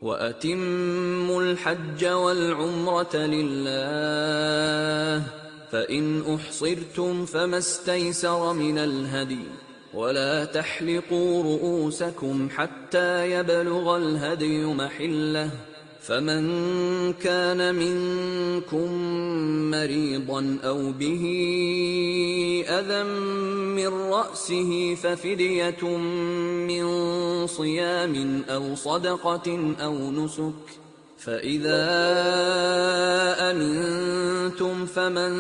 وَأَتِمُّوا الْحَجَّ وَالْعُمْرَةَ لِلَّهِ فَإِنْ أُحْصِرْتُمْ فَمَا اسْتَيْسَرَ مِنَ الْهَدْيِ وَلَا تَحْلِقُوا رُؤُوسَكُمْ حَتَّى يَبْلُغَ الْهَدْيُ مَحِلَّهُ فَمَنْ كَانَ مِنْكُمْ مَرِيضًا أَوْ بِهِ أَذًى مِّن رَّأْسِهِ فَفِدْيَةٌ مِّن صِيَامٍ أَوْ صَدَقَةٍ أَوْ نُسُكٍ فَإِذَا أَمِنْتُمْ فَمَنْ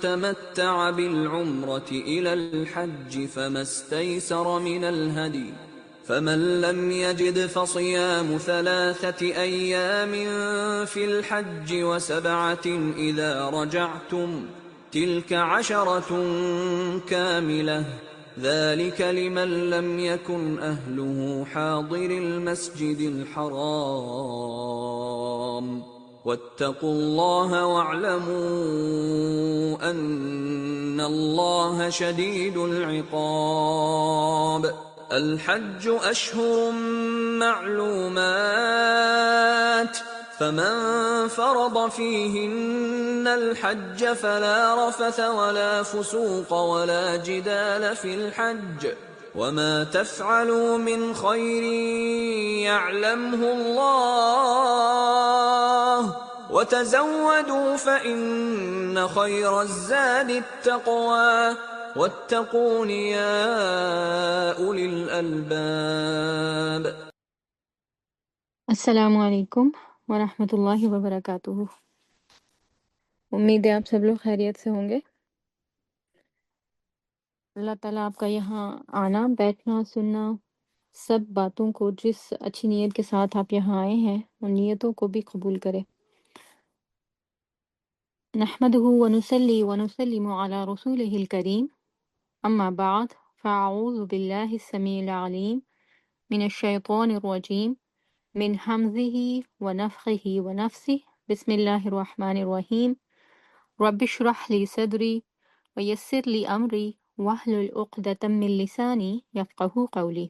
تَمَتَّعَ بِالْعُمْرَةِ إِلَى الْحَجِّ فَمَا اسْتَيْسَرَ مِنَ الْهَدْيِ فَمَنْ لَمْ يَجِدْ فَصِيَامُ 3 أيام في الحج و7 إذا رجعتم تلك 10 كاملة ذلك لمن لم يكن أهله حاضر المسجد الحرام واتقوا الله واعلموا أن الله شديد العقاب الحج أشهر معلومات فمن فرض فيهن الحج فلا رفث ولا فسوق ولا جدال في الحج وما تفعلوا من خير يعلمه الله وتزودوا فإن خير الزاد التقوى واتقون يا أولي الألباب. السلام علیکم ورحمۃ اللہ وبرکاتہ۔ امید ہے آپ سب لوگ خیریت سے ہوں گے۔ اللہ تعالیٰ آپ کا یہاں آنا، بیٹھنا، سننا، سب باتوں کو جس اچھی نیت کے ساتھ آپ یہاں آئے ہیں ان نیتوں کو بھی قبول کرے۔ نحمدہ ونصلی ونسلم علی رسولہ الکریم، اما بعد فاعوذ باللہ السمیع العلیم من الشیطان الرجیم من حمزه ونفخه ونفثه بسم اللہ الرحمن الرحیم رب اشرح لی صدری ویسر لی امری واحلل عقدۃ من لسانی یفقہوا قولی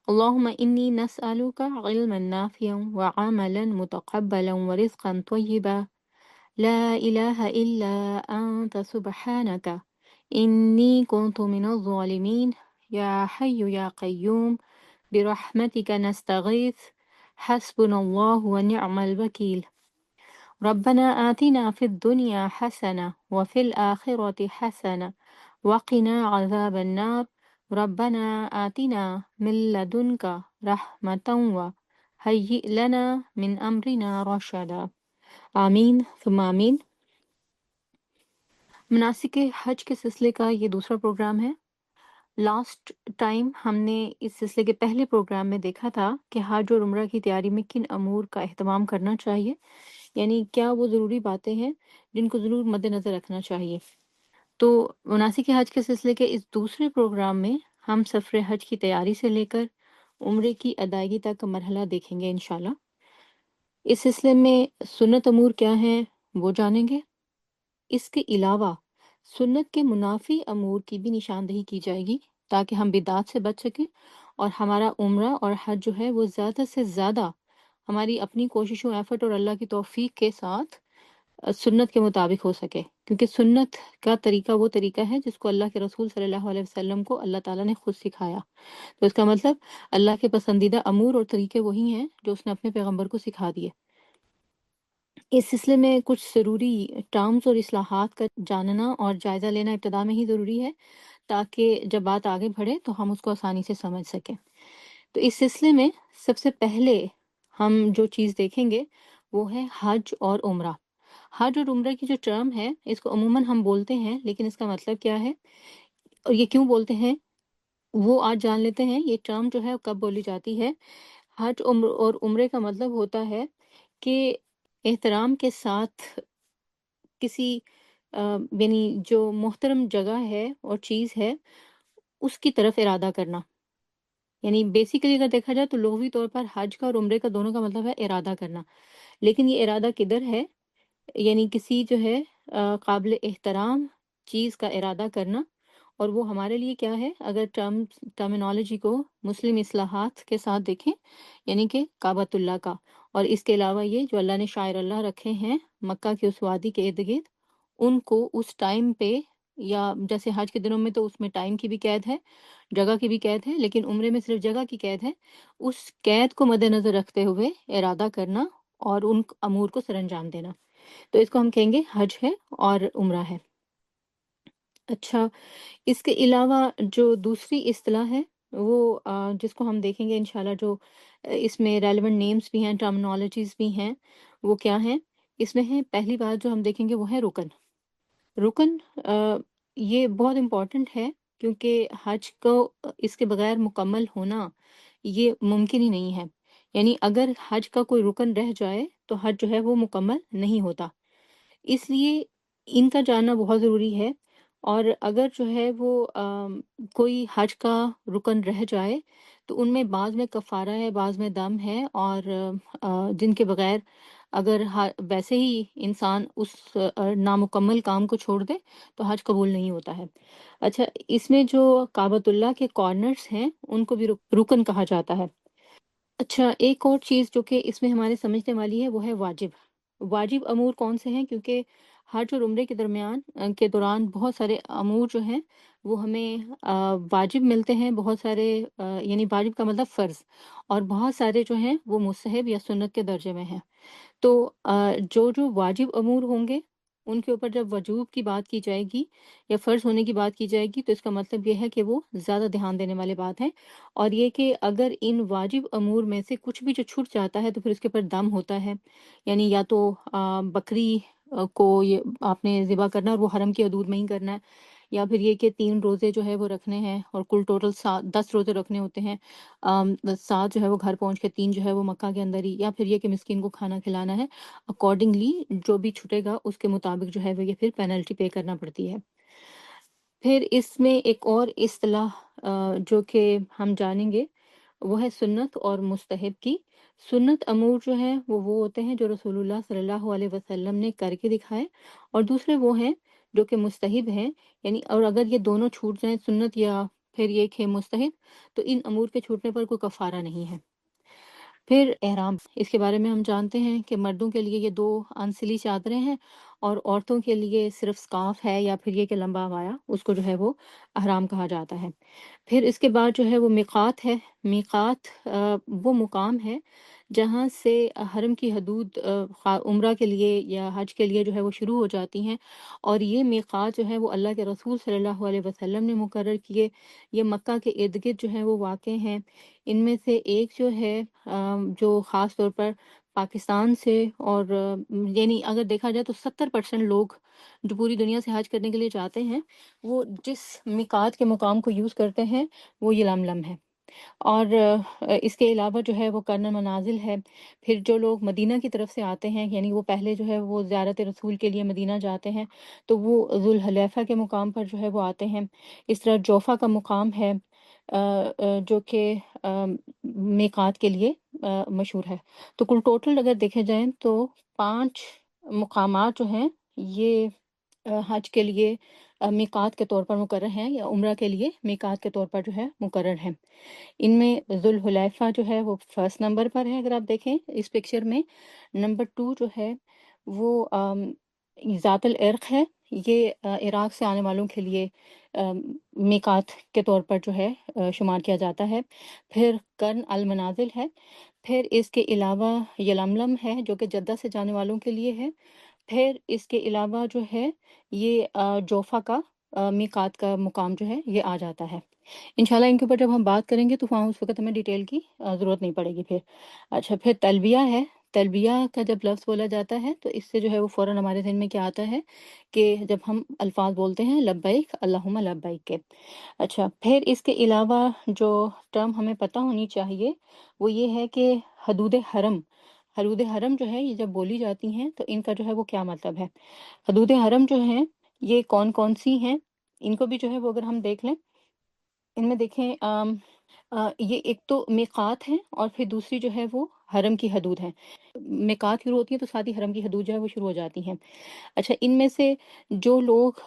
اللہم انی نسألک علما نافعا وعملا متقبلا ورزقا طیبا لا الہ الا انت سبحانک انی کنت من الظالمین یا حی یا قیوم برحمتک نستغیث حسبنا اللہ ونعم الوکیل ربنا آتنا فی الدنیا حسنة وفی الآخرة حسنة وقنا عذاب النار ربنا آتنا من لدنک رحمة وهیئ لنا من امرنا رشدا آمین ثم آمین۔ مناسک حج کے سلسلے کا یہ دوسرا پروگرام ہے۔ لاسٹ ٹائم ہم نے اس سلسلے کے پہلے پروگرام میں دیکھا تھا کہ حج اور عمرہ کی تیاری میں کن امور کا اہتمام کرنا چاہیے، یعنی کیا وہ ضروری باتیں ہیں جن کو ضرور مد نظر رکھنا چاہیے۔ تو مناسک حج کے سلسلے کے اس دوسرے پروگرام میں ہم سفر حج کی تیاری سے لے کر عمرے کی ادائیگی تک کا مرحلہ دیکھیں گے انشاءاللہ۔ اس سلسلے میں سنت امور کیا ہیں وہ جانیں گے۔ اس کے علاوہ سنت کے منافی امور کی بھی نشاندہی کی جائے گی تاکہ ہم بدعات سے بچ سکیں اور ہمارا عمرہ اور حج جو ہے وہ زیادہ سے زیادہ ہماری اپنی کوششوں، ایفرٹ اور اللہ کی توفیق کے ساتھ سنت کے مطابق ہو سکے، کیونکہ سنت کا طریقہ وہ طریقہ ہے جس کو اللہ کے رسول صلی اللہ علیہ وسلم کو اللہ تعالیٰ نے خود سکھایا۔ تو اس کا مطلب اللہ کے پسندیدہ امور اور طریقے وہی ہیں جو اس نے اپنے پیغمبر کو سکھا دیے۔ اس سلسلے میں کچھ ضروری ٹرمز اور اصلاحات کا جاننا اور جائزہ لینا ابتدا میں ہی ضروری ہے تاکہ جب بات آگے بڑھے تو ہم اس کو آسانی سے سمجھ سکیں۔ تو اس سلسلے میں سب سے پہلے ہم جو چیز دیکھیں گے وہ ہے حج اور عمرہ۔ حج اور عمرہ کی جو ٹرم ہے اس کو عموماً ہم بولتے ہیں، لیکن اس کا مطلب کیا ہے اور یہ کیوں بولتے ہیں وہ آج جان لیتے ہیں۔ یہ ٹرم جو ہے کب بولی جاتی ہے؟ حج اور عمرے کا مطلب ہوتا ہے کہ احترام کے ساتھ کسی یعنی جو محترم جگہ ہے اور چیز ہے اس کی طرف ارادہ کرنا۔ یعنی بیسیکلی اگر دیکھا جائے تو لغوی طور پر حج کا اور عمرے کا دونوں کا مطلب ہے ارادہ کرنا، لیکن یہ ارادہ کدھر ہے؟ یعنی کسی جو ہے قابل احترام چیز کا ارادہ کرنا اور وہ ہمارے لیے کیا ہے، اگر ٹرمینالوجی کو مسلم اصلاحات کے ساتھ دیکھیں، یعنی کہ کعبۃ اللہ کا، اور اس کے علاوہ یہ جو اللہ نے شاعر اللہ رکھے ہیں مکہ کے اس وادی کے ارد گرد، ان کو اس ٹائم پہ، یا جیسے حج کے دنوں میں تو اس میں ٹائم کی بھی قید ہے، جگہ کی بھی قید ہے، لیکن عمرے میں صرف جگہ کی قید ہے، اس قید کو مد نظر رکھتے ہوئے ارادہ کرنا اور ان امور کو سر انجام دینا، تو اس کو ہم کہیں گے حج ہے اور عمرہ ہے۔ اچھا، اس کے علاوہ جو دوسری اصطلاح ہے وہ جس کو ہم دیکھیں گے انشاءاللہ، جو اس میں ریلیونٹ نیمز بھی ہیں، ٹرمنالوجیز بھی ہیں، وہ کیا ہیں؟ اس میں ہے، پہلی بات جو ہم دیکھیں گے وہ ہے رکن۔ رکن یہ بہت امپورٹنٹ ہے، کیونکہ حج کو اس کے بغیر مکمل ہونا یہ ممکن ہی نہیں ہے، یعنی اگر حج کا کوئی رکن رہ جائے تو حج جو ہے وہ مکمل نہیں ہوتا، اس لیے ان کا جاننا بہت ضروری ہے۔ اور اگر جو ہے وہ کوئی حج کا رکن رہ جائے تو ان میں بعض میں کفارہ ہے، بعض میں دم ہے، اور جن کے بغیر اگر ویسے ہی انسان اس نامکمل کام کو چھوڑ دے تو حج قبول نہیں ہوتا ہے۔ اچھا، اس میں جو کعبۃ اللہ کے کارنرز ہیں ان کو بھی رکن کہا جاتا ہے۔ اچھا، ایک اور چیز جو کہ اس میں ہمارے سمجھنے والی ہے وہ ہے واجب۔ واجب امور کون سے ہیں؟ کیونکہ حج اور عمرے کے درمیان کے دوران بہت سارے امور جو ہیں وہ ہمیں واجب ملتے ہیں، بہت سارے یعنی واجب کا مطلب فرض، اور بہت سارے جو ہیں وہ مستحب یا سنت کے درجے میں ہیں۔ تو جو واجب امور ہوں گے ان کے اوپر جب وجوب کی بات کی جائے گی یا فرض ہونے کی بات کی جائے گی تو اس کا مطلب یہ ہے کہ وہ زیادہ دھیان دینے والی بات ہے، اور یہ کہ اگر ان واجب امور میں سے کچھ بھی جو چھوٹ جاتا ہے تو پھر اس کے اوپر دم ہوتا ہے، یعنی یا تو بکری کو یہ آپ نے ذبح کرنا ہے اور وہ حرم کی حدود میں ہی کرنا ہے، یا پھر یہ کہ 3 روزے جو ہے وہ رکھنے ہیں، اور کل ٹوٹل 10 روزے رکھنے ہوتے ہیں، 7 جو ہے وہ گھر پہنچ کے، 3 جو ہے وہ مکہ کے اندر ہی، یا پھر یہ کہ مسکین کو کھانا کھلانا ہے، اکارڈنگلی جو بھی چھٹے گا اس کے مطابق جو ہے وہ یہ پھر پینلٹی پے کرنا پڑتی ہے۔ پھر اس میں ایک اور اصطلاح جو کہ ہم جانیں گے وہ ہے سنت اور مستحب کی۔ سنت امور جو ہیں وہ ہوتے ہیں جو رسول اللہ صلی اللہ علیہ وسلم نے کر کے دکھائے، اور دوسرے وہ ہیں جو کہ مستحب ہیں، یعنی اور اگر یہ دونوں چھوٹ جائیں، سنت یا پھر یہ کہ مستحب، تو ان امور کے چھوٹنے پر کوئی کفارہ نہیں ہے۔ پھر احرام، اس کے بارے میں ہم جانتے ہیں کہ مردوں کے لیے یہ 2 انسلی چادریں ہیں، اور عورتوں کے لیے صرف سکارف ہے یا پھر یہ کہ لمبا عبایا، اس کو جو ہے وہ احرام کہا جاتا ہے۔ پھر اس کے بعد جو ہے وہ میقات ہے۔ میقات وہ مقام ہے جہاں سے حرم کی حدود عمرہ کے لیے یا حج کے لیے جو ہے وہ شروع ہو جاتی ہیں، اور یہ میقات جو ہے وہ اللہ کے رسول صلی اللہ علیہ وسلم نے مقرر کیے۔ یہ مکہ کے ارد گرد جو ہیں وہ واقع ہیں۔ ان میں سے ایک جو ہے جو خاص طور پر پاکستان سے، اور یعنی اگر دیکھا جائے تو 70% لوگ جو پوری دنیا سے حج کرنے کے لیے جاتے ہیں وہ جس میقات کے مقام کو یوز کرتے ہیں وہ یہ لملم ہے، اور اس کے علاوہ جو ہے وہ کرن منازل ہے۔ پھر جو لوگ مدینہ کی طرف سے آتے ہیں، یعنی وہ پہلے جو ہے وہ زیارت رسول کے لیے مدینہ جاتے ہیں تو وہ ذوالحلیفہ کے مقام پر جو ہے وہ آتے ہیں۔ اس طرح جوفہ کا مقام ہے جو کہ میقات کے لیے مشہور ہے۔ تو کل ٹوٹل اگر دیکھے جائیں تو 5 مقامات جو ہیں یہ حج کے لیے میقات کے طور پر مقرر ہیں، یا عمرہ کے لیے میقات کے طور پر جو ہے مقرر ہیں۔ ان میں ذوالحلیفہ جو ہے وہ فرسٹ نمبر پر ہے، اگر آپ دیکھیں اس پکچر میں۔ نمبر 2 جو ہے وہ ذات العرق ہے، یہ عراق سے آنے والوں کے لیے میقات کے طور پر جو ہے شمار کیا جاتا ہے۔ پھر کرن المنازل ہے۔ پھر اس کے علاوہ یلملم ہے جو کہ جدہ سے جانے والوں کے لیے ہے۔ پھر اس کے علاوہ جو ہے یہ جوفہ کا میقات کا مقام جو ہے یہ آ جاتا ہے۔ انشاءاللہ ان کے اوپر جب ہم بات کریں گے تو وہاں اس وقت ہمیں ڈیٹیل کی ضرورت نہیں پڑے گی پھر۔ اچھا، پھر تلبیہ ہے۔ تلبیہ کا جب لفظ بولا جاتا ہے تو اس سے جو ہے وہ فوراً ہمارے ذہن میں کیا آتا ہے کہ جب ہم الفاظ بولتے ہیں لبیک اللہم لبیک کے۔ اچھا، پھر اس کے علاوہ جو ٹرم ہمیں پتہ ہونی چاہیے وہ یہ ہے کہ حدود حرم، حدود حرم جو ہے یہ جب بولی جاتی ہیں تو ان کا جو ہے وہ کیا مطلب ہے۔ حدود حرم جو ہیں یہ کون کون سی ہیں، ان کو بھی جو ہے وہ اگر ہم دیکھ لیں، ان میں دیکھیں یہ ایک تو میقات ہیں، اور پھر دوسری جو ہے وہ حرم کی حدود ہیں۔ میقات شروع ہوتی ہیں تو ساتھ ہی حرم کی حدود جو ہے وہ شروع ہو جاتی ہیں۔ اچھا، ان میں سے جو لوگ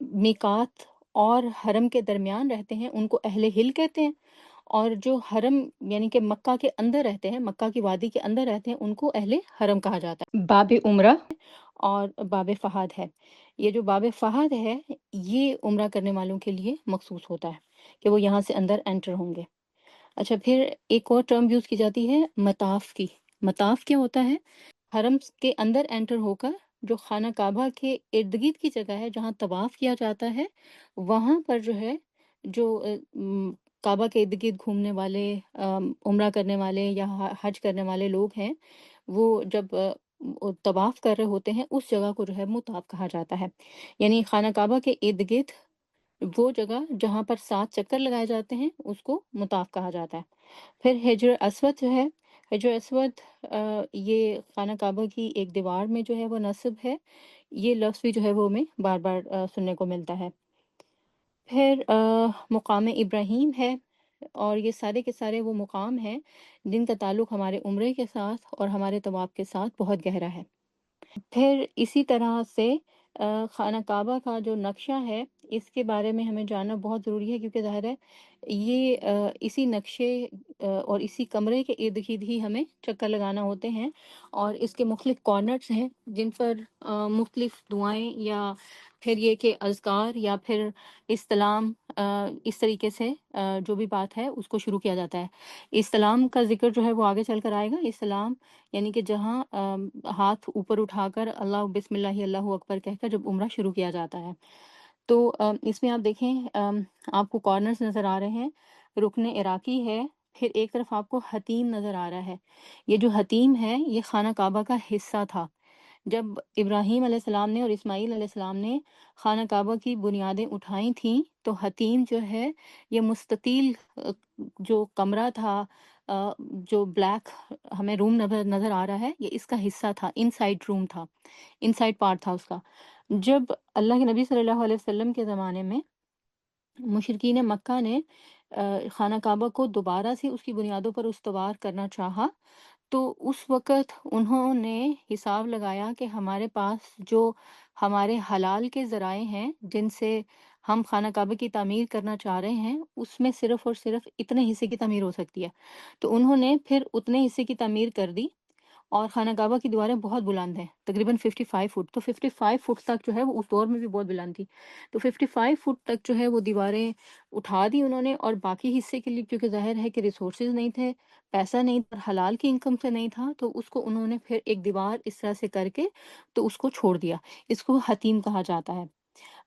میقات اور حرم کے درمیان رہتے ہیں ان کو اہل ہل کہتے ہیں، اور جو حرم یعنی کہ مکہ کے اندر رہتے ہیں، مکہ کی وادی کے اندر رہتے ہیں، ان کو اہل حرم کہا جاتا ہے۔ باب عمرہ اور باب فہد ہے۔ یہ جو باب فہد ہے یہ عمرہ کرنے والوں کے لیے مخصوص ہوتا ہے کہ وہ یہاں سے اندر انٹر ہوں گے۔ اچھا، پھر ایک اور ٹرم یوز کی جاتی ہے مطاف کی۔ مطاف کیا ہوتا ہے؟ حرم کے اندر انٹر ہو کر جو خانہ کعبہ کے ارد گرد کی جگہ ہے جہاں طواف کیا جاتا ہے، وہاں پر جو ہے جو کعبہ کے ارد گرد گھومنے والے، عمرہ کرنے والے یا حج کرنے والے لوگ ہیں، وہ جب طواف کر رہے ہوتے ہیں اس جگہ کو جو ہے مطاف کہا جاتا ہے۔ یعنی خانہ کعبہ کے ارد گرد وہ جگہ جہاں پر 7 چکر لگائے جاتے ہیں اس کو مطاف کہا جاتا ہے۔ پھر حجر اسود جو ہے، حجر اسود یہ خانہ کعبہ کی ایک دیوار میں جو ہے وہ نصب ہے۔ یہ لفظ بھی جو ہے وہ ہمیں بار بار سننے کو ملتا ہے۔ پھر مقام ابراہیم ہے، اور یہ سارے کے سارے وہ مقام ہیں جن کا تعلق ہمارے عمرے کے ساتھ اور ہمارے طواف کے ساتھ بہت گہرا ہے۔ پھر اسی طرح سے خانہ کعبہ کا جو نقشہ ہے اس کے بارے میں ہمیں جاننا بہت ضروری ہے، کیونکہ ظاہر ہے یہ اسی نقشے اور اسی کمرے کے ارد گرد ہی ہمیں چکر لگانا ہوتے ہیں، اور اس کے مختلف کارنرز ہیں جن پر مختلف دعائیں یا پھر یہ کہ اذکار یا پھر استلام، اس طریقے سے جو بھی بات ہے اس کو شروع کیا جاتا ہے۔ استلام کا ذکر جو ہے وہ آگے چل کر آئے گا۔ استلام یعنی کہ جہاں ہاتھ اوپر اٹھا کر اللہ بسم اللہ اللہ اکبر کہہ کر جب عمرہ شروع کیا جاتا ہے، تو اس میں آپ دیکھیں آپ کو کارنرز نظر آ رہے ہیں، رکن عراقی ہے، پھر ایک طرف آپ کو حتیم نظر آ رہا ہے۔ یہ جو حتیم ہے یہ خانہ کعبہ کا حصہ تھا۔ جب ابراہیم علیہ السلام نے اور اسماعیل علیہ السلام نے خانہ کعبہ کی بنیادیں اٹھائی تھیں تو حتیم جو ہے یہ مستطیل جو کمرہ تھا، جو بلیک ہمیں روم نظر آ رہا ہے، یہ اس کا حصہ تھا، ان سائڈ روم تھا، ان سائڈ پارٹ تھا اس کا۔ جب اللہ کے نبی صلی اللہ علیہ وسلم کے زمانے میں مشرکین مکہ نے خانہ کعبہ کو دوبارہ سے اس کی بنیادوں پر استوار کرنا چاہا، تو اس وقت انہوں نے حساب لگایا کہ ہمارے پاس جو ہمارے حلال کے ذرائع ہیں جن سے ہم خانہ کعبہ کی تعمیر کرنا چاہ رہے ہیں، اس میں صرف اور صرف اتنے حصے کی تعمیر ہو سکتی ہے۔ تو انہوں نے پھر اتنے حصے کی تعمیر کر دی، اور خانہ کعبہ کی دیواریں بہت بلند ہیں، تقریباً 55 فٹ، تو 55 فٹ تک جو ہے وہ اس دور میں بھی بہت بلند تھی، تو 55 فٹ تک جو ہے وہ دیواریں اٹھا دی انہوں نے، اور باقی حصے کے لیے کیونکہ ظاہر ہے کہ ریسورسز نہیں تھے، پیسہ نہیں تھا، حلال کی انکم سے نہیں تھا، تو اس کو انہوں نے پھر ایک دیوار اس طرح سے کر کے تو اس کو چھوڑ دیا۔ اس کو حتیم کہا جاتا ہے۔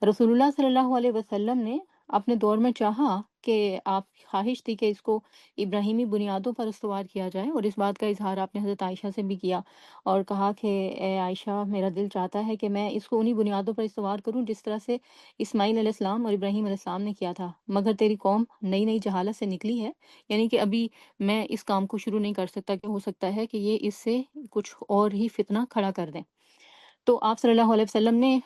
رسول اللہ صلی اللہ علیہ وسلم نے اپنے دور میں چاہا کہ آپ خواہش تھی کہ اس کو ابراہیمی بنیادوں پر استوار کیا جائے، اور اس بات کا اظہار آپ نے حضرت عائشہ سے بھی کیا اور کہا کہ اے عائشہ، میرا دل چاہتا ہے کہ میں اس کو انہی بنیادوں پر استوار کروں جس طرح سے اسماعیل علیہ السلام اور ابراہیم علیہ السلام نے کیا تھا، مگر تیری قوم نئی نئی جہالت سے نکلی ہے، یعنی کہ ابھی میں اس کام کو شروع نہیں کر سکتا، کہ ہو سکتا ہے کہ یہ اس سے کچھ اور ہی فتنہ کھڑا کر دیں۔ تو آپ صلی اللہ علیہ وسلم نے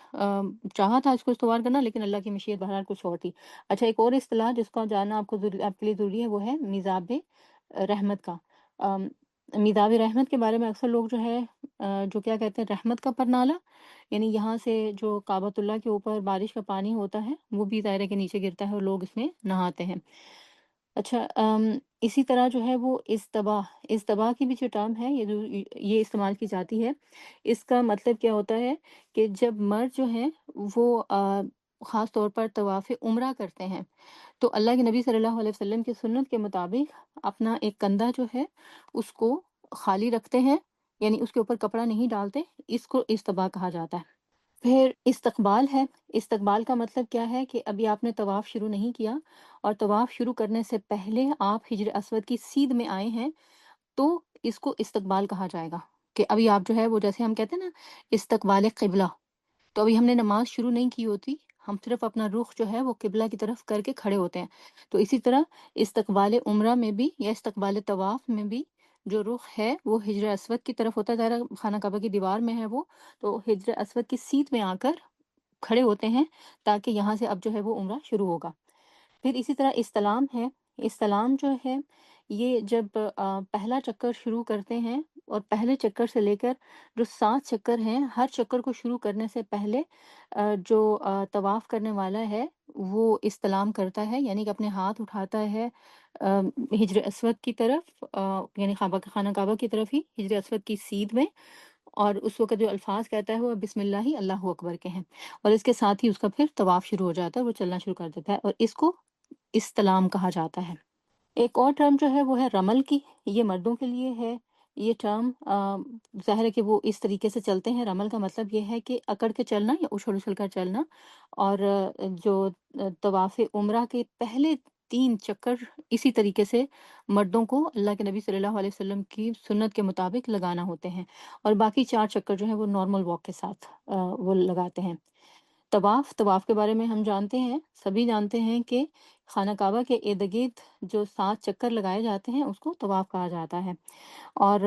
چاہا تھا اس کو استوار کرنا، لیکن اللہ کی مشیت بہرحال کچھ اور تھی۔ اچھا، ایک اور اصطلاح جس کا جاننا آپ کے لیے ضروری ہے وہ ہے میزاب رحمت کا۔ میزاب رحمت کے بارے میں اکثر لوگ جو ہے جو کیا کہتے ہیں، رحمت کا پرنالہ، یعنی یہاں سے جو کعبۃ اللہ کے اوپر بارش کا پانی ہوتا ہے وہ بھی دائرے کے نیچے گرتا ہے اور لوگ اس میں نہاتے ہیں۔ اچھا، اسی طرح جو ہے وہ اجتباء کی بھی جو ٹرم ہے یہ استعمال کی جاتی ہے۔ اس کا مطلب کیا ہوتا ہے کہ جب مرد جو ہیں وہ خاص طور پر طواف عمرہ کرتے ہیں تو اللہ کے نبی صلی اللہ علیہ وسلم کی سنت کے مطابق اپنا ایک کندھا جو ہے اس کو خالی رکھتے ہیں، یعنی اس کے اوپر کپڑا نہیں ڈالتے، اس کو اجتباء کہا جاتا ہے۔ پھر استقبال ہے۔ استقبال کا مطلب کیا ہے کہ ابھی آپ نے طواف شروع نہیں کیا، اور طواف شروع کرنے سے پہلے آپ حجر اسود کی سیدھ میں آئے ہیں، تو اس کو استقبال کہا جائے گا، کہ ابھی آپ جو ہے وہ جیسے ہم کہتے ہیں نا استقبال قبلہ، تو ابھی ہم نے نماز شروع نہیں کی ہوتی، ہم صرف اپنا رخ جو ہے وہ قبلہ کی طرف کر کے کھڑے ہوتے ہیں۔ تو اسی طرح استقبال عمرہ میں بھی یا استقبال طواف میں بھی جو رخ ہے وہ حجر اسود کی طرف ہوتا ہے، ظاہر خانہ کعبہ کی دیوار میں ہے وہ، تو حجر اسود کی سیدھ میں آ کر کھڑے ہوتے ہیں تاکہ یہاں سے اب جو ہے وہ عمرہ شروع ہوگا۔ پھر اسی طرح استلام ہے۔ استلام جو ہے یہ جب پہلا چکر شروع کرتے ہیں اور پہلے چکر سے لے کر جو 7 چکر ہیں، ہر چکر کو شروع کرنے سے پہلے جو طواف کرنے والا ہے وہ استلام کرتا ہے، یعنی کہ اپنے ہاتھ اٹھاتا ہے حجر اسود کی طرف، یعنی خانہ کعبہ کی طرف ہی حجر اسود کی سیدھ میں، اور اس وقت جو الفاظ کہتا ہے وہ بسم اللہ اللہ اکبر کے ہیں، اور اس کے ساتھ ہی اس کا پھر طواف شروع ہو جاتا ہے، وہ چلنا شروع کر دیتا ہے، اور اس کو استلام کہا جاتا ہے۔ ایک اور ٹرم جو ہے وہ ہے رمل کی، یہ مردوں کے لیے ہے۔ یہ ٹرم ظاہر ہے کہ وہ اس طریقے سے چلتے ہیں، رمل کا مطلب یہ ہے کہ اکڑ کے چلنا یا اچھل اچھل کر چلنا، اور جو طواف عمرہ کے پہلے 3 چکر اسی طریقے سے مردوں کو اللہ کے نبی صلی اللہ علیہ وسلم کی سنت کے مطابق لگانا ہوتے ہیں، اور باقی 4 چکر جو ہیں وہ نارمل واک کے ساتھ وہ لگاتے ہیں۔ طواف کے بارے میں ہم جانتے ہیں، سبھی جانتے ہیں کہ خانہ کعبہ کے ارد گرد جو 7 چکر لگائے جاتے ہیں اس کو طواف کہا جاتا ہے، اور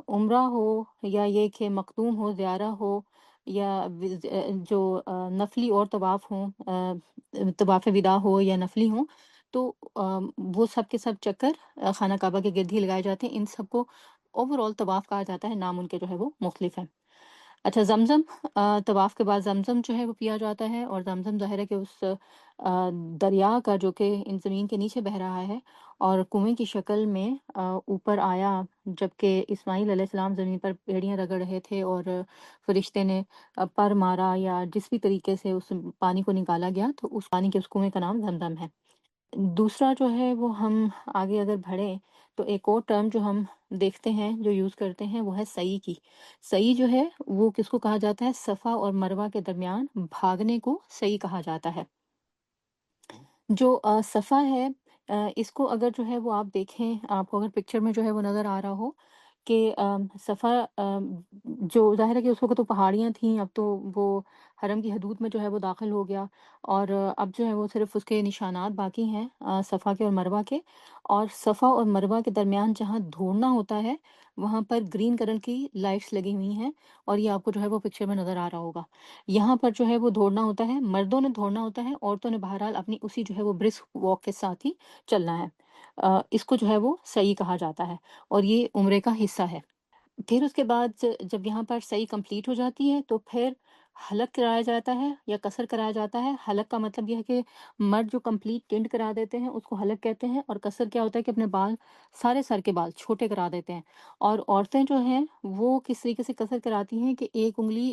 عمرہ ہو یا یہ کہ مختوم ہو، زیارہ ہو، یا جو نفلی اور طواف ہوں، طواف وداع ہو یا نفلی ہوں، تو وہ سب کے سب چکر خانہ کعبہ کے گرد ہی لگائے جاتے ہیں، ان سب کو اوور آل طواف کہا جاتا ہے، نام ان کے جو ہے وہ مختلف ہیں۔ اچھا، زمزم، طواف کے بعد زمزم جو ہے وہ پیا جاتا ہے، اور زمزم ظاہر ہے کہ اس دریا کا جو کہ ان زمین کے نیچے بہہ رہا ہے اور کنویں کی شکل میں اوپر آیا، جبکہ اسماعیل علیہ السلام زمین پر بیڑیاں رگڑ رہے تھے اور فرشتے نے پر مارا یا جس بھی طریقے سے اس پانی کو نکالا گیا، تو اس پانی کے اس کنویں کا نام زمزم ہے۔ دوسرا جو ہے وہ ہم آگے اگر بڑھیں تو ایک اور ٹرم جو ہم دیکھتے ہیں جو یوز کرتے ہیں وہ ہے سعی کی۔ سعی جو ہے وہ کس کو کہا جاتا ہے؟ صفا اور مروہ کے درمیان بھاگنے کو سعی کہا جاتا ہے۔ جو صفا ہے، اس کو اگر جو ہے وہ آپ دیکھیں، آپ کو اگر پکچر میں جو ہے وہ نظر آ رہا ہو کہ صفا، جو ظاہر ہے کہ اس وقت تو پہاڑیاں تھیں، اب تو وہ حرم کی حدود میں جو ہے وہ داخل ہو گیا، اور اب جو ہے وہ صرف اس کے نشانات باقی ہیں صفا کے اور مروہ کے، اور صفا اور مروہ کے درمیان جہاں دھوڑنا ہوتا ہے وہاں پر گرین کلر کی لائٹس لگی ہوئی ہیں، اور یہ آپ کو جو ہے وہ پکچر میں نظر آ رہا ہوگا۔ یہاں پر جو ہے وہ دوڑنا ہوتا ہے، مردوں نے دوڑنا ہوتا ہے، عورتوں نے بہرحال اپنی اسی جو ہے وہ برسک واک کے ساتھ ہی چلنا ہے۔ اس کو جو ہے وہ سعی کہا جاتا ہے، اور یہ عمرے کا حصہ ہے۔ پھر اس کے بعد جب یہاں پر صحیح کمپلیٹ ہو جاتی ہے تو پھر حلق کرایا جاتا ہے یا قصر کرایا جاتا ہے۔ حلق کا مطلب یہ ہے کہ مرد جو کمپلیٹ ٹینڈ کرا دیتے ہیں اس کو حلق کہتے ہیں، اور قصر کیا ہوتا ہے کہ اپنے بال، سارے سر کے بال چھوٹے کرا دیتے ہیں، اور عورتیں جو ہیں وہ کس طریقے سے قصر کراتی ہیں کہ ایک انگلی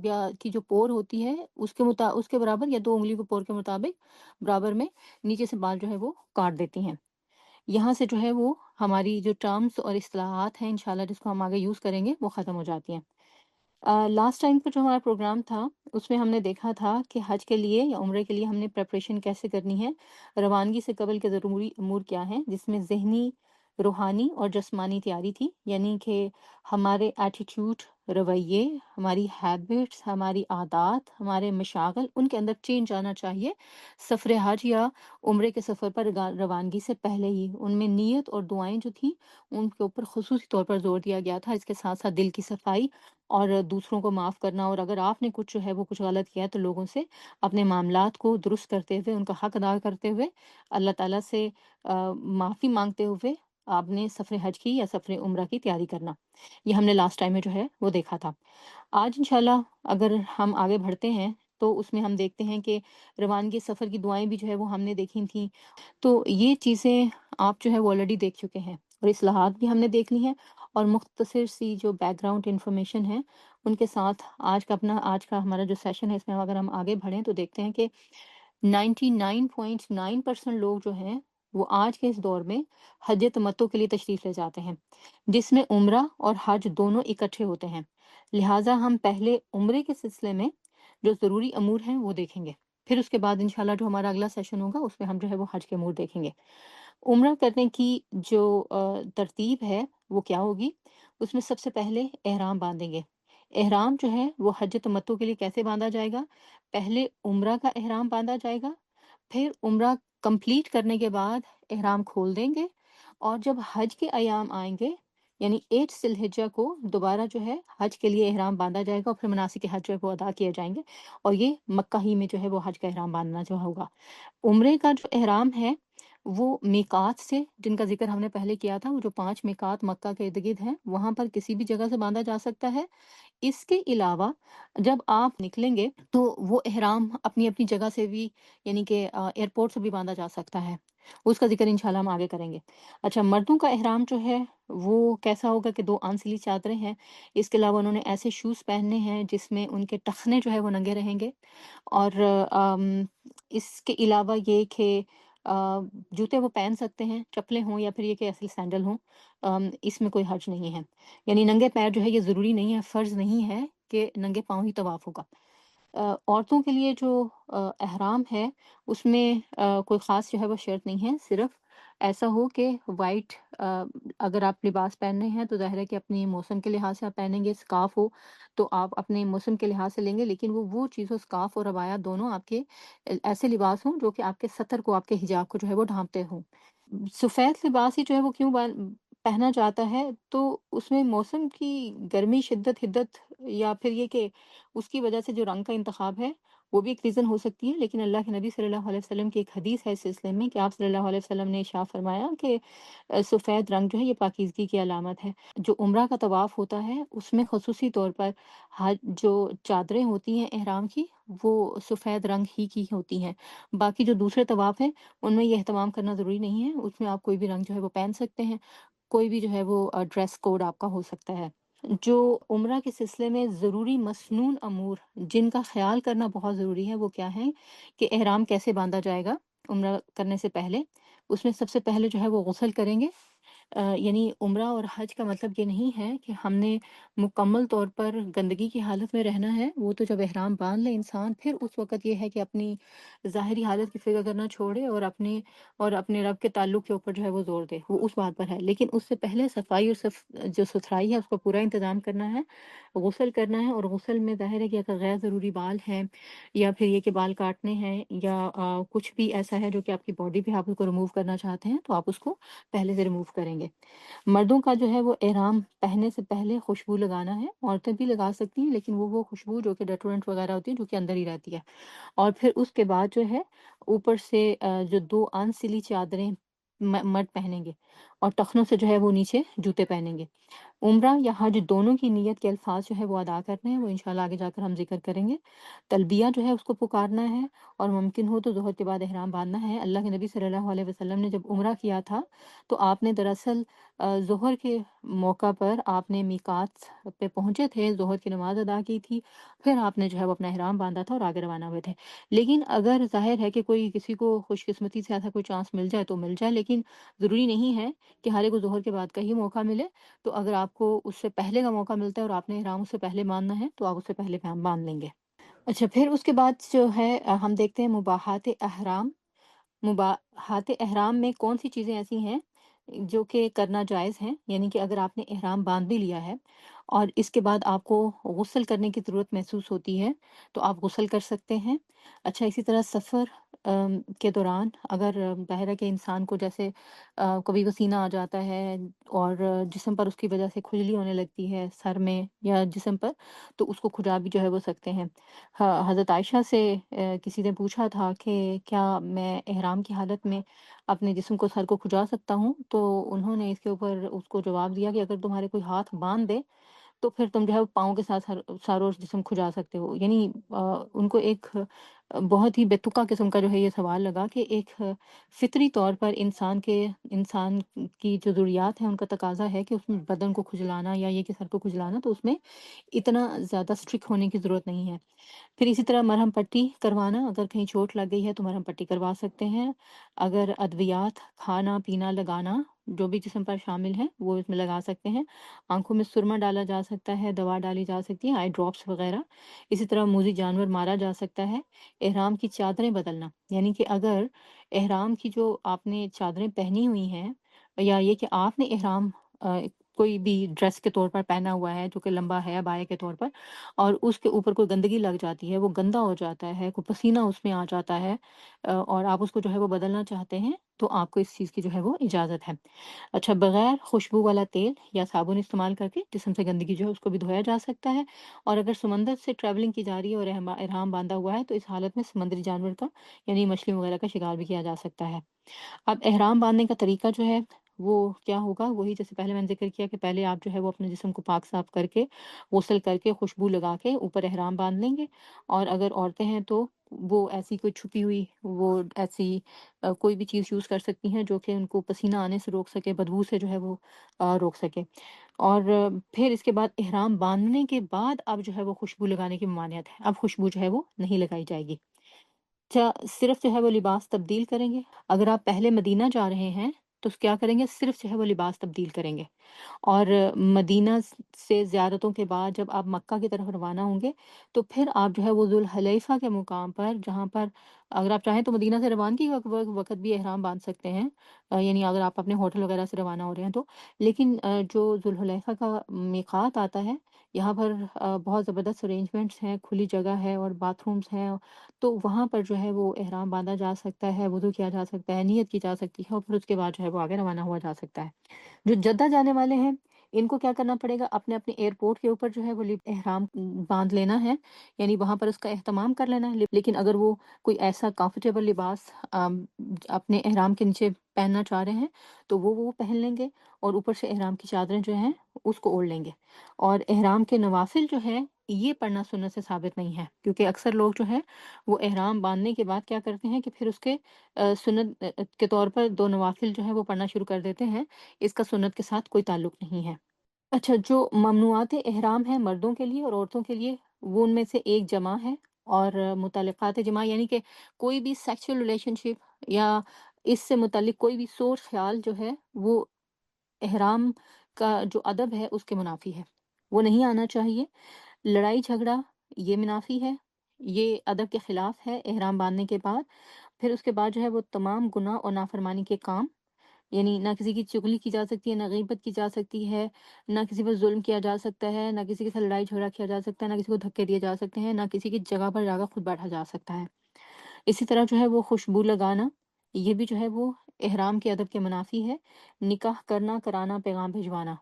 یا کی جو پور ہوتی ہے اس کے برابر، یا 2 انگلی کو پور کے مطابق برابر میں نیچے سے بال جو ہے وہ کاٹ دیتی ہیں۔ یہاں سے جو ہے وہ ہماری جو ٹرمز اور اصطلاحات ہیں انشاءاللہ جس کو ہم آگے یوز کریں گے وہ ختم ہو جاتی ہیں۔ لاسٹ ٹائم کا جو ہمارا پروگرام تھا اس میں ہم نے دیکھا تھا کہ حج کے لیے یا عمرے کے لیے ہم نے پریپریشن کیسے کرنی ہے، روانگی سے قبل کے ضروری امور کیا ہیں، جس میں ذہنی، روحانی اور جسمانی تیاری تھی، یعنی کہ ہمارے ایٹیٹیوڈ، رویے، ہماری ہیبٹس، ہماری عادات، ہمارے مشاغل، ان کے اندر چینج آنا چاہیے سفر حج یا عمرے کے سفر پر روانگی سے پہلے ہی۔ ان میں نیت اور دعائیں جو تھیں ان کے اوپر خصوصی طور پر زور دیا گیا تھا، اس کے ساتھ ساتھ دل کی صفائی اور دوسروں کو معاف کرنا، اور اگر آپ نے کچھ جو ہے وہ کچھ غلط کیا ہے تو لوگوں سے اپنے معاملات کو درست کرتے ہوئے، ان کا حق ادا کرتے ہوئے، اللہ تعالیٰ سے معافی مانگتے ہوئے آپ نے سفر حج کی یا سفر عمرہ کی تیاری کرنا۔ یہ ہم نے لاسٹ ٹائم میں جو ہے وہ دیکھا تھا۔ آج انشاءاللہ اگر ہم آگے بڑھتے ہیں تو اس میں ہم دیکھتے ہیں کہ روانگی سفر کی دعائیں بھی جو ہے وہ ہم نے دیکھی تھیں، تو یہ چیزیں آپ جو ہے وہ آلریڈی دیکھ چکے ہیں، اور اصلاحات بھی ہم نے دیکھ لی ہیں، اور مختصر سی جو بیک گراؤنڈ انفارمیشن ہے ان کے ساتھ آج کا ہمارا جو سیشن ہے اس میں اگر ہم آگے بڑھیں تو دیکھتے ہیں کہ 99.9% لوگ جو ہیں وہ آج کے اس دور میں حج تمتع کے لیے تشریف لے جاتے ہیں، جس میں عمرہ اور حج دونوں اکٹھے ہوتے ہیں۔ لہٰذا ہم پہلے عمرے کے سلسلے میں جو ضروری امور ہیں وہ دیکھیں گے، پھر اس کے بعد انشاءاللہ جو ہمارا اگلا سیشن ہوگا اس میں ہم جو ہے وہ حج کے امور دیکھیں گے۔ عمرہ کرنے کی جو ترتیب ہے وہ کیا ہوگی؟ اس میں سب سے پہلے احرام باندھیں گے۔ احرام جو ہے وہ حج تمتع کے لیے کیسے باندھا جائے گا؟ پہلے عمرہ کا احرام باندھا جائے گا، پھر عمرہ کمپلیٹ کرنے کے بعد احرام کھول دیں گے، اور جب حج کے ایام آئیں گے یعنی 8 ذی الحجہ کو دوبارہ جو ہے حج کے لیے احرام باندھا جائے گا، اور پھر مناسک حج جو ہے وہ ادا کیے جائیں گے، اور یہ مکہ ہی میں جو ہے وہ حج کا احرام باندھنا جو ہوگا۔ عمرے کا جو احرام ہے وہ میقات سے، جن کا ذکر ہم نے پہلے کیا تھا، وہ جو 5 میقات مکہ کے ارد-گرد ہیں، وہاں پر کسی بھی جگہ سے باندھا جا سکتا ہے۔ اس کے علاوہ جب آپ نکلیں گے تو وہ احرام اپنی اپنی جگہ سے بھی، یعنی کہ ایئرپورٹ سے بھی باندھا جا سکتا ہے۔ اس کا ذکر انشاءاللہ ہم آگے کریں گے۔ اچھا، مردوں کا احرام جو ہے وہ کیسا ہوگا کہ 2 آنسلی چادریں ہیں، اس کے علاوہ انہوں نے ایسے شوز پہننے ہیں جس میں ان کے ٹخنے جو ہے وہ ننگے رہیں گے، اور اس کے علاوہ یہ کہ جوتے وہ پہن سکتے ہیں، چپلیں ہوں یا پھر یہ کہ اصل سینڈل ہوں، اس میں کوئی حرج نہیں ہے۔ یعنی ننگے پیر جو ہے یہ ضروری نہیں ہے، فرض نہیں ہے کہ ننگے پاؤں ہی طواف ہوگا۔ عورتوں کے لیے جو احرام ہے اس میں کوئی خاص جو ہے وہ شرط نہیں ہے، صرف ایسا ہو کہ وائٹ، اگر آپ لباس پہننے ہیں تو ظاہر ہے کہ اپنی موسم کے لحاظ سے آپ پہنیں گے، اسکارف ہو تو آپ اپنے موسم کے لحاظ سے لیں گے، لیکن وہ چیز ہو، اسکارف اور عبایا دونوں آپ کے ایسے لباس ہوں جو کہ آپ کے ستر کو، آپ کے حجاب کو جو ہے وہ ڈھانپتے ہوں۔ سفید لباس ہی جو ہے وہ کیوں پہنا جاتا ہے، تو اس میں موسم کی گرمی، شدت، حدت، یا پھر یہ کہ اس کی وجہ سے جو رنگ کا انتخاب ہے وہ بھی ایک ریزن ہو سکتی ہے، لیکن اللہ کے نبی صلی اللہ علیہ وسلم کی ایک حدیث ہے اس سلسلے میں کہ آپ صلی اللہ علیہ وسلم نے ارشاد فرمایا کہ سفید رنگ جو ہے یہ پاکیزگی کی علامت ہے۔ جو عمرہ کا طواف ہوتا ہے اس میں خصوصی طور پر جو چادریں ہوتی ہیں احرام کی، وہ سفید رنگ ہی کی ہوتی ہیں۔ باقی جو دوسرے طواف ہیں ان میں یہ اہتمام کرنا ضروری نہیں ہے، اس میں آپ کوئی بھی رنگ جو ہے وہ پہن سکتے ہیں، کوئی بھی جو ہے وہ ڈریس کوڈ آپ کا ہو سکتا ہے۔ جو عمرہ کے سلسلے میں ضروری مسنون امور جن کا خیال کرنا بہت ضروری ہے وہ کیا ہیں کہ احرام کیسے باندھا جائے گا عمرہ کرنے سے پہلے۔ اس میں سب سے پہلے جو ہے وہ غسل کریں گے۔ یعنی عمرہ اور حج کا مطلب یہ نہیں ہے کہ ہم نے مکمل طور پر گندگی کی حالت میں رہنا ہے، وہ تو جب احرام باندھ لے انسان پھر اس وقت یہ ہے کہ اپنی ظاہری حالت کی فکر کرنا چھوڑے اور اپنے رب کے تعلق کے اوپر جو ہے وہ زور دے، وہ اس بات پر ہے۔ لیکن اس سے پہلے صفائی اور جو ستھرائی ہے اس کا پورا انتظام کرنا ہے، غسل کرنا ہے، اور غسل میں ظاہر ہے کہ اگر غیر ضروری بال ہیں یا پھر یہ کہ بال کاٹنے ہیں یا کچھ بھی ایسا ہے جو کہ آپ کی باڈی پہ آپ اس کو ریموو کرنا چاہتے ہیں تو آپ اس کو پہلے سے ریموو کریں گے۔ مردوں کا جو ہے وہ احرام پہننے سے پہلے خوشبو لگانا ہے، عورتیں بھی لگا سکتی ہیں لیکن وہ خوشبو جو کہ ڈیٹورنٹ وغیرہ ہوتی ہے جو کہ اندر ہی رہتی ہے۔ اور پھر اس کے بعد جو ہے اوپر سے جو 2 انسلی چادریں مرد پہنیں گے، اور ٹخنوں سے جو ہے وہ نیچے جوتے پہنیں گے۔ عمرہ یا حج دونوں کی نیت کے الفاظ جو ہے وہ ادا کرنے ہیں، وہ انشاءاللہ آگے جا کر ہم ذکر کریں گے۔ تلبیہ جو ہے اس کو پکارنا ہے، اور ممکن ہو تو ظہر کے بعد احرام باندھنا ہے۔ اللہ کے نبی صلی اللہ علیہ وسلم نے جب عمرہ کیا تھا تو آپ نے دراصل ظہر کے موقع پر آپ نے میقات پہ پہنچے تھے، ظہر کی نماز ادا کی تھی، پھر آپ نے جو ہے وہ اپنا احرام باندھا تھا اور آگے روانہ ہوئے تھے۔ لیکن اگر ظاہر ہے کہ کسی کو خوش قسمتی سے ایسا کوئی چانس مل جائے تو مل جائے، لیکن ضروری نہیں ہے کہ ہر ایک کو ظہر کے بعد کا ہی موقع ملے۔ تو اگر آپ کو اس سے پہلے کا موقع ملتا ہے اور آپ نے احرام اس سے پہلے باندھنا ہے تو آپ اس سے پہلے باندھ لیں گے۔ اچھا، پھر اس کے بعد جو ہے ہم دیکھتے ہیں مباحات احرام۔ مباحات احرام میں کون سی چیزیں ایسی ہیں جو کہ کرنا جائز ہیں، یعنی کہ اگر آپ نے احرام باندھ بھی لیا ہے اور اس کے بعد آپ کو غسل کرنے کی ضرورت محسوس ہوتی ہے تو آپ غسل کر سکتے ہیں۔ اچھا، اسی طرح سفر کے دوران اگر ظاہر ہے کہ انسان کو جیسے کبھی پسینہ آ جاتا ہے اور جسم پر اس کی وجہ سے کھجلی ہونے لگتی ہے سر میں یا جسم پر، تو اس کو کھجا بھی جو ہے وہ سکتے ہیں۔ حضرت عائشہ سے کسی نے پوچھا تھا کہ کیا میں احرام کی حالت میں اپنے جسم کو، سر کو کھجا سکتا ہوں؟ تو انہوں نے اس کے اوپر اس کو جواب دیا کہ اگر تمہارے کوئی ہاتھ باندھ دے تو پھر تم جو ہے وہ پاؤں کے ساتھ سر اور جسم کھجا سکتے ہو۔ یعنی ان کو ایک بہت ہی بے تکا قسم کا جو ہے یہ سوال لگا کہ ایک فطری طور پر انسان کی جو ضروریات ہیں ان کا تقاضا ہے کہ اس میں بدن کو کھجلانا یا یہ کہ سر کو کھجلانا، تو اس میں اتنا زیادہ اسٹرک ہونے کی ضرورت نہیں ہے۔ پھر اسی طرح مرہم پٹی کروانا، اگر کہیں چوٹ لگ گئی ہے تو مرہم پٹی کروا سکتے ہیں۔ اگر ادویات، کھانا پینا لگانا جو بھی جسم پر شامل ہیں وہ اس میں لگا سکتے ہیں۔ آنکھوں میں سرما ڈالا جا سکتا ہے، دوا ڈالی جا سکتی ہے، آئی ڈراپس وغیرہ۔ اسی طرح موذی جانور مارا جا سکتا ہے۔ احرام کی چادریں بدلنا، یعنی کہ اگر احرام کی جو آپ نے چادریں پہنی ہوئی ہیں یا یہ کہ آپ نے احرام کوئی بھی ڈریس کے طور پر پہنا ہوا ہے جو کہ لمبا ہے عبایا کے طور پر، اور اس کے اوپر کوئی گندگی لگ جاتی ہے، وہ گندا ہو جاتا ہے، کوئی پسینہ اس میں آ جاتا ہے، اور آپ اس کو جو ہے وہ بدلنا چاہتے ہیں، تو آپ کو اس چیز کی جو ہے وہ اجازت ہے۔ اچھا، بغیر خوشبو والا تیل یا صابن استعمال کر کے جسم سے گندگی جو ہے اس کو بھی دھویا جا سکتا ہے، اور اگر سمندر سے ٹریولنگ کی جا رہی ہے اور احرام باندھا ہوا ہے، تو اس حالت میں سمندری جانور کا یعنی مچھلی وغیرہ کا شکار بھی کیا جا سکتا ہے۔ اب احرام باندھنے کا طریقہ جو ہے وہ کیا ہوگا، وہی جیسے پہلے میں نے ذکر کیا کہ پہلے آپ جو ہے وہ اپنے جسم کو پاک صاف کر کے، غسل کر کے، خوشبو لگا کے اوپر احرام باندھ لیں گے، اور اگر عورتیں ہیں تو وہ ایسی کوئی چھپی ہوئی، وہ ایسی کوئی بھی چیز یوز کر سکتی ہیں جو کہ ان کو پسینہ آنے سے روک سکے، بدبو سے جو ہے وہ روک سکے۔ اور پھر اس کے بعد احرام باندھنے کے بعد اب جو ہے وہ خوشبو لگانے کی ممانعت ہے، اب خوشبو جو ہے وہ نہیں لگائی جائے گی۔ اچھا، صرف جو ہے وہ لباس تبدیل کریں گے۔ اگر آپ پہلے مدینہ جا رہے ہیں تو کیا کریں گے، صرف جو ہے وہ لباس تبدیل کریں گے، اور مدینہ سے زیارتوں کے بعد جب آپ مکہ کی طرف روانہ ہوں گے تو پھر آپ جو ہے وہ ذوالحلیفہ کے مقام پر، جہاں پر اگر آپ چاہیں تو مدینہ سے روانگی کے وقت بھی احرام باندھ سکتے ہیں، یعنی اگر آپ اپنے ہوٹل وغیرہ سے روانہ ہو رہے ہیں تو، لیکن جو ذوالحلیفہ کا میقات آتا ہے، یہاں پر بہت زبردست ارینجمنٹس ہیں، کھلی جگہ ہے اور باتھ رومس ہیں، تو وہاں پر جو ہے وہ احرام باندھا جا سکتا ہے، وضو کیا جا سکتا ہے، نیت کی جا سکتی ہے، اور پھر اس کے بعد جو ہے وہ آگے روانہ ہوا جا سکتا ہے۔ جو جدہ جانے والے ہیں، ان کو کیا کرنا پڑے گا، اپنے اپنے ایئرپورٹ کے اوپر جو ہے وہ احرام باندھ لینا ہے، یعنی وہاں پر اس کا اہتمام کر لینا ہے، لیکن اگر وہ کوئی ایسا کمفرٹیبل لباس اپنے احرام کے نیچے پہننا چاہ رہے ہیں تو وہ پہن لیں گے، اور اوپر سے احرام کی چادریں جو ہیں اس کو اوڑھ لیں گے۔ اور احرام کے نوافل جو ہے یہ پڑھنا سنت سے ثابت نہیں ہے، کیونکہ اکثر لوگ جو ہے وہ احرام باندھنے کے بعد کیا کرتے ہیں کہ پھر اس کے سنت کے طور پر 2 نوافل جو ہے وہ پڑھنا شروع کر دیتے ہیں، اس کا سنت کے ساتھ کوئی تعلق نہیں ہے۔ اچھا، جو ممنوعات احرام ہیں مردوں کے لیے اور عورتوں کے لیے، وہ ان میں سے ایک جمع ہے، اور متعلقات جمع یعنی کہ کوئی بھی سیکشل ریلیشن شپ یا اس سے متعلق کوئی بھی سوچ خیال جو ہے وہ احرام کا جو ادب ہے اس کے منافی ہے، وہ نہیں آنا چاہیے۔ لڑائی جھگڑا یہ منافی ہے، یہ ادب کے خلاف ہے احرام باندھنے کے بعد۔ پھر اس کے بعد جو ہے وہ تمام گناہ اور نافرمانی کے کام، یعنی نہ کسی کی چغلی کی جا سکتی ہے، نہ غیبت کی جا سکتی ہے، نہ کسی پر ظلم کیا جا سکتا ہے، نہ کسی کے ساتھ لڑائی جھگڑا کیا جا سکتا ہے، نہ کسی کو دھکے دیے جا سکتے ہیں، نہ کسی کی جگہ پر جا کر خود بیٹھا جا سکتا ہے۔ اسی طرح جو ہے وہ خوشبو لگانا، یہ بھی جو ہے وہ احرام کے ادب کے منافی ہے۔ نکاح کرنا، کرانا، پیغام بھجوانا،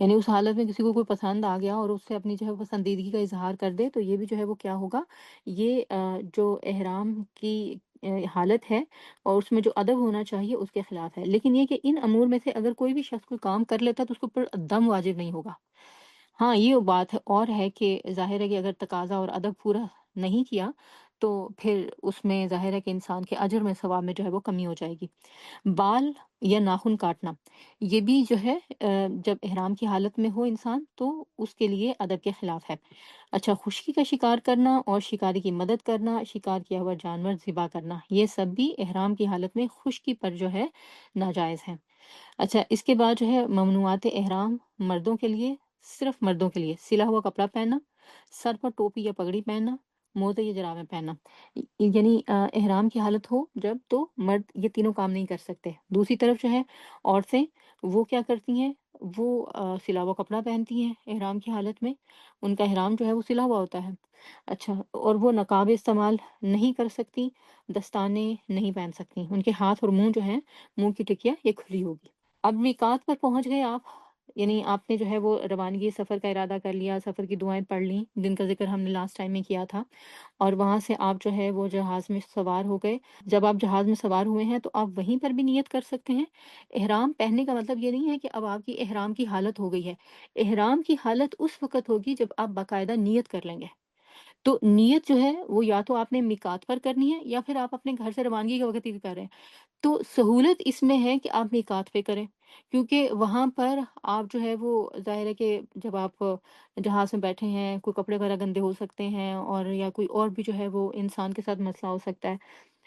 یعنی اس حالت میں کسی کو کوئی پسند آ گیا اور اس سے اپنی جو ہے پسندیدگی کا اظہار کر دے تو یہ بھی جو ہے وہ کیا ہوگا، یہ جو احرام کی حالت ہے اور اس میں جو ادب ہونا چاہیے اس کے خلاف ہے۔ لیکن یہ کہ ان امور میں سے اگر کوئی بھی شخص کوئی کام کر لیتا تو اس کو پر دم واجب نہیں ہوگا۔ ہاں، یہ بات ہے اور ہے کہ ظاہر ہے کہ اگر تقاضا اور ادب پورا نہیں کیا تو پھر اس میں ظاہر ہے کہ انسان کے اجر میں ثواب میں جو ہے وہ کمی ہو جائے گی۔ بال یا ناخن کاٹنا، یہ بھی جو ہے جب احرام کی حالت میں ہو انسان تو اس کے لیے ادب کے خلاف ہے۔ اچھا، خشکی کا شکار کرنا اور شکاری کی مدد کرنا، شکار کیا ہوا جانور ذبح کرنا، یہ سب بھی احرام کی حالت میں خشکی پر جو ہے ناجائز ہیں۔ اچھا، اس کے بعد جو ہے ممنوعات احرام مردوں کے لیے، صرف مردوں کے لیے سلا ہوا کپڑا پہننا، سر پر ٹوپی یا پگڑی پہننا، موزے یا جرابیں پہننا، یعنی احرام کی حالت ہو جب تو مرد یہ تینوں کام نہیں کر سکتے۔ دوسری طرف جو ہے عورتیں وہ کیا کرتی ہیں، وہ سلا ہوا کپڑا پہنتی ہیں احرام کی حالت میں، ان کا احرام جو ہے وہ سلا ہوا ہوتا ہے۔ اچھا، اور وہ نقاب استعمال نہیں کر سکتی، دستانے نہیں پہن سکتی، ان کے ہاتھ اور منہ جو ہیں، منہ کی ٹکیا یہ کھلی ہوگی۔ اب میقات پر پہنچ گئے آپ، یعنی آپ نے جو ہے وہ روانگی سفر کا ارادہ کر لیا، سفر کی دعائیں پڑھ لیں جن کا ذکر ہم نے لاسٹ ٹائم میں کیا تھا، اور وہاں سے آپ جو ہے وہ جہاز میں سوار ہو گئے۔ جب آپ جہاز میں سوار ہوئے ہیں تو آپ وہیں پر بھی نیت کر سکتے ہیں۔ احرام پہننے کا مطلب یہ نہیں ہے کہ اب آپ کی احرام کی حالت ہو گئی ہے، احرام کی حالت اس وقت ہوگی جب آپ باقاعدہ نیت کر لیں گے۔ تو نیت جو ہے وہ یا تو آپ نے میقات پر کرنی ہے یا پھر آپ اپنے گھر سے روانگی کے وقت ہی کر رہے ہیں۔ تو سہولت اس میں ہے کہ آپ میقات پہ کریں، کیونکہ وہاں پر آپ جو ہے وہ ظاہر ہے کہ جب آپ جہاز میں بیٹھے ہیں کوئی کپڑے وغیرہ گندے ہو سکتے ہیں، اور یا کوئی اور بھی جو ہے وہ انسان کے ساتھ مسئلہ ہو سکتا ہے،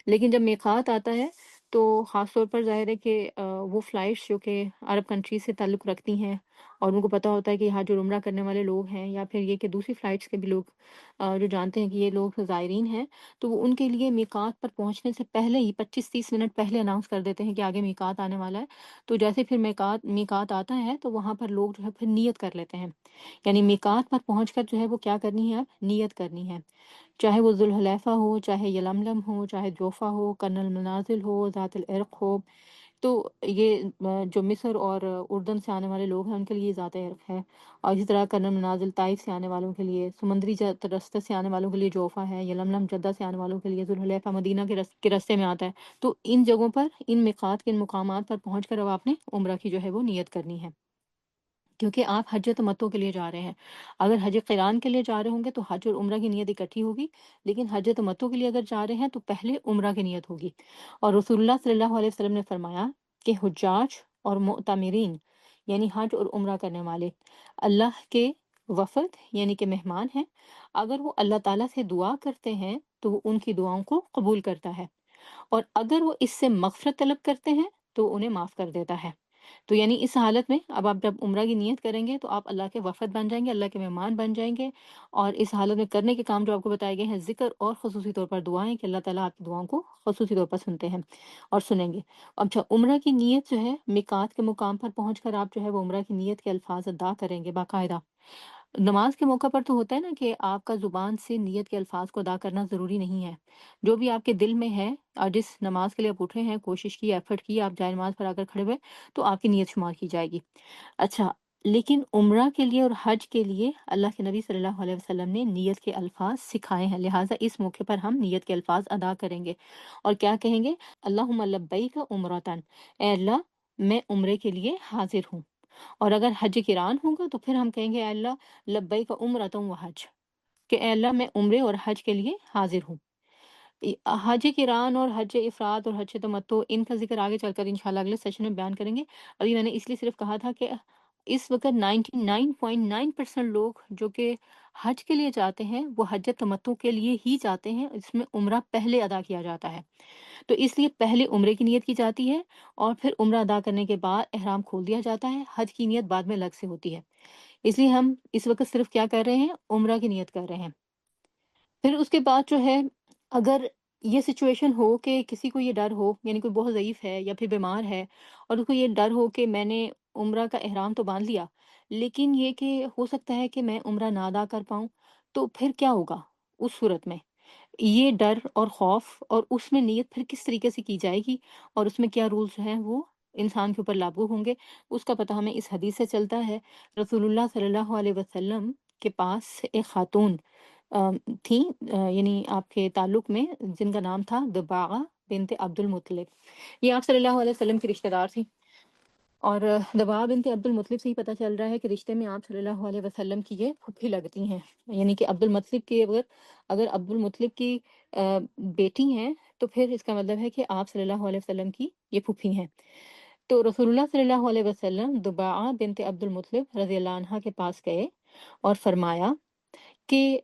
لیکن جب میقات آتا ہے تو خاص طور پر ظاہر ہے کہ وہ فلائٹس جو کہ عرب کنٹریز سے تعلق رکھتی ہیں اور ان کو پتہ ہوتا ہے کہ یہاں جو عمرہ کرنے والے لوگ ہیں، یا پھر یہ کہ دوسری فلائٹس کے بھی لوگ جو جانتے ہیں کہ یہ لوگ زائرین ہیں، تو وہ ان کے لیے میقات پر پہنچنے سے پہلے ہی 25-30 منٹ پہلے اناؤنس کر دیتے ہیں کہ آگے میقات آنے والا ہے۔ تو جیسے پھر میقات آتا ہے تو وہاں پر لوگ جو ہے پھر نیت کر لیتے ہیں، یعنی میقات پر پہنچ کر جو ہے وہ کیا کرنی ہے، اب نیت کرنی ہے، چاہے وہ ذوالحلیفہ ہو، چاہے یلملم ہو، چاہے جوفہ ہو، کرن المنازل ہو، ذات العرق ہو۔ تو یہ جو مصر اور اردن سے آنے والے لوگ ہیں ان کے لیے ذات عرق ہے، اور اسی طرح کرن المنازل طائف سے آنے والوں کے لیے، سمندری راستے سے آنے والوں کے لیے جوفہ ہے، یلملم جدہ سے آنے والوں کے لیے ذوالحلیفہ مدینہ کے راستے میں آتا ہے۔ تو ان جگہوں پر، ان میقات کے ان مقامات پر پہنچ کر اب آپ نے عمرہ کی جو ہے وہ نیت کرنی ہے، کیونکہ آپ حج تمتع کے لیے جا رہے ہیں۔ اگر حج قران کے لیے جا رہے ہوں گے تو حج اور عمرہ کی نیت اکٹھی ہوگی، لیکن حج تمتع کے لیے اگر جا رہے ہیں تو پہلے عمرہ کی نیت ہوگی۔ اور رسول اللہ صلی اللہ علیہ وسلم نے فرمایا کہ حجاج اور معتمرین، یعنی حج اور عمرہ کرنے والے، اللہ کے وفد یعنی کہ مہمان ہیں۔ اگر وہ اللہ تعالیٰ سے دعا کرتے ہیں تو وہ ان کی دعاؤں کو قبول کرتا ہے، اور اگر وہ اس سے مغفرت طلب کرتے ہیں تو وہ انہیں معاف کر دیتا ہے۔ تو یعنی اس حالت میں اب آپ جب عمرہ کی نیت کریں گے تو آپ اللہ کے وفد بن جائیں گے، اللہ کے مہمان بن جائیں گے، اور اس حالت میں کرنے کے کام جو آپ کو بتائے گئے ہیں، ذکر اور خصوصی طور پر دعائیں، کہ اللہ تعالیٰ آپ کی دعاؤں کو خصوصی طور پر سنتے ہیں اور سنیں گے۔ اچھا، عمرہ کی نیت جو ہے، میقات کے مقام پر پہنچ کر آپ جو ہے وہ عمرہ کی نیت کے الفاظ ادا کریں گے باقاعدہ۔ نماز کے موقع پر تو ہوتا ہے نا کہ آپ کا زبان سے نیت کے الفاظ کو ادا کرنا ضروری نہیں ہے، جو بھی آپ کے دل میں ہے، اور جس نماز کے لیے آپ اٹھے ہیں، کوشش کی، ایفرٹ کی، آپ جائے نماز پر آ کر کھڑے ہوئے، تو آپ کی نیت شمار کی جائے گی۔ اچھا، لیکن عمرہ کے لیے اور حج کے لیے اللہ کے نبی صلی اللہ علیہ وسلم نے نیت کے الفاظ سکھائے ہیں، لہٰذا اس موقع پر ہم نیت کے الفاظ ادا کریں گے اور کیا کہیں گے؟ اللہم لبیک عمرتن، اے اللہ میں عمرے کے لیے حاضر ہوں۔ اور اگر حج کران ہوگا تو پھر ہم کہیں گے اے اللہ لبیک عمرۃ و حج، کہ اے اللہ میں عمرے اور حج کے لیے حاضر ہوں۔ حج کران اور حج افراد اور حج تمتع، ان کا ذکر آگے چل کر انشاءاللہ اگلے سیشن میں بیان کریں گے۔ ابھی میں نے اس لیے صرف کہا تھا کہ اس وقت 99.9% لوگ جو کہ حج کے لیے جاتے ہیں وہ حج تمتع کے لیے ہی جاتے ہیں، اس میں عمرہ پہلے ادا کیا جاتا ہے۔ تو اس لیے پہلے عمرے کی نیت کی جاتی ہے، اور پھر عمرہ ادا کرنے کے بعد احرام کھول دیا جاتا ہے، حج کی نیت بعد میں الگ سے ہوتی ہے۔ اس لیے ہم اس وقت صرف کیا کر رہے ہیں؟ عمرہ کی نیت کر رہے ہیں۔ پھر اس کے بعد جو ہے، اگر یہ سچویشن ہو کہ کسی کو یہ ڈر ہو، یعنی کوئی بہت ضعیف ہے یا پھر بیمار ہے، اور اس کو یہ ڈر ہو کہ میں نے عمرہ کا احرام تو باندھ لیا، لیکن یہ کہ ہو سکتا ہے کہ میں عمرہ نہ ادا کر پاؤں، تو پھر کیا ہوگا اس صورت میں؟ یہ ڈر اور خوف، اور اس میں نیت پھر کس طریقے سے کی جائے گی، اور اس میں کیا رولز ہیں وہ انسان کے اوپر لاگو ہوں گے، اس کا پتہ ہمیں اس حدیث سے چلتا ہے۔ رسول اللہ صلی اللہ علیہ وسلم کے پاس ایک خاتون تھیں، یعنی آپ کے تعلق میں، جن کا نام تھا دباغہ بنت عبد المطلب۔ یہ آپ صلی اللہ علیہ وسلم کی رشتہ دار تھی، اور دباغہ بنت عبد المطلب سے ہی پتہ چل رہا ہے کہ رشتے میں آپ صلی اللہ علیہ وسلم کی یہ پھوپھی لگتی ہیں، یعنی کہ عبد المطلب کی اگر عبد المطلب کی بیٹی ہیں تو پھر اس کا مطلب ہے کہ آپ صلی اللہ علیہ وسلم کی یہ پھوپھی ہیں۔ تو رسول اللہ صلی اللہ علیہ وسلم دباعہ بنت عبد المطلب رضی اللہ عنہا کے پاس گئے اور فرمایا کہ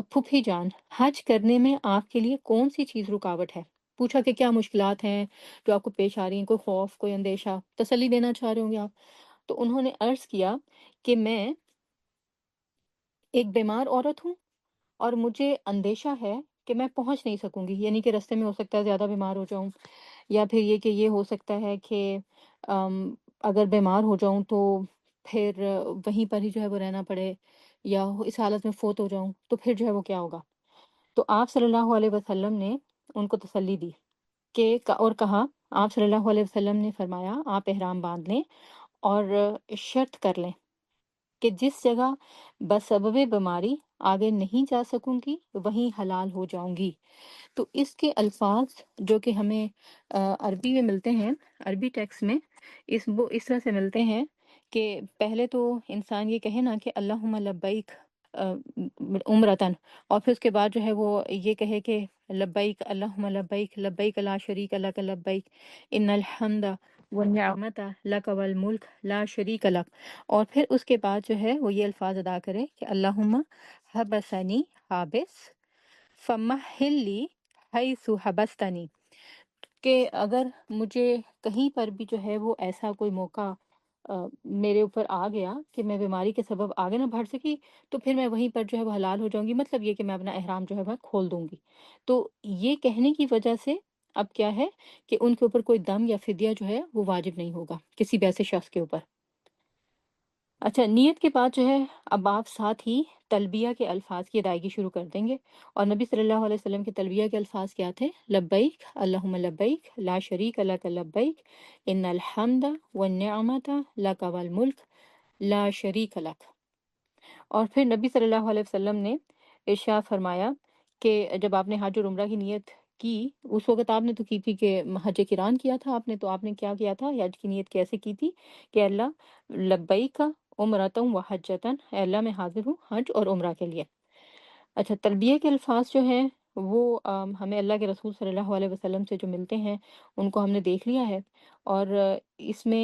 پھوپھی جان، حج کرنے میں آپ کے لیے کون سی چیز رکاوٹ ہے؟ پوچھا کہ کیا مشکلات ہیں جو آپ کو پیش آ رہی ہیں، کوئی خوف، کوئی اندیشہ، تسلی دینا چاہ رہے ہوں گے آپ۔ تو انہوں نے عرض کیا کہ میں ایک بیمار عورت ہوں، اور مجھے اندیشہ ہے کہ میں پہنچ نہیں سکوں گی، یعنی کہ رستے میں ہو سکتا ہے زیادہ بیمار ہو جاؤں، یا پھر یہ کہ یہ ہو سکتا ہے کہ اگر بیمار ہو جاؤں تو پھر وہیں پر ہی جو ہے وہ رہنا پڑے، یا اس حالت میں فوت ہو جاؤں تو پھر جو ہے وہ کیا ہوگا۔ تو آپ صلی اللہ علیہ وسلم نے ان کو تسلی دی کہ اور کہا، آپ صلی اللہ علیہ وسلم نے فرمایا آپ احرام باندھ لیں اور شرط کر لیں کہ جس جگہ بسبب بیماری آگے نہیں جا سکوں گی وہیں حلال ہو جاؤں گی۔ تو اس کے الفاظ جو کہ ہمیں عربی میں ملتے ہیں، عربی ٹیکسٹ میں وہ اس طرح سے ملتے ہیں کہ پہلے تو انسان یہ کہے نا کہ اللہم لبیک عمرتن، اور پھر اس کے بعد جو ہے وہ یہ کہے کہ لبیک اللہم لبیک لبیک لا شریک لک لبیک ان الحمد والنعمت لک والملک لا شریک لک، اور پھر اس کے بعد جو ہے وہ یہ الفاظ ادا کرے کہ اللہم حبسنی حابس فمہل لی حیث حبستنی، کہ اگر مجھے کہیں پر بھی جو ہے وہ ایسا کوئی موقع میرے اوپر آ گیا کہ میں بیماری کے سبب آگے نہ بڑھ سکی، تو پھر میں وہیں پر جو ہے وہ حلال ہو جاؤں گی، مطلب یہ کہ میں اپنا احرام جو ہے وہ کھول دوں گی۔ تو یہ کہنے کی وجہ سے اب کیا ہے کہ ان کے اوپر کوئی دم یا فدیہ جو ہے وہ واجب نہیں ہوگا کسی بھی ایسے شخص کے اوپر۔ اچھا، نیت کے بعد جو ہے اب آپ ساتھ ہی تلبیہ کے الفاظ کی ادائیگی شروع کر دیں گے، اور نبی صلی اللہ علیہ وسلم کے تلبیہ کے الفاظ کیا تھے؟ لبیک اللہم لبیک لا شریک لک لبیک ان الحمد والنعمت لک والملک لا شریک لک۔ اور پھر نبی صلی اللہ علیہ وسلم نے ارشاد فرمایا کہ جب آپ نے حج اور عمرہ کی نیت کی، اس وقت آپ نے تو کی تھی کہ حج کران کیا تھا آپ نے، تو آپ نے کیا کیا تھا؟ حج کی نیت کیسے کی تھی کہ اللہ لبیک عمرتم و حجتن، اے اللہ میں حاضر ہوں حج اور عمرہ کے لیے۔ اچھا، تلبیہ کے الفاظ جو ہیں وہ ہمیں اللہ کے رسول صلی اللہ علیہ وسلم سے جو ملتے ہیں ان کو ہم نے دیکھ لیا ہے، اور اس میں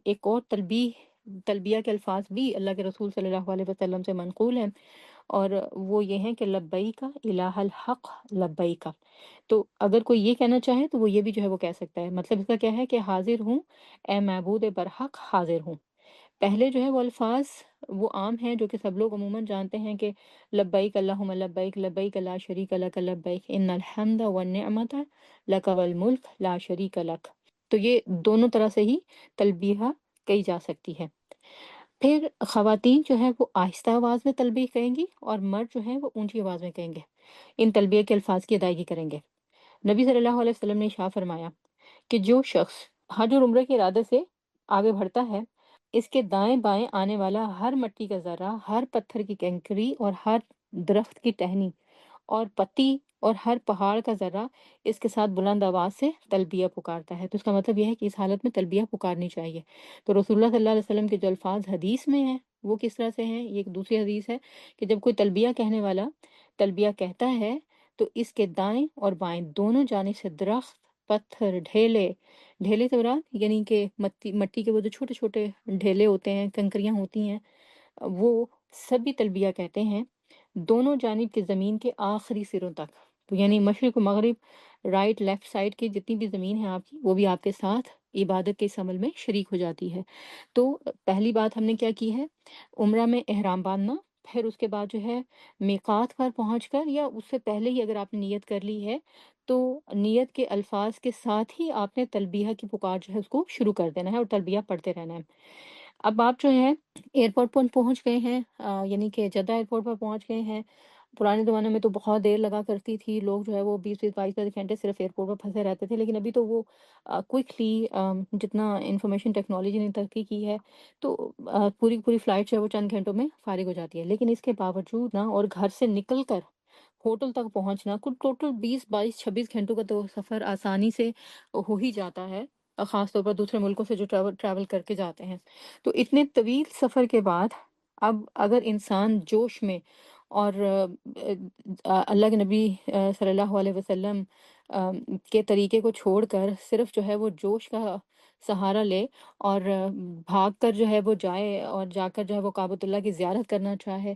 ایک اور تلبیہ کے الفاظ بھی اللہ کے رسول صلی اللہ علیہ وسلم سے منقول ہیں، اور وہ یہ ہیں کہ لبیک الہ الحق لبیک۔ تو اگر کوئی یہ کہنا چاہے تو وہ یہ بھی جو ہے وہ کہہ سکتا ہے، مطلب اس کا کیا ہے کہ حاضر ہوں اے معبود برحق حاضر ہوں۔ پہلے جو ہے وہ الفاظ وہ عام ہیں جو کہ سب لوگ عموماً جانتے ہیں کہ لبیک اللہم لبیک لبیک لا شریک لک لبیک ان الحمد والنعمت لک والملک لا شریک لک۔ تو یہ دونوں طرح سے ہی تلبیہ کہی جا سکتی ہے۔ پھر خواتین جو ہے وہ آہستہ آواز میں تلبیہ کہیں گی، اور مرد جو ہے وہ اونچی آواز میں کہیں گے، ان تلبیہ کے الفاظ کی ادائیگی کریں گے۔ نبی صلی اللہ علیہ وسلم نے ارشاد فرمایا کہ جو شخص حج اور عمرے کے ارادے سے آگے بڑھتا ہے، اس کے دائیں بائیں آنے والا ہر مٹی کا ذرہ، ہر پتھر کی کنکری اور ہر درخت کی ٹہنی اور پتی اور ہر پہاڑ کا ذرہ اس کے ساتھ بلند آواز سے تلبیہ پکارتا ہے۔ تو اس کا مطلب یہ ہے کہ اس حالت میں تلبیہ پکارنی چاہیے۔ تو رسول اللہ صلی اللہ علیہ وسلم کے جو الفاظ حدیث میں ہیں وہ کس طرح سے ہیں؟ یہ ایک دوسری حدیث ہے کہ جب کوئی تلبیہ کہنے والا تلبیہ کہتا ہے تو اس کے دائیں اور بائیں دونوں جانب سے درخت، پتھر، ڈھیلے سے مراد یعنی کہ مٹی کے وہ جو چھوٹے چھوٹے ڈھیلے ہوتے ہیں، کنکریاں ہوتی ہیں، وہ سبھی تلبیہ کہتے ہیں، دونوں جانب کی زمین کے آخری سروں تک۔ تو یعنی مشرق و مغرب، رائٹ لیفٹ سائڈ کی جتنی بھی زمین ہے آپ کی، وہ بھی آپ کے ساتھ عبادت کے اس عمل میں شریک ہو جاتی ہے۔ تو پہلی بات ہم نے کیا کی ہے؟ عمرہ میں احرام باندھنا، پھر اس کے بعد جو ہے میقات پر پہنچ کر یا اس سے پہلے ہی اگر آپ نے نیت کر لی ہے تو نیت کے الفاظ کے ساتھ ہی آپ نے تلبیہ کی پکار جو ہے اس کو شروع کر دینا ہے اور تلبیہ پڑھتے رہنا ہے۔ اب آپ جو ہے ایئرپورٹ پر پہنچ گئے ہیں، یعنی کہ جدہ ایئرپورٹ پر پہنچ گئے ہیں۔ پرانے زمانے میں تو بہت دیر لگا کرتی تھی، لوگ جو ہے وہ 20 22 گھنٹے صرف ایئرپورٹ پر پھنسے رہتے تھے، لیکن ابھی تو وہ کوئکلی جتنا انفارمیشن ٹیکنالوجی نے ترقی کی ہے تو پوری پوری فلائٹ جو ہے وہ چند گھنٹوں میں فارغ ہو جاتی ہے۔ لیکن اس کے باوجود نا، اور گھر سے نکل کر ہوٹل تک پہنچنا کل ٹوٹل 20 22 26 گھنٹوں کا تو سفر آسانی سے ہو ہی جاتا ہے، خاص طور پر دوسرے ملکوں سے جو ٹریول کر کے جاتے ہیں۔ تو اتنے طویل سفر کے بعد اب اگر انسان جوش میں اور اللہ کے نبی صلی اللہ علیہ وسلم کے طریقے کو چھوڑ کر صرف جو ہے وہ جوش کا سہارا لے اور بھاگ کر جو ہے وہ جائے اور جا کر جو ہے وہ کعبۃ اللہ کی زیارت کرنا چاہے،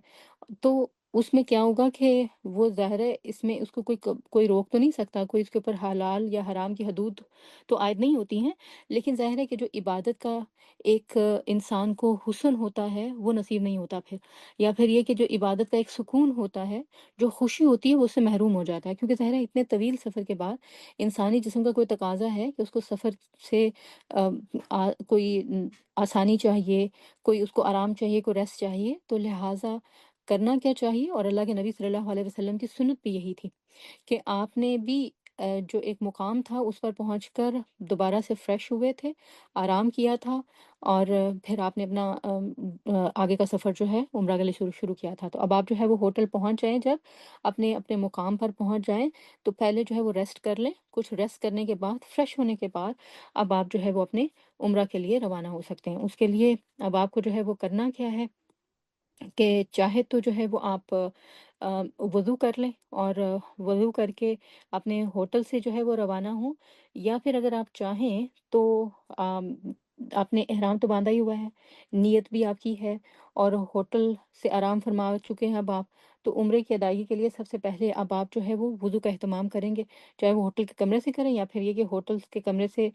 تو اس میں کیا ہوگا کہ وہ ظاہر ہے اس میں اس کو کوئی روک تو نہیں سکتا، کوئی اس کے اوپر حلال یا حرام کی حدود تو عائد نہیں ہوتی ہیں، لیکن ظاہر ہے کہ جو عبادت کا ایک انسان کو حسن ہوتا ہے وہ نصیب نہیں ہوتا پھر، یا پھر یہ کہ جو عبادت کا ایک سکون ہوتا ہے، جو خوشی ہوتی ہے، وہ اس سے محروم ہو جاتا ہے، کیونکہ ظاہر ہے اتنے طویل سفر کے بعد انسانی جسم کا کوئی تقاضا ہے کہ اس کو سفر سے کوئی آسانی چاہیے، کوئی اس کو آرام چاہیے، کوئی ریسٹ چاہیے، تو لہٰذا کرنا کیا چاہیے؟ اور اللہ کے نبی صلی اللہ علیہ وسلم کی سنت بھی یہی تھی کہ آپ نے بھی جو ایک مقام تھا اس پر پہنچ کر دوبارہ سے فریش ہوئے تھے، آرام کیا تھا، اور پھر آپ نے اپنا آگے کا سفر جو ہے عمرہ کے لیے شروع کیا تھا۔ تو اب آپ جو ہے وہ ہوٹل پہنچ جائیں، جب اپنے اپنے مقام پر پہنچ جائیں تو پہلے جو ہے وہ ریسٹ کر لیں، کچھ ریسٹ کرنے کے بعد فریش ہونے کے بعد اب آپ جو ہے وہ اپنے عمرہ کے لیے روانہ ہو سکتے ہیں۔ اس کے لیے اب آپ کو جو ہے وہ کرنا کیا ہے کہ چاہے تو جو ہے وہ آپ وضو کر لیں اور وضو کر کے اپنے ہوٹل سے جو ہے وہ روانہ ہوں، یا پھر اگر آپ چاہیں تو آپ نے احرام تو باندھا ہی ہوا ہے، نیت بھی آپ کی ہے، اور ہوٹل سے آرام فرما چکے ہیں اب آپ، تو عمرے کی ادائیگی کے لیے سب سے پہلے اب آپ جو ہے وہ وضو کا اہتمام کریں گے، چاہے وہ ہوٹل کے کمرے سے کریں یا پھر یہ کہ ہوٹل کے کمرے سے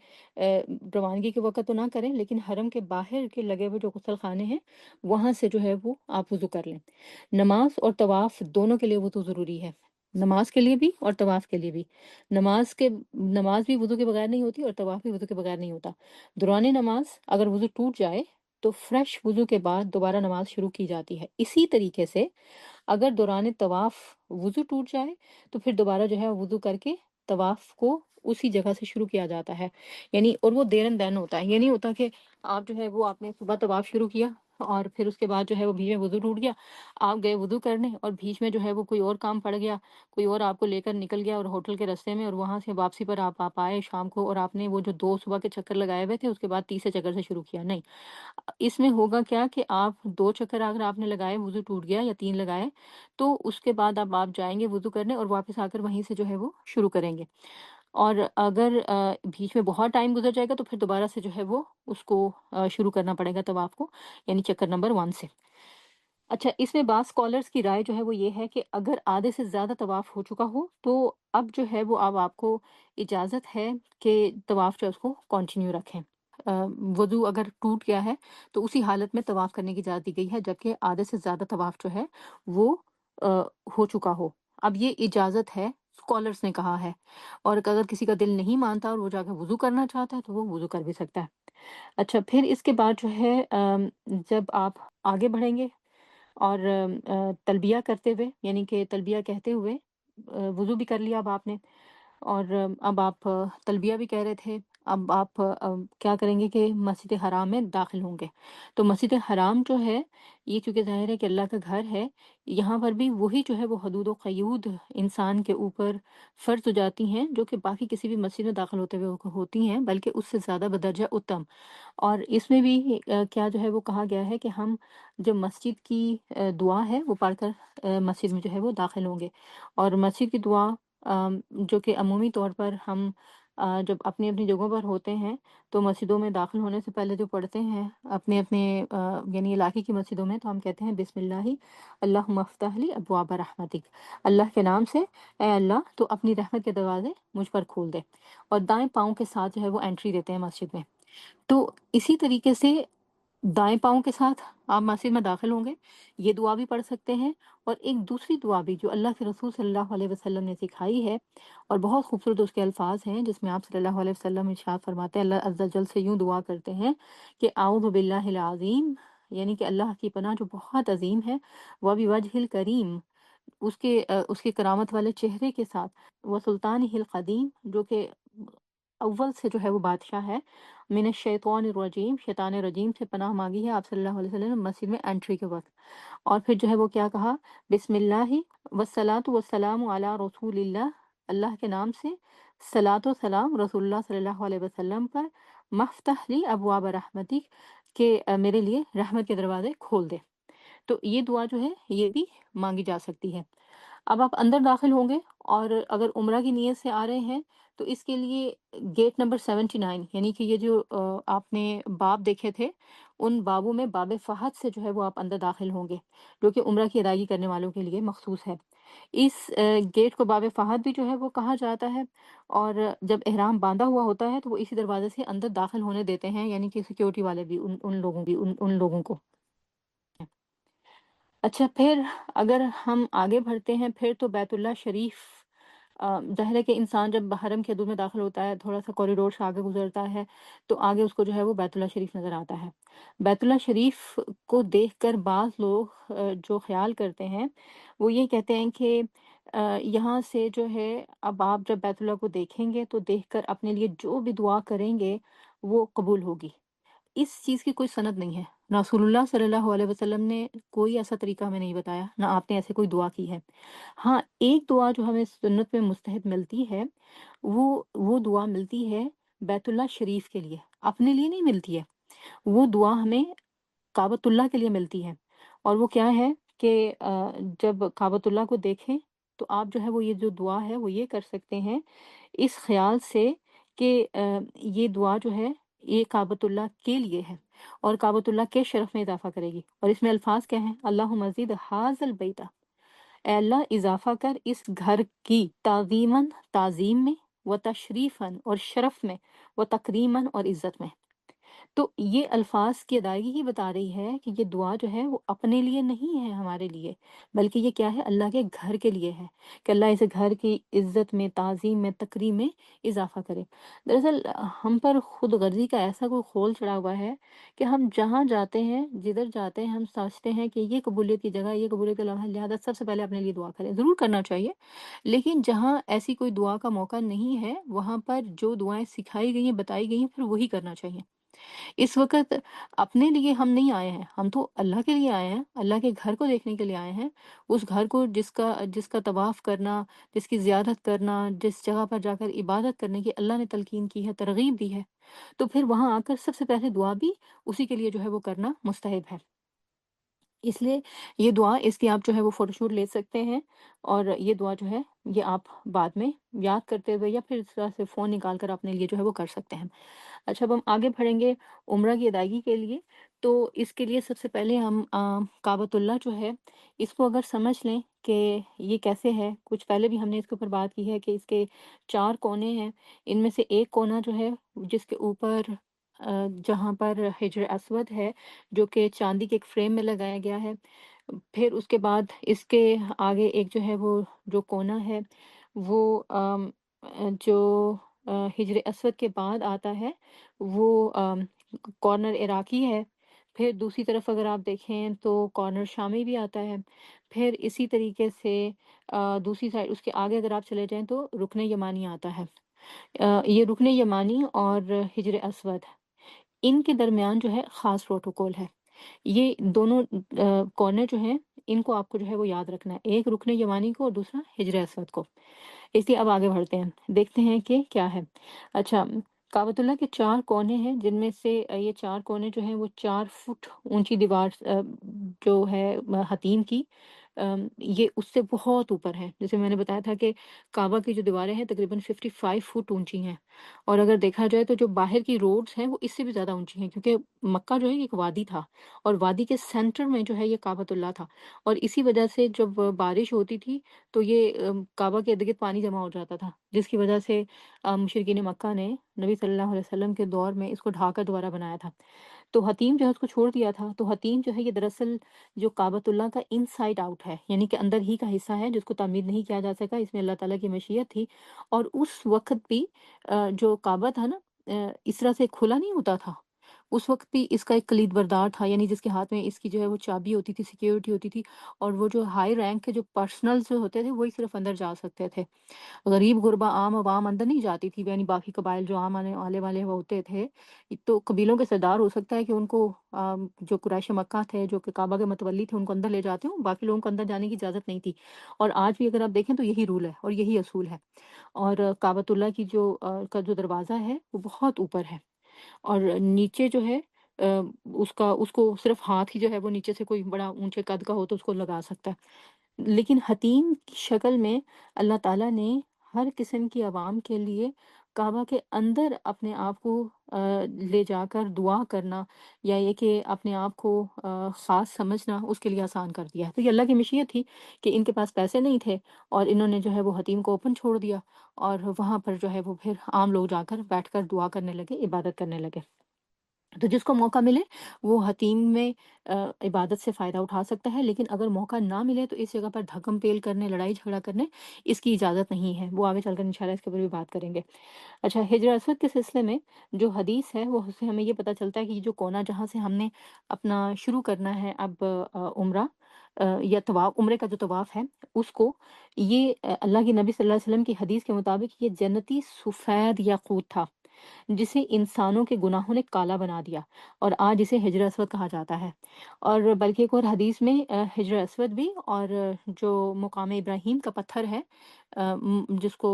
روانگی کے وقت تو نہ کریں، لیکن حرم کے باہر کے لگے ہوئے جو غسل خانے ہیں وہاں سے جو ہے وہ آپ وضو کر لیں۔ نماز اور طواف دونوں کے لیے وضو ضروری ہے، نماز کے لیے بھی اور طواف کے لیے بھی۔ نماز بھی وضو کے بغیر نہیں ہوتی اور طواف بھی وضو کے بغیر نہیں ہوتا۔ دوران نماز اگر وضو ٹوٹ جائے تو فریش وضو کے بعد دوبارہ نماز شروع کی جاتی ہے۔ اسی طریقے سے اگر دوران طواف وضو ٹوٹ جائے تو پھر دوبارہ جو ہے وضو کر کے طواف کو اسی جگہ سے شروع کیا جاتا ہے، یعنی اور وہ دیر دین ہوتا ہے، یہ نہیں ہوتا کہ آپ جو ہے وہ آپ نے صبح طواف شروع کیا اور پھر اس کے بعد جو ہے وہ بیچ میں وضو ٹوٹ گیا، آپ گئے وضو کرنے اور بیچ میں جو ہے وہ کوئی اور کام پڑ گیا، کوئی اور آپ کو لے کر نکل گیا اور ہوٹل کے راستے میں، اور وہاں سے واپسی پر آپ آئے شام کو اور آپ نے وہ جو 2 صبح کے چکر لگائے ہوئے تھے اس کے بعد تیسرے چکر سے شروع کیا، نہیں۔ اس میں ہوگا کیا کہ آپ 2 چکر اگر آپ نے لگائے وضو ٹوٹ گیا یا 3 لگائے تو اس کے بعد اب آپ جائیں گے وضو کرنے اور واپس آ کر وہیں سے جو ہے وہ شروع کریں گے، اور اگر بیچ میں بہت ٹائم گزر جائے گا تو پھر دوبارہ سے جو ہے وہ اس کو شروع کرنا پڑے گا طواف کو، یعنی چکر نمبر 1 سے۔ اچھا، اس میں بعض اسکالرس کی رائے جو ہے وہ یہ ہے کہ اگر آدھے سے زیادہ طواف ہو چکا ہو تو اب جو ہے وہ اب آپ کو اجازت ہے کہ طواف جو ہے اس کو کنٹینیو رکھیں۔ آ، وضو اگر ٹوٹ گیا ہے تو اسی حالت میں طواف کرنے کی اجازت دی گئی ہے، جبکہ آدھے سے زیادہ طواف جو ہے وہ آ، ہو چکا ہو۔ اب یہ اجازت ہے، اسکالرس نے کہا ہے، اور اگر کسی کا دل نہیں مانتا اور وہ جا کے وضو کرنا چاہتا ہے تو وہ وضو کر بھی سکتا ہے۔ اچھا، پھر اس کے بعد جو ہے جب آپ آگے بڑھیں گے اور تلبیہ کرتے ہوئے، یعنی کہ تلبیہ کہتے ہوئے وضو بھی کر لیا اب آپ نے، اور اب آپ تلبیہ بھی کہہ رہے تھے، اب آپ کیا کریں گے کہ مسجد حرام میں داخل ہوں گے۔ تو مسجد حرام جو ہے یہ چونکہ ظاہر ہے کہ اللہ کا گھر ہے، یہاں پر بھی وہی جو ہے وہ حدود و قیود انسان کے اوپر فرض ہو جاتی ہیں جو کہ باقی کسی بھی مسجد میں داخل ہوتے ہوئے ہوتی ہیں، بلکہ اس سے زیادہ بدرجہ اتم۔ اور اس میں بھی کیا جو ہے وہ کہا گیا ہے کہ ہم جو مسجد کی دعا ہے وہ پڑھ کر مسجد میں جو ہے وہ داخل ہوں گے، اور مسجد کی دعا جو کہ عمومی طور پر ہم جب اپنی اپنی جگہوں پر ہوتے ہیں تو مسجدوں میں داخل ہونے سے پہلے جو پڑھتے ہیں اپنے اپنے یعنی علاقے کی مسجدوں میں، تو ہم کہتے ہیں بسم اللہ اللہم افتح لی ابواب رحمتک، اللہ کے نام سے اے اللہ تو اپنی رحمت کے دروازے مجھ پر کھول دے، اور دائیں پاؤں کے ساتھ جو ہے وہ انٹری دیتے ہیں مسجد میں۔ تو اسی طریقے سے دائیں پاؤں کے ساتھ آپ مسجد میں داخل ہوں گے، یہ دعا بھی پڑھ سکتے ہیں، اور ایک دوسری دعا بھی جو اللہ کے رسول صلی اللہ علیہ وسلم نے سکھائی ہے اور بہت خوبصورت اس کے الفاظ ہیں، جس میں آپ صلی اللہ علیہ وسلم ارشاد فرماتے ہیں، اللہ عز و جل سے یوں دعا کرتے ہیں کہ اعوذ باللہ العظیم، یعنی کہ اللہ کی پناہ جو بہت عظیم ہے، وبوجہ الکریم، اس کے کرامت والے چہرے کے ساتھ، وہ سلطان ہی القدیم، جو کہ اول سے جو ہے وہ بادشاہ ہے، من الشیطان الرجیم، شیطان رجیم سے پناہ مانگی ہے آپ صلی اللہ علیہ وسلم نے مسجد میں انٹری کے وقت، اور پھر جو ہے وہ کیا کہا، بسم اللہ والصلاۃ والسلام علی رسول اللہ، اللہ کے نام سے صلاۃ و سلام رسول اللہ صلی اللہ علیہ وسلم پر، مفتح لی ابواب رحمتی، کہ میرے لیے رحمت کے دروازے کھول دے۔ تو یہ دعا جو ہے یہ بھی مانگی جا سکتی ہے۔ اب آپ اندر داخل ہوں گے، اور اگر عمرہ کی نیت سے آ رہے ہیں تو اس کے لیے گیٹ نمبر 79، یعنی کہ یہ جو آپ نے باب دیکھے تھے ان بابوں میں باب فہد سے جو ہے وہ آپ اندر داخل ہوں گے، جو کہ عمرہ کی ادائیگی کرنے والوں کے لیے مخصوص ہے۔ اس گیٹ کو باب فہد بھی جو ہے وہ کہا جاتا ہے، اور جب احرام باندھا ہوا ہوتا ہے تو وہ اسی دروازے سے اندر داخل ہونے دیتے ہیں، یعنی کہ سیکیورٹی والے بھی ان لوگوں کو۔ اچھا، پھر اگر ہم آگے بڑھتے ہیں پھر تو بیت اللہ شریف، ظاہر ہے کہ انسان جب حرم کے حدود میں داخل ہوتا ہے تھوڑا سا کوریڈور سے آگے گزرتا ہے تو آگے اس کو جو ہے وہ بیت اللہ شریف نظر آتا ہے۔ بیت اللہ شریف کو دیکھ کر بعض لوگ جو خیال کرتے ہیں وہ یہ کہتے ہیں کہ یہاں سے جو ہے اب آپ جب بیت اللہ کو دیکھیں گے تو دیکھ کر اپنے لیے جو بھی دعا کریں گے وہ قبول ہوگی۔ اس چیز کی کوئی سند نہیں ہے، رسول اللہ صلی اللہ علیہ وسلم نے کوئی ایسا طریقہ ہمیں نہیں بتایا، نہ آپ نے ایسے کوئی دعا کی ہے۔ ہاں، ایک دعا جو ہمیں سنت میں مستحب ملتی ہے وہ دعا ملتی ہے بیت اللہ شریف کے لیے، اپنے لیے نہیں ملتی ہے، وہ دعا ہمیں کعبۃ اللہ کے لیے ملتی ہے، اور وہ کیا ہے کہ جب کعبۃ اللہ کو دیکھیں تو آپ جو ہے وہ یہ جو دعا ہے وہ یہ کر سکتے ہیں اس خیال سے کہ یہ دعا جو ہے یہ کعبۃ اللہ کے لیے ہے اور کعبۃ اللہ کے شرف میں اضافہ کرے گی۔ اور اس میں الفاظ کیا ہیں؟ اللہ مزید حاض البیت، اے اللہ اضافہ کر اس گھر کی، تعظیماً تعظیم میں، و تشریفاً اور شرف میں، و تکریماً اور عزت میں۔ تو یہ الفاظ کی ادائیگی ہی بتا رہی ہے کہ یہ دعا جو ہے وہ اپنے لیے نہیں ہے ہمارے لیے، بلکہ یہ کیا ہے؟ اللہ کے گھر کے لیے ہے، کہ اللہ اس گھر کی عزت میں، تعظیم میں، تکریم میں اضافہ کرے۔ دراصل ہم پر خود غرضی کا ایسا کوئی خول چڑھا ہوا ہے کہ ہم جہاں جاتے ہیں، جدھر جاتے ہیں، ہم سوچتے ہیں کہ یہ قبولیت کی جگہ، یہ قبولیت کا لمحہ، لہٰذا سب سے پہلے اپنے لیے دعا کریں۔ ضرور کرنا چاہیے، لیکن جہاں ایسی کوئی دعا کا موقع نہیں ہے، وہاں پر جو دعائیں سکھائی گئی ہیں، بتائی گئی ہیں، پھر وہی کرنا چاہیے۔ اس وقت اپنے لیے ہم نہیں آئے ہیں، ہم تو اللہ کے لیے آئے ہیں، اللہ کے گھر کو دیکھنے کے لیے آئے ہیں، اس گھر کو جس کا طواف کرنا، جس کی زیارت کرنا، جس جگہ پر جا کر عبادت کرنے کی اللہ نے تلقین کی ہے، ترغیب دی ہے، تو پھر وہاں آ کر سب سے پہلے دعا بھی اسی کے لیے جو ہے وہ کرنا مستحب ہے۔ اس لیے یہ دعا، اس کی آپ جو ہے وہ فوٹو شوٹ لے سکتے ہیں، اور یہ دعا جو ہے یہ آپ بعد میں یاد کرتے ہوئے یا پھر اس طرح سے فون نکال کر اپنے لیے جو ہے وہ کر سکتے ہیں۔ اچھا، اب ہم آگے بڑھیں گے عمرہ کی ادائیگی کے لیے۔ تو اس کے لیے سب سے پہلے ہم کعبۃ اللہ جو ہے اس کو اگر سمجھ لیں کہ یہ کیسے ہے، کچھ پہلے بھی ہم نے اس کے اوپر بات کی ہے کہ اس کے 4 کونے ہیں۔ ان میں سے ایک کونا جو ہے جس کے اوپر جہاں پر حجر اسود ہے، جو کہ چاندی کے ایک فریم میں لگایا گیا ہے، پھر اس کے بعد اس کے آگے ایک جو ہے وہ جو کونا ہے وہ جو حجر اسود کے بعد آتا ہے وہ کارنر عراقی ہے۔ پھر دوسری طرف اگر آپ دیکھیں تو کارنر شامی بھی آتا ہے۔ پھر اسی طریقے سے دوسری سائڈ اس کے آگے اگر آپ چلے جائیں تو رکن یمانی آتا ہے۔ یہ رکن یمانی اور حجر اسود، ان کے درمیان جو ہے خاص پروٹوکول ہے۔ یہ دونوں کارنر جو ہیں ان کو آپ کو جو ہے وہ یاد رکھنا ہے، ایک رکن یمانی کو اور دوسرا حجر اسود کو۔ اس لیے اب آگے بڑھتے ہیں، دیکھتے ہیں کہ کیا ہے۔ اچھا، کعبۃ اللہ کے 4 کونے ہیں، جن میں سے یہ 4 کونے جو ہیں وہ 4 فٹ اونچی دیوار جو ہے حتیم کی، یہ اس سے بہت اوپر ہے۔ جیسے میں نے بتایا تھا کہ کعبہ کی جو دیواریں ہیں تقریباً 55 فٹ اونچی ہیں، اور اگر دیکھا جائے تو جو باہر کی روڈز ہیں وہ اس سے بھی زیادہ اونچی ہیں، کیونکہ مکہ جو ہے یہ ایک وادی تھا، اور وادی کے سینٹر میں جو ہے یہ کعبۃ اللہ تھا، اور اسی وجہ سے جب بارش ہوتی تھی تو یہ کعبہ کے ارد گرد پانی جمع ہو جاتا تھا، جس کی وجہ سے مشرکین مکہ نے نبی صلی اللہ علیہ وسلم کے دور میں اس کو ڈھا کر دوبارہ بنایا تھا۔ تو حتیم جو ہے اس کو چھوڑ دیا تھا۔ تو حتیم جو ہے یہ دراصل جو کعبۃ اللہ کا ان سائڈ آؤٹ ہے، یعنی کہ اندر ہی کا حصہ ہے، جس کو تعمیر نہیں کیا جا سکا، اس میں اللہ تعالیٰ کی مشیت تھی۔ اور اس وقت بھی جو کعبہ تھا نا، اس طرح سے کھلا نہیں ہوتا تھا، اس وقت بھی اس کا ایک کلید بردار تھا، یعنی جس کے ہاتھ میں اس کی جو ہے وہ چابی ہوتی تھی، سیکیورٹی ہوتی تھی، اور وہ جو ہائی رینک کے جو پرسنلز جو ہوتے تھے وہی صرف اندر جا سکتے تھے۔ غریب غربا عام عوام اندر نہیں جاتی تھی، یعنی باقی قبائل جو عام آنے آنے والے ہوتے تھے، تو قبیلوں کے سردار ہو سکتا ہے کہ ان کو جو قریش مکہ تھے، جو کہ کعبہ کے متولی تھے، ان کو اندر لے جاتے ہوں، باقی لوگوں کو اندر جانے کی اجازت نہیں تھی۔ اور آج بھی اگر آپ دیکھیں تو یہی رول ہے اور یہی اصول ہے۔ اور کعبۃ اللہ کی کا جو دروازہ ہے وہ بہت اوپر ہے، اور نیچے جو ہے اس کو صرف ہاتھ ہی جو ہے وہ نیچے سے کوئی بڑا اونچے قد کا ہو تو اس کو لگا سکتا ہے، لیکن حتیم کی شکل میں اللہ تعالیٰ نے ہر قسم کی عوام کے لیے کعبہ کے اندر اپنے آپ کو لے جا کر دعا کرنا، یا یہ کہ اپنے آپ کو خاص سمجھنا، اس کے لیے آسان کر دیا ہے۔ تو یہ اللہ کی مشیت تھی کہ ان کے پاس پیسے نہیں تھے، اور انہوں نے جو ہے وہ حتیم کو اوپن چھوڑ دیا، اور وہاں پر جو ہے وہ پھر عام لوگ جا کر بیٹھ کر دعا کرنے لگے، عبادت کرنے لگے۔ تو جس کو موقع ملے وہ حتیم میں عبادت سے فائدہ اٹھا سکتا ہے، لیکن اگر موقع نہ ملے تو اس جگہ پر دھکم پیل کرنے، لڑائی جھگڑا کرنے، اس کی اجازت نہیں ہے۔ وہ آگے چل کر انشاءاللہ اس کے اوپر بھی بات کریں گے۔ اچھا، ہجر اسود کے سلسلے میں جو حدیث ہے وہ اس سے ہمیں یہ پتہ چلتا ہے کہ یہ جو کونا جہاں سے ہم نے اپنا شروع کرنا ہے اب عمرہ یا طواف، عمرے کا جو طواف ہے اس کو، یہ اللہ کی نبی صلی اللہ علیہ وسلم کی حدیث کے مطابق یہ جنتی سفید یاقوت تھا، جسے انسانوں کے گناہوں نے کالا بنا دیا، اور آج اسے حجر اسود کہا جاتا ہے۔ اور بلکہ ایک اور حدیث میں حجر اسود بھی اور جو مقام ابراہیم کا پتھر ہے، جس کو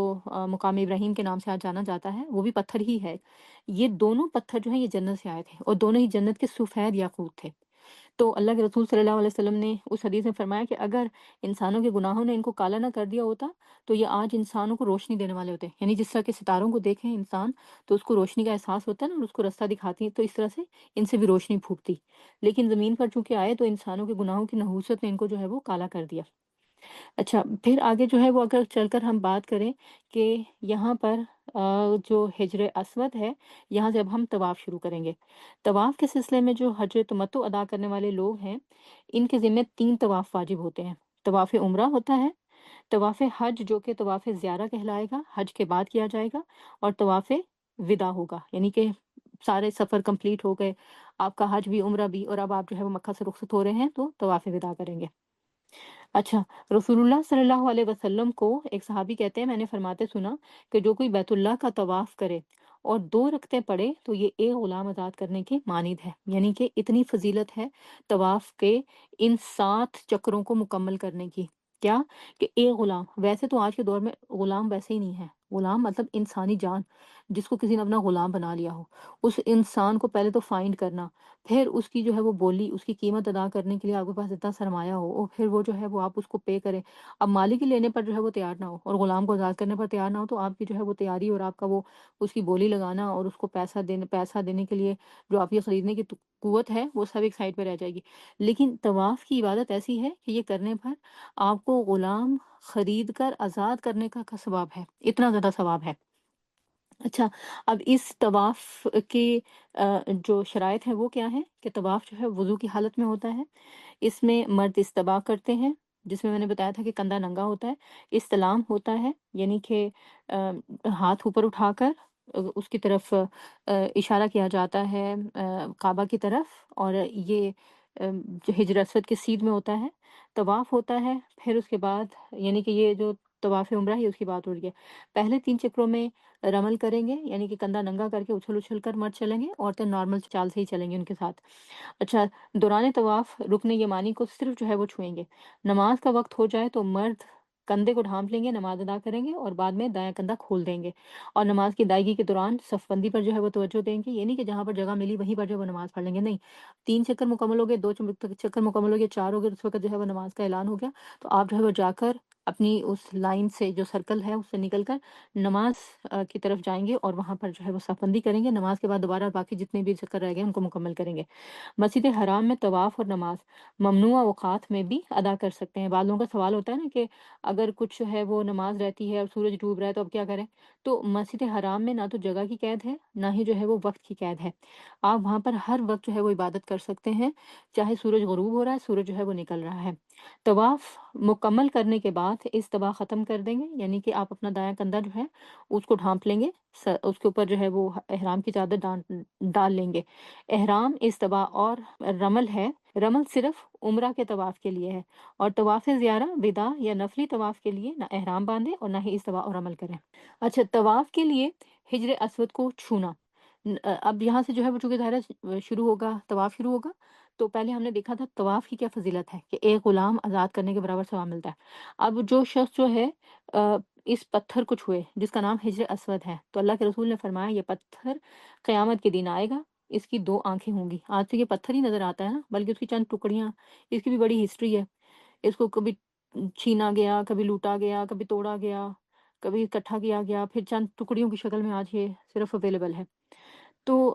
مقام ابراہیم کے نام سے آج جانا جاتا ہے، وہ بھی پتھر ہی ہے۔ یہ دونوں پتھر جو ہیں یہ جنت سے آئے تھے، اور دونوں ہی جنت کے سفید یاقوت تھے۔ تو اللہ کے رسول صلی اللہ علیہ وسلم نے اس حدیث میں فرمایا کہ اگر انسانوں کے گناہوں نے ان کو کالا نہ کر دیا ہوتا تو یہ آج انسانوں کو روشنی دینے والے ہوتے، یعنی جس طرح کے ستاروں کو دیکھیں انسان تو اس کو روشنی کا احساس ہوتا ہے نا، اور اس کو رستہ دکھاتی ہے، تو اس طرح سے ان سے بھی روشنی پھوٹتی، لیکن زمین پر چونکہ آئے تو انسانوں کے گناہوں کی نحوست نے ان کو جو ہے وہ کالا کر دیا۔ اچھا، پھر آگے جو ہے وہ اگر چل کر ہم بات کریں کہ یہاں پر جو حجر اسود ہے، یہاں سے اب ہم طواف شروع کریں گے۔ طواف کے سلسلے میں جو حج تمتع ادا کرنے والے لوگ ہیں، ان کے ذمہ 3 طواف واجب ہوتے ہیں۔ طواف عمرہ ہوتا ہے، طواف حج جو کہ طواف زیارہ کہلائے گا، حج کے بعد کیا جائے گا، اور طواف وداع ہوگا، یعنی کہ سارے سفر کمپلیٹ ہو گئے، آپ کا حج بھی عمرہ بھی، اور اب آپ جو ہے وہ مکہ سے رخصت ہو رہے ہیں تو طواف وداع کریں گے۔ اچھا، رسول اللہ صلی اللہ علیہ وسلم کو ایک صحابی کہتے ہیں، میں نے فرماتے سنا کہ جو کوئی بیت اللہ کا طواف کرے اور 2 رکعتیں پڑھے تو یہ ایک غلام آزاد کرنے کے مانند ہے، یعنی کہ اتنی فضیلت ہے طواف کے ان 7 چکروں کو مکمل کرنے کی۔ کیا کہ ایک غلام، ویسے تو آج کے دور میں غلام ویسے ہی نہیں ہے، غلام مطلب انسانی جان جس کو کسی نے اپنا غلام بنا لیا ہو، اس انسان کو پہلے تو فائنڈ کرنا، پھر اس کی جو ہے وہ بولی، اس کی قیمت ادا کرنے کے لیے آپ کے پاس اتنا سرمایہ ہو، اور پھر وہ جو ہے وہ آپ اس کو پے کریں۔ اب مالک ہی لینے پر جو ہے وہ تیار نہ ہو اور غلام کو آزاد کرنے پر تیار نہ ہو، تو آپ کی جو ہے وہ تیاری اور آپ کا وہ اس کی بولی لگانا اور اس کو پیسہ دینے کے لیے جو آپ کی خریدنے کی قوت ہے وہ سب ایک سائڈ پہ رہ جائے گی۔ لیکن طواف کی عبادت ایسی ہے کہ یہ کرنے پر آپ کو غلام خرید کر آزاد کرنے کا ثواب ہے، اتنا زیادہ ثواب ہے۔ اچھا، اب اس طواف کی جو شرائط ہیں وہ کیا ہیں کہ طواف جو ہے وضو کی حالت میں ہوتا ہے، اس میں مرد استباح کرتے ہیں، جس میں نے بتایا تھا کہ کندھا ننگا ہوتا ہے، استلام ہوتا ہے، یعنی کہ ہاتھ اوپر اٹھا کر اس کی طرف اشارہ کیا جاتا ہے کعبہ کی طرف، اور یہ جو حجر اسود کے سیدھ میں ہوتا ہے۔ طواف ہوتا ہے، پھر اس کے بعد یعنی کہ یہ جو طواف عمرہ ہے اس کی بات ہو رہی ہے، پہلے 3 چکروں میں رمل کریں گے، یعنی کہ کندھا ننگا کر کے اچھل اچھل کر مرد چلیں گے، عورتیں نارمل چال سے ہی چلیں گی ان کے ساتھ۔ اچھا، دوران طواف رکن یمانی کو صرف جو ہے وہ چھوئیں گے۔ نماز کا وقت ہو جائے تو مرد کندھے کو ڈھانپ لیں گے، نماز ادا کریں گے، اور بعد میں دایاں کندھا کھول دیں گے، اور نماز کی ادائیگی کے دوران صف بندی پر جو ہے وہ توجہ دیں گے، یہ نہیں کہ جہاں پر جگہ ملی وہیں پر جو ہے وہ نماز پڑھ لیں گے، نہیں۔ 3 چکر مکمل ہو گئے، 2 چکر مکمل ہو گئے، 4 ہو گئے، اس وقت جو ہے وہ نماز کا اعلان ہو گیا، تو آپ جو ہے وہ جا کر اپنی اس لائن سے جو سرکل ہے اس سے نکل کر نماز کی طرف جائیں گے، اور وہاں پر جو ہے وہ صف بندی کریں گے، نماز کے بعد دوبارہ باقی جتنے بھی چکر رہ گئے ان کو مکمل کریں گے۔ مسجد حرام میں طواف اور نماز ممنوع اوقات میں بھی ادا کر سکتے ہیں۔ بعض لوگوں کا سوال ہوتا ہے نا کہ اگر کچھ جو ہے وہ نماز رہتی ہے اور سورج ڈوب رہا ہے تو اب کیا کریں؟ تو مسجد حرام میں نہ تو جگہ کی قید ہے، نہ ہی جو ہے وہ وقت کی قید ہے، آپ وہاں پر ہر وقت جو ہے وہ عبادت کر سکتے ہیں، چاہے سورج غروب ہو رہا ہے، سورج جو ہے وہ نکل رہا ہے۔ طواف مکمل کرنے کے بعد استباح ختم کر دیں گے، یعنی کہ آپ اپنا دایاں کندھا جو ہے اس کو ڈھانپ لیں گے، اس کے اوپر جو ہے وہ احرام کی چادر ڈال لیں گے۔ احرام استباح اور رمل ہے، رمل صرف عمرہ کے طواف کے لیے ہے، اور طواف زیارہ وداع یا نفلی طواف کے لیے نہ احرام باندھیں اور نہ ہی استباح اور رمل کریں۔ اچھا، طواف کے لیے حجر اسود کو چھونا، اب یہاں سے جو ہے وہ چونکہ ظاہر شروع ہوگا، طواف شروع ہوگا، تو پہلے ہم نے دیکھا تھا طواف کی کیا فضیلت ہے کہ ایک غلام آزاد کرنے کے برابر ثواب ملتا ہے۔ اب جو شخص جو ہے اس پتھر کو چھوئے جس کا نام حجر اسود ہے، تو اللہ کے رسول نے فرمایا یہ پتھر قیامت کے دن آئے گا، اس کی 2 آنکھیں ہوں گی۔ آج تو یہ پتھر ہی نظر آتا ہے نا، بلکہ اس کی چند ٹکڑیاں، اس کی بھی بڑی ہسٹری ہے، اس کو کبھی چھینا گیا، کبھی لوٹا گیا، کبھی توڑا گیا، کبھی اکٹھا کیا گیا، پھر چند ٹکڑیوں کی شکل میں آج یہ صرف اویلیبل ہے۔ تو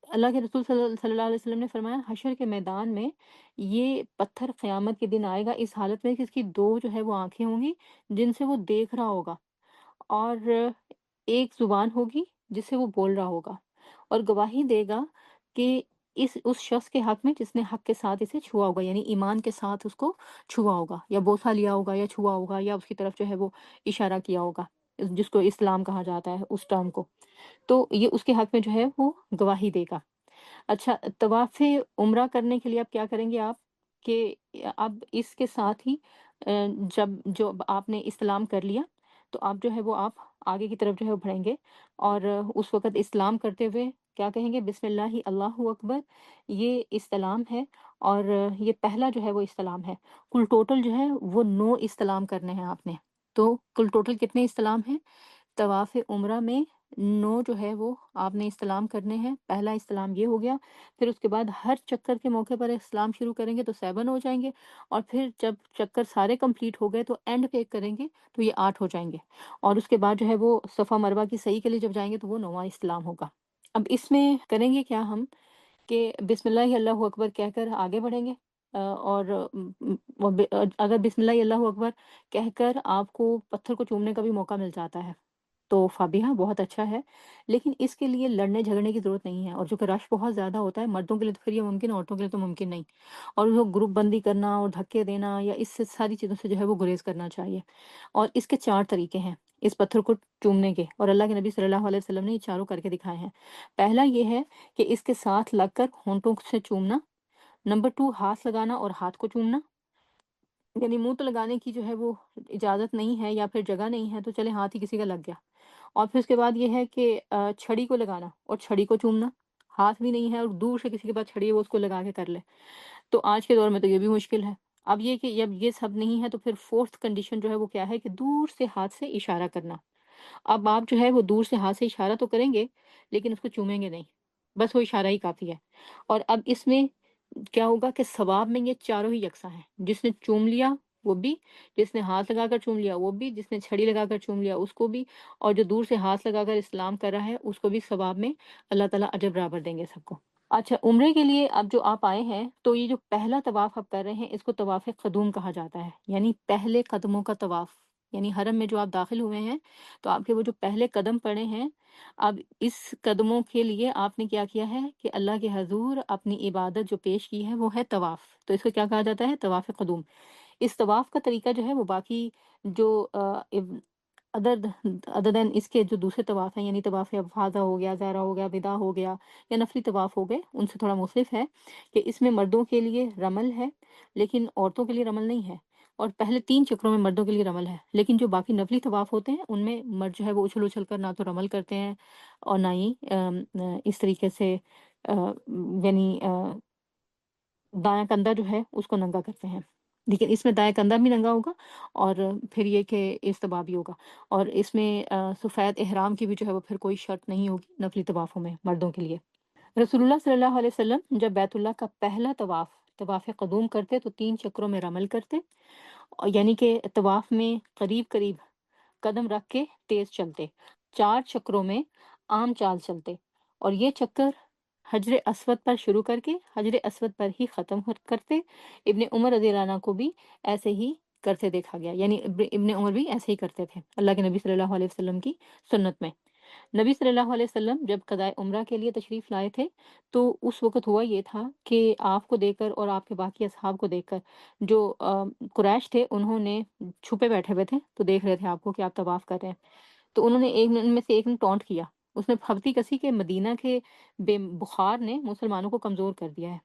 اللہ کے رسول صلی اللہ علیہ وسلم نے فرمایا حشر کے میدان میں یہ پتھر قیامت کے دن آئے گا اس حالت میں کہ اس کی 2 جو ہے وہ آنکھیں ہوں گی جن سے وہ دیکھ رہا ہوگا، اور ایک زبان ہوگی جس سے وہ بول رہا ہوگا، اور گواہی دے گا کہ اس شخص کے حق میں جس نے حق کے ساتھ اسے چھوا ہوگا، یعنی ایمان کے ساتھ اس کو چھوا ہوگا، یا بوسہ لیا ہوگا، یا چھوا ہوگا، یا اس کی طرف جو ہے وہ اشارہ کیا ہوگا، جس کو اسلام کہا جاتا ہے اس ٹرم کو، تو یہ اس کے حق میں جو ہے وہ گواہی دے گا۔ اچھا، طواف عمرہ کرنے کے لیے اب کیا کریں گے آپ کہ اب اس کے ساتھ ہی جو آپ نے استلام کر لیا تو آپ جو ہے وہ آپ آگے کی طرف جو ہے وہ بڑھیں گے، اور اس وقت استلام کرتے ہوئے کیا کہیں گے؟ بسم اللہ اللہ اکبر، یہ استلام ہے، اور یہ پہلا جو ہے وہ استلام ہے۔ کل ٹوٹل جو ہے وہ 9 استلام کرنے ہیں آپ نے، تو کل ٹوٹل کتنے استلام ہیں؟ طواف عمرہ میں 9 جو ہے وہ آپ نے استلام کرنے ہیں۔ پہلا استلام یہ ہو گیا، پھر اس کے بعد ہر چکر کے موقع پر استلام شروع کریں گے تو 7 ہو جائیں گے، اور پھر جب چکر سارے کمپلیٹ ہو گئے تو اینڈ پہ ایک کریں گے تو یہ 8 ہو جائیں گے، اور اس کے بعد جو ہے وہ صفا مروہ کی صحیح کے لیے جب جائیں گے تو وہ 9واں استلام ہوگا۔ اب اس میں کریں گے کیا ہم کہ بسم اللہ اللہ اکبر کہہ کر آگے بڑھیں گے، اور اگر بسم اللہ اللہ اکبر کہہ کر آپ کو پتھر کو چومنے کا بھی موقع مل جاتا ہے تو فابیہا بہت اچھا ہے، لیکن اس کے لیے لڑنے جھگڑنے کی ضرورت نہیں ہے، اور جو کہ رش بہت زیادہ ہوتا ہے مردوں کے لیے تو پھر یہ ممکن ہے، عورتوں کے لیے تو ممکن نہیں، اور وہ گروپ بندی کرنا اور دھکے دینا یا اس سے ساری چیزوں سے جو ہے وہ گریز کرنا چاہیے۔ اور اس کے 4 طریقے ہیں اس پتھر کو چومنے کے، اور اللہ کے نبی صلی اللہ علیہ وسلم نے یہ چاروں کر کے دکھائے ہیں۔ پہلا یہ ہے کہ اس کے ساتھ لگ کر ہونٹوں سے چومنا، نمبر 2 ہاتھ لگانا اور ہاتھ کو چومنا، یعنی منہ تو لگانے کی جو ہے وہ اجازت نہیں ہے یا پھر جگہ نہیں ہے تو چلے ہاتھ ہی کسی کا لگ گیا، اور پھر اس کے بعد یہ ہے کہ چھڑی کو لگانا اور چھڑی کو چومنا، ہاتھ بھی نہیں ہے اور دور سے کسی کے پاس چھڑی ہے وہ اس کو لگا کے کر لے، تو آج کے دور میں تو یہ بھی مشکل ہے۔ اب یہ کہ جب یہ سب نہیں ہے تو پھر فورتھ کنڈیشن جو ہے وہ کیا ہے کہ دور سے ہاتھ سے اشارہ کرنا۔ اب آپ جو ہے وہ دور سے ہاتھ سے اشارہ تو کریں گے لیکن اس کو چومیں گے نہیں، بس وہ اشارہ ہی کافی ہے۔ اور اب اس میں کیا ہوگا کہ ثواب میں یہ چاروں ہی یکساں ہیں، جس نے چوم لیا وہ بھی، جس نے ہاتھ لگا کر چوم لیا وہ بھی، جس نے چھڑی لگا کر چوم لیا اس کو بھی، اور جو دور سے ہاتھ لگا کر اسلام کر رہا ہے اس کو بھی ثواب میں اللہ تعالیٰ اجر برابر دیں گے سب کو۔ اچھا، عمرے کے لیے اب جو آپ آئے ہیں تو یہ جو پہلا طواف آپ کر رہے ہیں اس کو طواف قدوم کہا جاتا ہے، یعنی پہلے قدموں کا طواف، یعنی حرم میں جو آپ داخل ہوئے ہیں تو آپ کے وہ جو پہلے قدم پڑے ہیں، اب اس قدموں کے لیے آپ نے کیا کیا ہے کہ اللہ کے حضور اپنی عبادت جو پیش کی ہے وہ ہے طواف، تو اس کو کیا کہا جاتا ہے؟ طواف قدوم۔ اس طواف کا طریقہ جو ہے وہ باقی جو عدد عددن اس کے جو دوسرے طواف ہیں، یعنی طواف افاضہ ہو گیا، زہرہ ہو گیا، وداع ہو گیا، یا نفلی طواف ہو گئے، ان سے تھوڑا مختلف ہے کہ اس میں مردوں کے لیے رمل ہے لیکن عورتوں کے لیے رمل نہیں ہے، اور پہلے 3 چکروں میں مردوں کے لیے رمل ہے، لیکن جو باقی نفلی طواف ہوتے ہیں ان میں مرد جو ہے وہ اچھل اچھل کر نہ تو رمل کرتے ہیں اور نہ ہی اس طریقے سے آ، یعنی دایاں کندھا جو ہے اس کو ننگا کرتے ہیں، لیکن اس میں دایاں کندھا بھی ننگا ہوگا، اور پھر یہ کہ استباح بھی ہوگا، اور اس میں سفید احرام کی بھی جو ہے وہ پھر کوئی شرط نہیں ہوگی نفلی طوافوں میں مردوں کے لیے۔ رسول اللہ صلی اللہ علیہ وسلم جب بیت اللہ کا پہلا طواف طواف قدوم کرتے تو 3 چکروں میں رمل کرتے، اور یعنی کہ طواف میں قریب قریب قدم رکھ کے تیز چلتے، 4 چکروں میں عام چال چلتے، اور یہ چکر حجر اسود پر شروع کر کے حجر اسود پر ہی ختم کرتے۔ ابن عمر رضی اللہ عنہ کو بھی ایسے ہی کرتے دیکھا گیا، یعنی ابن عمر بھی ایسے ہی کرتے تھے اللہ کے نبی صلی اللہ علیہ وسلم کی سنت میں۔ نبی صلی اللہ علیہ وسلم جب قضائے عمرہ کے لیے تشریف لائے تھے تو اس وقت ہوا یہ تھا کہ آپ کو دیکھ کر اور آپ کے باقی اصحاب کو دیکھ کر جو قریش تھے انہوں نے چھپے بیٹھے ہوئے تھے تو دیکھ رہے تھے آپ کو کہ آپ طواف کر رہے ہیں، تو انہوں نے ان میں سے ایک نے ٹونٹ کیا، اس نے پھبتی کسی کہ مدینہ کے بے بخار نے مسلمانوں کو کمزور کر دیا ہے۔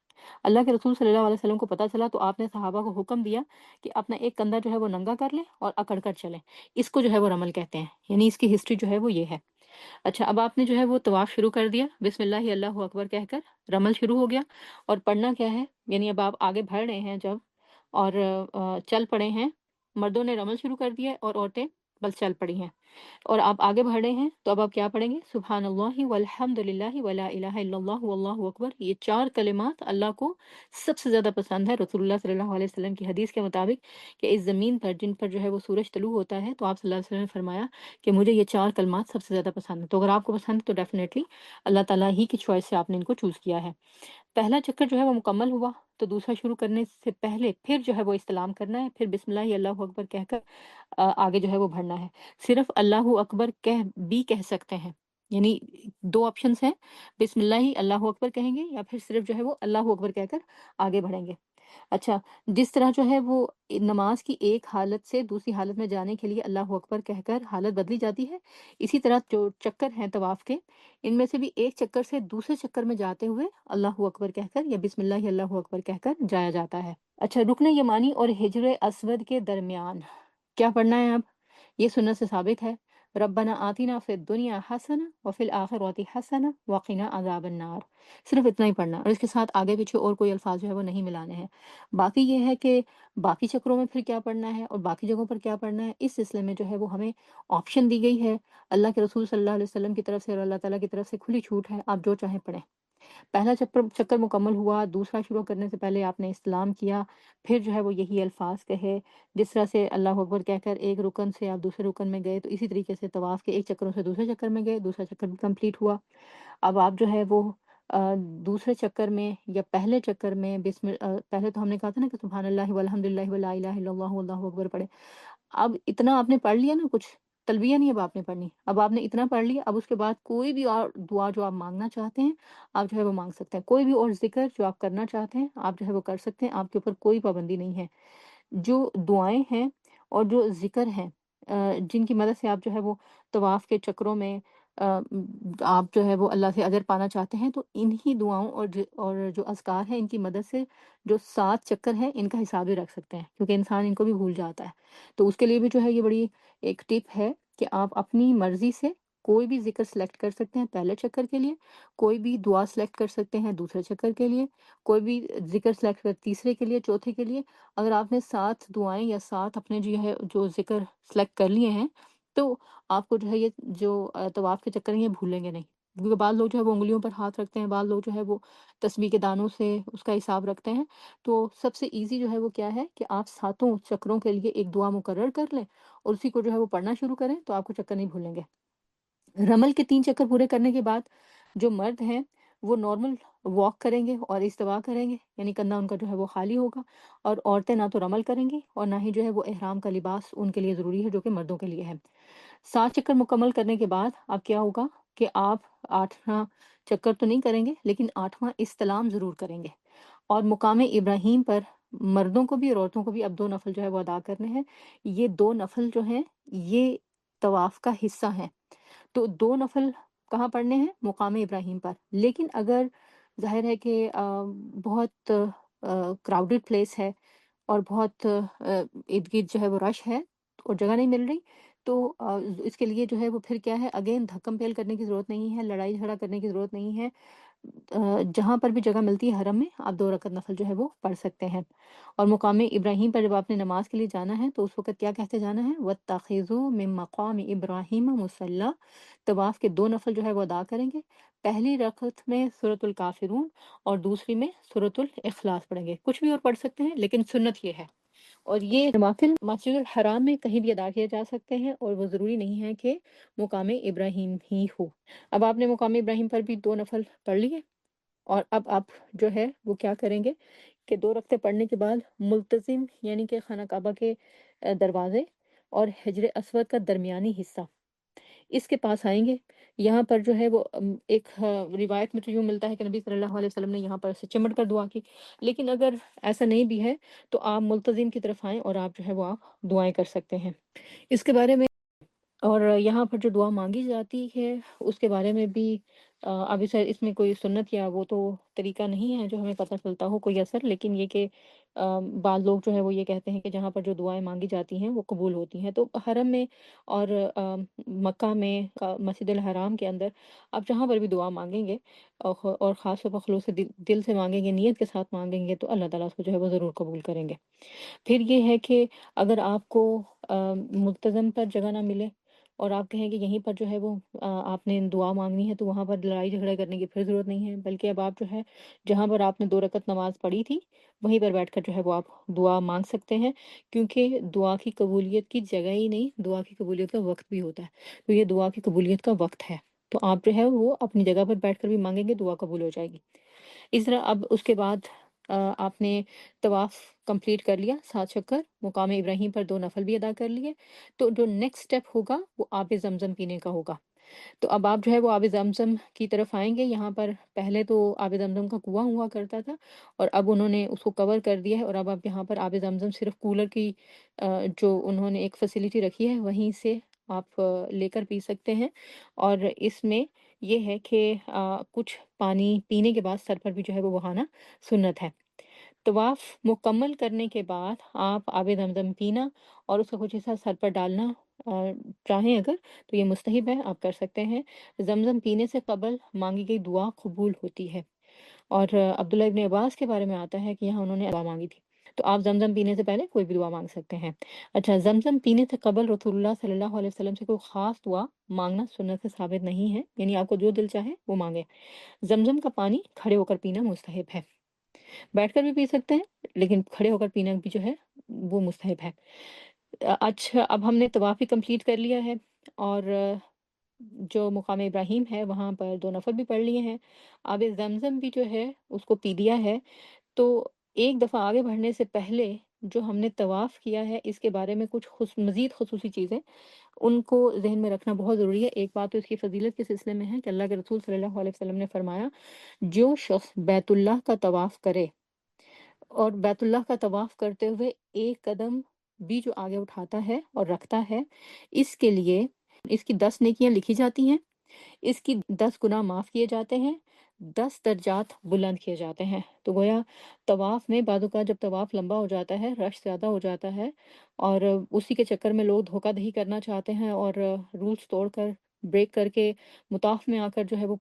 اللہ کے رسول صلی اللہ علیہ وسلم کو پتہ چلا تو آپ نے صحابہ کو حکم دیا کہ اپنا ایک کندھا جو ہے وہ ننگا کر لیں اور اکڑ کر چلیں، اس کو جو ہے وہ رمل کہتے ہیں، یعنی اس کی ہسٹری جو ہے وہ یہ ہے۔ اچھا، اب آپ نے جو ہے وہ طواف شروع کر دیا، بسم اللہ اللہ اکبر کہہ کر رمل شروع ہو گیا، اور پڑھنا کیا ہے، یعنی اب آپ آگے بڑھ رہے ہیں جب، اور چل پڑے ہیں، مردوں نے رمل شروع کر دیا ہے اور عورتیں بس چل پڑی ہیں، اور آپ آگے بڑھ رہے ہیں تو اب آپ کیا پڑھیں گے؟ سبحان اللہ والحمد للہ ولا الہ الا اللہ واللہ اکبر، یہ 4 کلمات اللہ کو سب سے زیادہ پسند ہے رسول اللہ صلی اللہ علیہ وسلم کی حدیث کے مطابق، کہ اس زمین پر جن پر جو ہے وہ سورج طلوع ہوتا ہے تو آپ صلی اللہ علیہ وسلم نے فرمایا کہ مجھے یہ 4 کلمات سب سے زیادہ پسند ہیں، تو اگر آپ کو پسند ہے تو ڈیفینیٹلی اللہ تعالیٰ ہی کی چوائس سے آپ نے ان کو چوز کیا ہے۔ پہلا چکر جو ہے وہ مکمل ہوا تو دوسرا شروع کرنے سے پہلے پھر جو ہے وہ استلام کرنا ہے، پھر بسم اللہ اللہ اکبر کہہ کر آگے جو ہے وہ بڑھنا ہے۔ صرف اللہ اکبر کہہ سکتے ہیں، یعنی 2 آپشنس ہیں، بسم اللہ اللہ اکبر کہیں گے یا پھر صرف جو ہے وہ اللہ اکبر کہہ کر آگے بڑھیں گے۔ اچھا، جس طرح جو ہے وہ نماز کی ایک حالت سے دوسری حالت میں جانے کے لیے اللہ اکبر کہہ کر حالت بدلی جاتی ہے، اسی طرح جو چکر ہیں طواف کے، ان میں سے بھی ایک چکر سے دوسرے چکر میں جاتے ہوئے اللہ اکبر کہہ کر یا بسم اللہ اللہ اکبر کہہ کر جایا جاتا ہے۔ اچھا، رکن یمانی اور حجر اسود کے درمیان کیا پڑھنا ہے اب؟ یہ سنت سے ثابت ہے، ربنا آتنا فی الدنیا حسنہ وفی الآخرۃ حسنہ وقنا عذاب النار، صرف اتنا ہی پڑھنا، اور اس کے ساتھ آگے پیچھے اور کوئی الفاظ جو ہے وہ نہیں ملانے ہیں۔ باقی یہ ہے کہ باقی چکروں میں پھر کیا پڑھنا ہے اور باقی جگہوں پر کیا پڑھنا ہے، اس سلسلے میں جو ہے وہ ہمیں آپشن دی گئی ہے، اللہ کے رسول صلی اللہ علیہ وسلم کی طرف سے اور اللہ تعالیٰ کی طرف سے کھلی چھوٹ ہے، آپ جو چاہیں پڑھیں۔ پہلا چکر مکمل ہوا، دوسرا شروع کرنے سے پہلے آپ نے استلام کیا، پھر جو ہے وہ یہی الفاظ کہے، جس طرح سے اللہ اکبر کہہ کر ایک رکن سے آپ دوسرے رکن میں گئے، تو اسی طریقے سے طواف کے ایک چکروں سے دوسرے چکر میں گئے، دوسرا چکر بھی کمپلیٹ ہوا۔ اب آپ جو ہے وہ دوسرے چکر میں یا پہلے چکر میں پہلے تو ہم نے کہا تھا نا کہ سبحان اللہ والحمد للہ ولا الہ الا اللہ واللہ اکبر پڑھے۔ اب اتنا آپ نے پڑھ لیا نا، کچھ تلبیہ نہیں اب آپ نے پڑھنی، اب آپ نے اتنا پڑھ لیا، اب اس کے بعد کوئی بھی اور دعا جو آپ مانگنا چاہتے ہیں آپ جو ہے وہ مانگ سکتے ہیں، کوئی بھی اور ذکر جو آپ کرنا چاہتے ہیں آپ جو ہے وہ کر سکتے ہیں، آپ کے اوپر کوئی پابندی نہیں ہے۔ جو دعائیں ہیں اور جو ذکر ہیں جن کی مدد سے آپ جو ہے وہ طواف کے چکروں میں آپ جو ہے وہ اللہ سے اجر پانا چاہتے ہیں، تو انہی دعاؤں اور جو اذکار ہیں ان کی مدد سے جو 7 چکر ہیں ان کا حساب بھی رکھ سکتے ہیں، کیونکہ انسان ان کو بھی بھول جاتا ہے۔ تو اس کے لیے بھی جو ہے یہ بڑی ایک ٹپ ہے کہ آپ اپنی مرضی سے کوئی بھی ذکر سلیکٹ کر سکتے ہیں پہلے چکر کے لیے، کوئی بھی دعا سلیکٹ کر سکتے ہیں دوسرے چکر کے لیے، کوئی بھی ذکر سلیکٹ کر تیسرے کے لیے، چوتھے کے لیے۔ اگر آپ نے 7 دعائیں یا 7 اپنے جو ذکر سلیکٹ کر لیے ہیں، تو آپ کو جو ہے یہ جو طواف کے چکر ہیں یہ بھولیں گے نہیں، کیونکہ بعض لوگ جو ہے وہ انگلیوں پر ہاتھ رکھتے ہیں، بعض لوگ جو ہے وہ تسبیح کے دانوں سے اس کا حساب رکھتے ہیں۔ تو سب سے ایزی جو ہے وہ کیا ہے کہ آپ 7 چکروں کے لیے ایک دعا مقرر کر لیں اور اسی کو جو ہے وہ پڑھنا شروع کریں، تو آپ کو چکر نہیں بھولیں گے۔ رمل کے 3 چکر پورے کرنے کے بعد جو مرد ہیں وہ نارمل واک کریں گے اور استوا کریں گے، یعنی کندھا ان کا جو ہے وہ خالی ہوگا، اور عورتیں نہ تو رمل کریں گی اور نہ ہی جو ہے وہ احرام کا لباس ان کے لیے ضروری ہے جو کہ مردوں کے لیے ہے۔ 7 چکر مکمل کرنے کے بعد اب کیا ہوگا کہ آپ 8واں چکر تو نہیں کریں گے لیکن 8واں استلام ضرور کریں گے، اور مقام ابراہیم پر مردوں کو بھی اور عورتوں کو بھی اب 2 نفل جو ہے وہ ادا کرنے ہیں۔ یہ 2 نفل جو ہیں یہ طواف کا حصہ ہیں، تو 2 نفل کہاں پڑھنے ہیں؟ مقام ابراہیم پر۔ لیکن اگر ظاہر ہے کہ بہت کراؤڈڈ پلیس ہے اور بہت ارد گرد جو ہے وہ رش ہے اور جگہ نہیں مل رہی، تو اس کے لیے جو ہے وہ پھر کیا ہے، اگین دھکم پھیل کرنے کی ضرورت نہیں ہے، لڑائی جھگڑا کرنے کی ضرورت نہیں ہے۔ جہاں پر بھی جگہ ملتی ہے حرم میں آپ 2 رکعت نفل جو ہے وہ پڑھ سکتے ہیں۔ اور مقام ابراہیم پر جب آپ نے نماز کے لیے جانا ہے تو اس وقت کیا کہتے جانا ہے؟ وَاتَّخِذُوا مِن مَّقَامِ إِبْرَاهِيمَ مُصَلًّى۔ طواف کے 2 نفل جو ہے وہ ادا کریں گے، پہلی رکعت میں سورۃ الکافرون اور دوسری میں سورۃ الاخلاص پڑھیں گے، کچھ بھی اور پڑھ سکتے ہیں لیکن سنت یہ ہے۔ اور یہ نوافل مسجد الحرام میں کہیں بھی ادا کیے جا سکتے ہیں اور وہ ضروری نہیں ہے کہ مقام ابراہیم ہی ہو۔ اب آپ نے مقام ابراہیم پر بھی 2 نفل پڑھ لیے، اور اب آپ جو ہے وہ کیا کریں گے کہ 2 رکعتیں پڑھنے کے بعد ملتزم یعنی کہ خانہ کعبہ کے دروازے اور حجر اسود کا درمیانی حصہ اس کے پاس آئیں گے۔ یہاں پر جو ہے وہ ایک روایت میں تو یوں ملتا ہے کہ نبی صلی اللہ علیہ وسلم نے یہاں پر سے چمٹ کر دعا کی، لیکن اگر ایسا نہیں بھی ہے تو آپ ملتزم کی طرف آئیں اور آپ جو ہے وہ آپ دعائیں کر سکتے ہیں اس کے بارے میں۔ اور یہاں پر جو دعا مانگی جاتی ہے اس کے بارے میں بھی اب اس میں کوئی سنت یا وہ تو طریقہ نہیں ہے جو ہمیں پتہ چلتا ہو کوئی اثر، لیکن یہ کہ بعض لوگ جو ہے وہ یہ کہتے ہیں کہ جہاں پر جو دعائیں مانگی جاتی ہیں وہ قبول ہوتی ہیں، تو حرم میں اور مکہ میں مسجد الحرام کے اندر آپ جہاں پر بھی دعا مانگیں گے اور خاص طور پر خلوص دل سے مانگیں گے، نیت کے ساتھ مانگیں گے، تو اللہ تعالیٰ اس کو جو ہے وہ ضرور قبول کریں گے۔ پھر یہ ہے کہ اگر آپ کو ملتزم پر جگہ نہ ملے اور آپ کہیں کہ یہیں پر جو ہے وہ آپ نے دعا مانگنی ہے، تو وہاں پر لڑائی جھگڑا کرنے کی پھر ضرورت نہیں ہے، بلکہ اب آپ جو ہے جہاں پر آپ نے 2 رکعت نماز پڑھی تھی وہیں پر بیٹھ کر جو ہے وہ آپ دعا مانگ سکتے ہیں، کیونکہ دعا کی قبولیت کی جگہ ہی نہیں، دعا کی قبولیت کا وقت بھی ہوتا ہے، تو یہ دعا کی قبولیت کا وقت ہے، تو آپ جو ہے وہ اپنی جگہ پر بیٹھ کر بھی مانگیں گے، دعا قبول ہو جائے گی۔ اس طرح اب اس کے بعد آپ نے طواف کمپلیٹ کر لیا، 7 چکر، مقام ابراہیم پر 2 نفل بھی ادا کر لیے، تو جو نیکسٹ سٹیپ ہوگا وہ آب زمزم پینے کا ہوگا۔ تو اب آپ جو ہے وہ آب زمزم کی طرف آئیں گے۔ یہاں پر پہلے تو آب زمزم کا کنواں ہوا کرتا تھا اور اب انہوں نے اس کو کور کر دیا ہے، اور اب آپ یہاں پر آب زمزم صرف کولر کی جو انہوں نے ایک فیسلٹی رکھی ہے وہیں سے آپ لے کر پی سکتے ہیں، اور اس میں یہ ہے کہ کچھ پانی پینے کے بعد سر پر بھی جو ہے وہ بہانا سنت ہے۔ طواف مکمل کرنے کے بعد آپ آب زمزم پینا اور اس کا کچھ حصہ سر پر ڈالنا چاہیں اگر تو یہ مستحب ہے، آپ کر سکتے ہیں۔ زمزم پینے سے قبل مانگی گئی دعا قبول ہوتی ہے، اور عبداللہ ابن عباس کے بارے میں آتا ہے کہ یہاں انہوں نے دعا مانگی تھی، تو آپ زمزم پینے سے پہلے کوئی بھی دعا مانگ سکتے ہیں۔ اچھا، زمزم پینے سے قبل رسول اللہ صلی اللہ علیہ وسلم سے کوئی خاص دعا مانگنا سنت سے ثابت نہیں ہے، یعنی آپ کو جو دل چاہے وہ مانگے۔ زمزم کا پانی کھڑے ہو کر پینا مستحب ہے، بیٹھ کر بھی پی سکتے ہیں لیکن کھڑے ہو کر پینا بھی جو ہے وہ مستحب ہے۔ اچھا، اب ہم نے طواف بھی کمپلیٹ کر لیا ہے، اور جو مقام ابراہیم ہے وہاں پر 2 نفل بھی پڑھ لیے ہیں، آب زمزم بھی جو ہے اس کو پی لیا ہے۔ تو ایک دفعہ آگے بڑھنے سے پہلے جو ہم نے طواف کیا ہے اس کے بارے میں کچھ مزید خصوصی چیزیں ان کو ذہن میں رکھنا بہت ضروری ہے۔ ایک بات تو اس کی فضیلت کے سلسلے میں ہے کہ اللہ کے رسول صلی اللہ علیہ وسلم نے فرمایا، جو شخص بیت اللہ کا طواف کرے اور بیت اللہ کا طواف کرتے ہوئے ایک قدم بھی جو آگے اٹھاتا ہے اور رکھتا ہے، اس کے لیے اس کی 10 نیکیاں لکھی جاتی ہیں، اس کی 10 گناہ معاف کیے جاتے ہیں، 10 درجات بلند کیے جاتے ہیں۔ تو گویا طواف میں بعض اوقات جب طواف لمبا ہو جاتا ہے، رش زیادہ ہو جاتا ہے، اور اسی کے چکر میں لوگ دھوکہ دہی کرنا چاہتے ہیں اور رولز توڑ کر بریک کر کے مطاف میں آ کر جو ہے وہ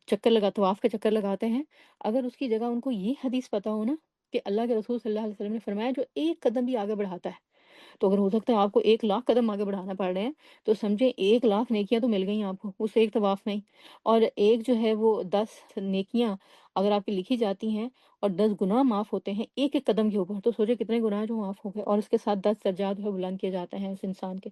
طواف کے چکر لگاتے ہیں۔ اگر اس کی جگہ ان کو یہ حدیث پتہ ہو نا کہ اللہ کے رسول صلی اللہ علیہ وسلم نے فرمایا جو ایک قدم بھی آگے بڑھاتا ہے، تو اگر ہو سکتا ہے آپ کو 1 لاکھ قدم آگے بڑھانا پڑ رہے ہیں، تو سمجھے 1 لاکھ نیکیاں تو مل گئی آپ کو اس ایک طواف میں ہی۔ اور ایک جو ہے وہ 10 نیکیاں اگر آپ کی لکھی جاتی ہیں اور 10 گناہ معاف ہوتے ہیں ایک ایک قدم کے اوپر، تو سوچے کتنے گناہ جو معاف ہو گئے، اور اس کے ساتھ 10 درجات جو ہے بلند کیے جاتے ہیں اس انسان کے۔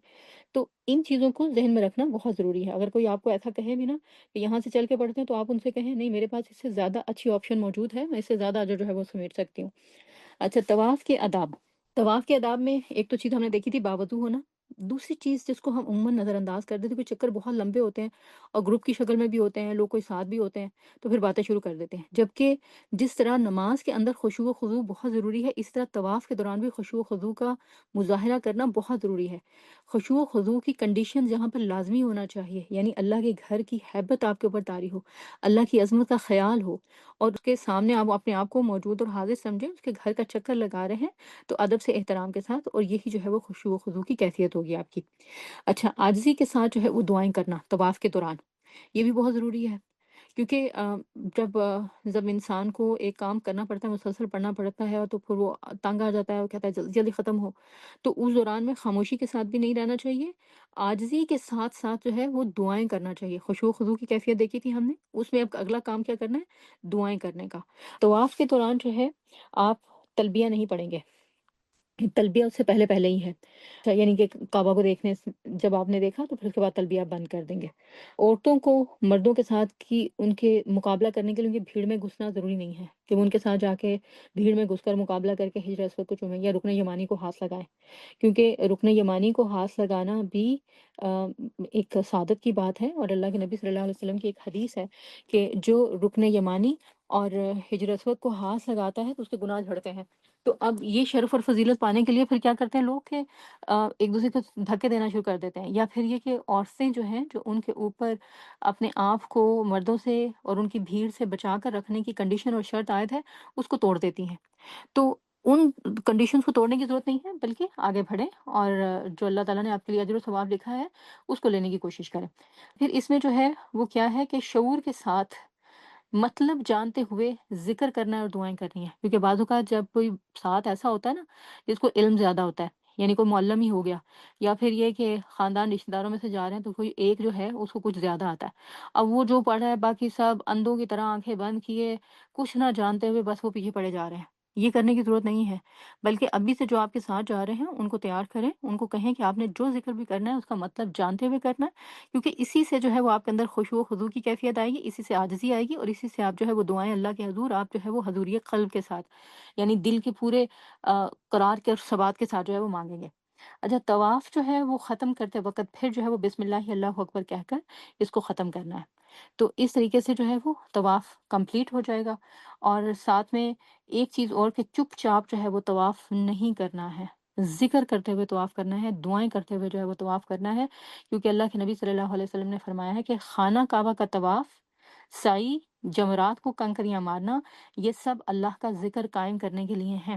تو ان چیزوں کو ذہن میں رکھنا بہت ضروری ہے۔ اگر کوئی آپ کو ایسا کہے بھی نا کہ یہاں سے چل کے پڑھتے ہیں، تو آپ ان سے کہیں نہیں، میرے پاس اس سے زیادہ اچھی آپشن موجود ہے، میں اس سے زیادہ اجر جو ہے وہ سمیٹ سکتی ہوں۔ اچھا، طواف کے آداب۔ طواف کے آداب میں ایک تو چیز ہم نے دیکھی تھی باوضو ہونا، دوسری چیز جس کو ہم عموماً نظر انداز کر دیتے ہیں، کوئی چکر بہت لمبے ہوتے ہیں اور گروپ کی شکل میں بھی ہوتے ہیں، لوگ کوئی ساتھ بھی ہوتے ہیں، تو پھر باتیں شروع کر دیتے ہیں، جبکہ جس طرح نماز کے اندر خشوع و خضوع بہت ضروری ہے، اس طرح طواف کے دوران بھی خشوع و خضوع کا مظاہرہ کرنا بہت ضروری ہے۔ خشوع و خضوع کی کنڈیشن جہاں پر لازمی ہونا چاہیے، یعنی اللہ کے گھر کی ہیبت آپ کے اوپر طاری ہو، اللہ کی عظمت کا خیال ہو، اور اس کے سامنے آپ اپنے آپ کو موجود اور حاضر سمجھیں، اس کے گھر کا چکر لگا رہے ہیں تو ادب سے احترام کے ساتھ، اور یہی جو ہے وہ خشوع و خضوع کی کیفیت ہوگی آپ کی۔ اچھا، عاجزی کے ساتھ جو ہے وہ دعائیں کرنا طواف کے دوران، یہ بھی بہت ضروری ہے، کیونکہ جب انسان کو ایک کام کرنا پڑتا ہے، مسلسل پڑھنا پڑتا ہے، تو پھر وہ تنگ آ جاتا ہے، وہ کہتا ہے جلدی جلدی ختم ہو، تو اس دوران میں خاموشی کے ساتھ بھی نہیں رہنا چاہیے، عاجزی کے ساتھ ساتھ جو ہے وہ دعائیں کرنا چاہیے۔ خشوع و خضوع کی کیفیت دیکھی تھی ہم نے، اس میں اب اگلا کام کیا کرنا ہے؟ دعائیں کرنے کا۔ طواف کے دوران جو ہے آپ تلبیہ نہیں پڑھیں گے، تلبیہ اس سے پہلے پہلے ہی ہے، یعنی کہ کعبہ کو دیکھنے جب آپ نے دیکھا تو پھر اس کے بعد تلبیہ آپ بند کر دیں گے۔ عورتوں کو مردوں کے ساتھ کی ان کے مقابلہ کرنے کے لیے ان کی بھیڑ میں گھسنا ضروری نہیں ہے کہ وہ ان کے ساتھ جا کے بھیڑ میں گھس کر مقابلہ کر کے ہجر اسود کو چومیں یا رکن یمانی کو ہاتھ لگائیں، کیونکہ رکن یمانی کو ہاتھ لگانا بھی ایک سعادت کی بات ہے، اور اللہ کے نبی صلی اللہ علیہ وسلم کی ایک حدیث ہے کہ جو رکن یمانی اور ہجر اسود کو ہاتھ لگاتا ہے تو اس کے گناہ جھڑتے ہیں۔ تو اب یہ شرف اور فضیلت پانے کے لیے پھر کیا کرتے ہیں لوگ کہ ایک دوسرے کو دھکے دینا شروع کر دیتے ہیں، یا پھر یہ کہ عورتیں جو ہیں جو ان کے اوپر اپنے آپ کو مردوں سے اور ان کی بھیڑ سے بچا کر رکھنے کی کنڈیشن اور شرط عائد ہے، اس کو توڑ دیتی ہیں۔ تو ان کنڈیشنز کو توڑنے کی ضرورت نہیں ہے، بلکہ آگے بڑھیں اور جو اللہ تعالیٰ نے آپ کے لیے اجر و ثواب لکھا ہے اس کو لینے کی کوشش کریں۔ پھر اس میں جو ہے وہ کیا ہے کہ شعور کے ساتھ مطلب جانتے ہوئے ذکر کرنا ہے اور دعائیں کرنی ہے، کیونکہ بعض اوقات جب کوئی ساتھ ایسا ہوتا ہے نا جس کو علم زیادہ ہوتا ہے، یعنی کوئی معلم ہی ہو گیا، یا پھر یہ کہ خاندان رشتہ داروں میں سے جا رہے ہیں تو کوئی ایک جو ہے اس کو کچھ زیادہ آتا ہے، اب وہ جو پڑھ رہا ہے باقی سب اندھوں کی طرح آنکھیں بند کیے کچھ نہ جانتے ہوئے بس وہ پیچھے پڑے جا رہے ہیں، یہ کرنے کی ضرورت نہیں ہے، بلکہ ابھی سے جو آپ کے ساتھ جا رہے ہیں ان کو تیار کریں، ان کو کہیں کہ آپ نے جو ذکر بھی کرنا ہے اس کا مطلب جانتے ہوئے کرنا ہے، کیونکہ اسی سے جو ہے وہ آپ کے اندر خشوع و خضوع کی کیفیت آئے گی، اسی سے عاجزی آئے گی، اور اسی سے آپ جو ہے وہ دعائیں اللہ کے حضور آپ جو ہے وہ حضوری قلب کے ساتھ، یعنی دل کے پورے قرار کے اور ثبات کے ساتھ جو ہے وہ مانگیں گے۔ اچھا، طواف جو ہے وہ ختم کرتے وقت پھر جو ہے وہ بسم اللہ اللہ اکبر کہہ کر اس کو ختم کرنا ہے، تو اس طریقے سے جو ہے وہ طواف کمپلیٹ ہو جائے گا۔ اور ساتھ میں ایک چیز اور کہ چپ چاپ جو ہے وہ طواف نہیں کرنا ہے، ذکر کرتے ہوئے طواف کرنا ہے، دعائیں کرتے ہوئے جو ہے وہ طواف کرنا ہے، کیونکہ اللہ کے نبی صلی اللہ علیہ وسلم نے فرمایا ہے کہ خانہ کعبہ کا طواف سعی جمرات کو کنکریاں مارنا، یہ سب اللہ کا ذکر قائم کرنے کے لیے ہیں۔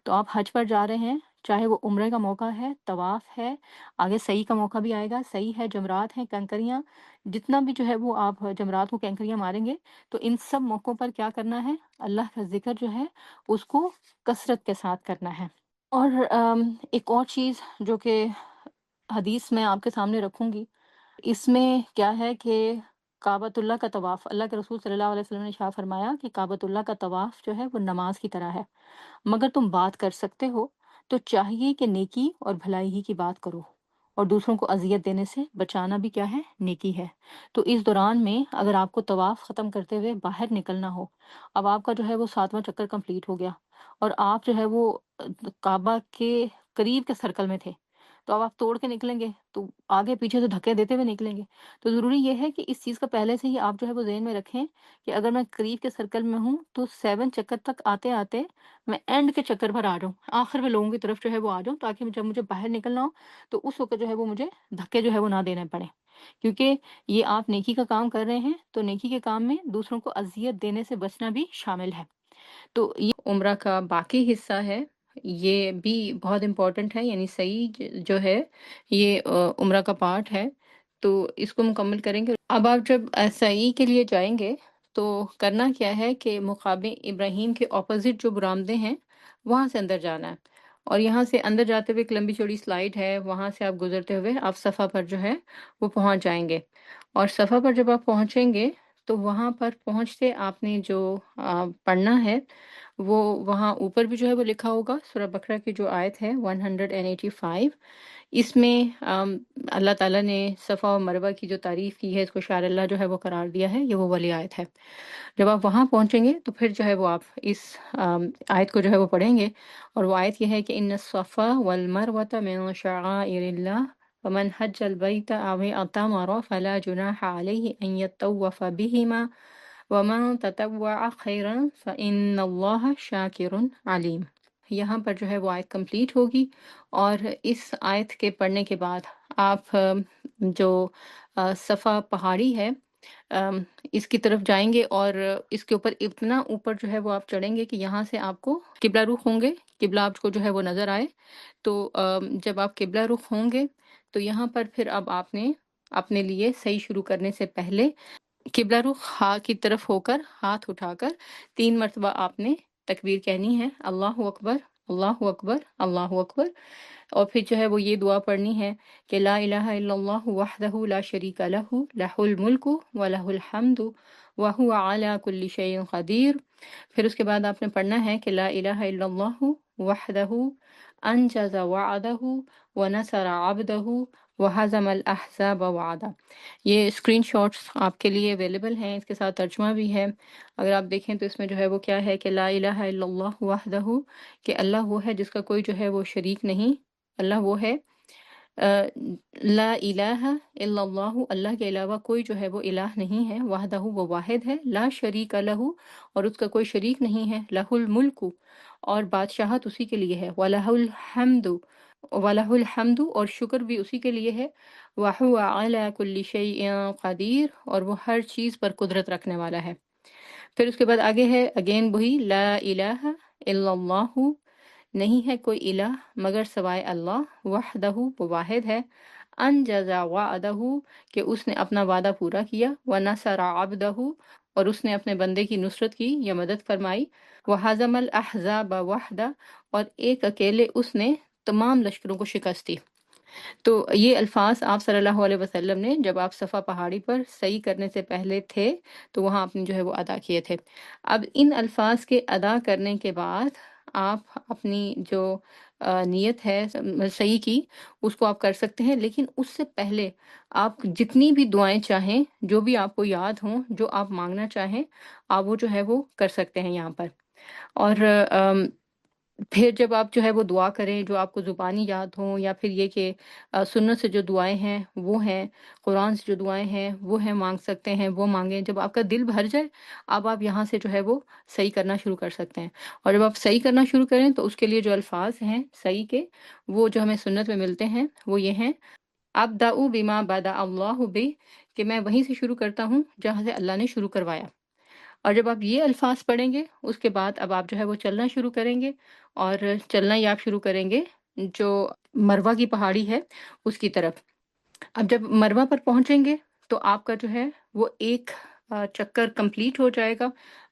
تو آپ حج پر جا رہے ہیں، چاہے وہ عمرے کا موقع ہے، طواف ہے، آگے سعی کا موقع بھی آئے گا، سعی ہے، جمرات ہیں، کنکریاں، جتنا بھی جو ہے وہ آپ جمرات کو کنکریاں ماریں گے، تو ان سب موقعوں پر کیا کرنا ہے؟ اللہ کا ذکر جو ہے اس کو کثرت کے ساتھ کرنا ہے۔ اور ایک اور چیز جو کہ حدیث میں آپ کے سامنے رکھوں گی، اس میں کیا ہے کہ کعبۃ اللہ کا طواف، اللہ کے رسول صلی اللہ علیہ وسلم نے ارشاد فرمایا کہ کعبۃ اللہ کا طواف جو ہے وہ نماز کی طرح ہے۔ مگر تم بات کر سکتے ہو تو چاہیے کہ نیکی اور بھلائی ہی کی بات کرو، اور دوسروں کو اذیت دینے سے بچانا بھی کیا ہے؟ نیکی ہے۔ تو اس دوران میں اگر آپ کو طواف ختم کرتے ہوئے باہر نکلنا ہو، اب آپ کا جو ہے وہ 7واں چکر کمپلیٹ ہو گیا، اور آپ جو ہے وہ کعبہ کے قریب کے سرکل میں تھے، تو اب آپ توڑ کے نکلیں گے تو آگے پیچھے سے دھکے دیتے ہوئے نکلیں گے۔ تو ضروری یہ ہے کہ اس چیز کا پہلے سے ہی آپ جو ہے وہ ذہن میں رکھیں کہ اگر میں قریب کے سرکل میں ہوں تو 7 چکر تک آتے آتے میں اینڈ کے چکر پر آ جاؤں، آخر میں لوگوں کی طرف جو ہے وہ آ جاؤں، تاکہ جب مجھے باہر نکلنا ہو تو اس وقت جو ہے وہ مجھے دھکے جو ہے وہ نہ دینے پڑیں، کیونکہ یہ آپ نیکی کا کام کر رہے ہیں، تو نیکی کے کام میں دوسروں کو اذیت دینے سے بچنا بھی شامل ہے۔ تو یہ عمرہ کا باقی حصہ ہے، یہ بھی بہت امپورٹنٹ ہے، یعنی صحیح جو ہے یہ عمرہ کا پارٹ ہے، تو اس کو مکمل کریں گے۔ اب آپ جب صحیح کے لیے جائیں گے تو کرنا کیا ہے کہ مقام ابراہیم کے اپوزٹ جو برآمدیں ہیں وہاں سے اندر جانا ہے، اور یہاں سے اندر جاتے ہوئے ایک لمبی چوڑی سلائڈ ہے، وہاں سے آپ گزرتے ہوئے آپ صفا پر جو ہے وہ پہنچ جائیں گے، اور صفا پر جب آپ پہنچیں گے تو وہاں پر پہنچتے آپ نے جو پڑھنا ہے وہ وہاں اوپر بھی جو ہے وہ لکھا ہوگا، سورہ بقرہ کی جو آیت ہے 185، اس میں اللہ تعالیٰ نے صفا و مروہ کی جو تعریف کی ہے، اس کو شعائر اللہ جو ہے وہ قرار دیا ہے، یہ وہ والی آیت ہے۔ جب آپ وہاں پہنچیں گے تو پھر جو ہے وہ آپ اس آیت کو جو ہے وہ پڑھیں گے، اور وہ آیت یہ ہے کہ ان الصفا والمروة من شعائر اللہ ومن حج البیت او اعتمر فلا جناح علیہ ان یطوف بہما ومن تطوع خیرا فإن اللہ شاکر علیم۔ یہاں پر جو ہے وہ آیت کمپلیٹ ہوگی، اور اس آیت کے پڑھنے کے بعد آپ جو صفا پہاڑی ہے اس کی طرف جائیں گے، اور اس کے اوپر اتنا اوپر جو ہے وہ آپ چڑھیں گے کہ یہاں سے آپ کو قبلہ رخ ہوں گے، قبلہ آپ کو جو ہے وہ نظر آئے۔ تو جب آپ قبلہ رخ ہوں گے تو یہاں پر پھر اب آپ نے اپنے لیے صحیح شروع کرنے سے پہلے قبلہ رخ ہا کی طرف ہو کر ہاتھ اٹھا کر 3 مرتبہ آپ نے تکبیر کہنی ہے، اللہ اکبر، اللہ اکبر، اللہ اکبر، اور پھر جو ہے وہ یہ دعا پڑھنی ہے کہ لا الہ الا اللہ وحدہ لا شریک لہ لہ الملک ولہ الحمد وہو علی کل شیء قدیر۔ پھر اس کے بعد آپ نے پڑھنا ہے کہ لا الہ الا اللہ وحدہ انجز وعدہ ونصر عبدہ وہزم الاحزاب وعدہ۔ یہ اسکرین شاٹس آپ کے لیے اویلیبل ہیں، اس کے ساتھ ترجمہ بھی ہے۔ اگر آپ دیکھیں تو اس میں جو ہے وہ کیا ہے کہ لا الہ الا اللہ وحدہ، کہ اللہ وہ ہے جس کا کوئی جو ہے وہ شریک نہیں، اللہ وہ ہے، لا الہ الا اللہ، اللہ کے علاوہ کوئی جو ہے وہ الہ نہیں ہے، وحدہ وہ واحد ہے، لا شریک لہ اور اس کا کوئی شریک نہیں ہے، لہ الملک اور بادشاہت اسی کے لیے ہے، وَلَهُ الْحَمْدُ وَلَهُ الْحَمْدُ اور شکر بھی اسی کے لیے ہے، وَهُوَ عَلَى كُلِّ شَيْءٍ قدیر اور وہ ہر چیز پر قدرت رکھنے والا ہے۔ پھر اس کے بعد آگے ہے اگین وہی لا الہ الا اللہ، نہیں ہے کوئی الہ مگر سوائے اللہ، وحدہ وہ واحد ہے، انجز وعدہ کہ اس نے اپنا وعدہ پورا کیا، ونصر عبدہ اور اس نے اپنے بندے کی نصرت کی یا مدد فرمائی، وہزم الاحزاب وحدہ اور ایک اکیلے اس نے تمام لشکروں کو شکست دی۔ تو یہ الفاظ آپ صلی اللہ علیہ وسلم نے جب آپ صفا پہاڑی پر صحیح کرنے سے پہلے تھے تو وہاں آپ نے جو ہے وہ ادا کیے تھے۔ اب ان الفاظ کے ادا کرنے کے بعد آپ اپنی جو نیت ہے صحیح کی اس کو آپ کر سکتے ہیں، لیکن اس سے پہلے آپ جتنی بھی دعائیں چاہیں، جو بھی آپ کو یاد ہوں، جو آپ مانگنا چاہیں، آپ وہ جو ہے وہ کر سکتے ہیں یہاں پر۔ اور پھر جب آپ جو ہے وہ دعا کریں جو آپ کو زبانی یاد ہوں، یا پھر یہ کہ سنت سے جو دعائیں ہیں وہ ہیں، قرآن سے جو دعائیں ہیں وہ ہیں، مانگ سکتے ہیں وہ مانگیں۔ جب آپ کا دل بھر جائے اب آپ یہاں سے جو ہے وہ صحیح کرنا شروع کر سکتے ہیں، اور جب آپ صحیح کرنا شروع کریں تو اس کے لیے جو الفاظ ہیں صحیح کے وہ جو ہمیں سنت میں ملتے ہیں وہ یہ ہیں، ابدأ بما بدأ اللہ بہ، کہ میں وہیں سے شروع کرتا ہوں جہاں سے اللہ نے شروع کروایا، اور جب آپ یہ الفاظ پڑھیں گے اس کے بعد اب آپ جو ہے وہ چلنا شروع کریں گے، اور چلنا یہ آپ شروع کریں گے جو مروہ کی پہاڑی ہے اس کی طرف۔ اب جب مروہ پر پہنچیں گے تو آپ کا جو ہے وہ ایک چکر کمپلیٹ ہو جائے گا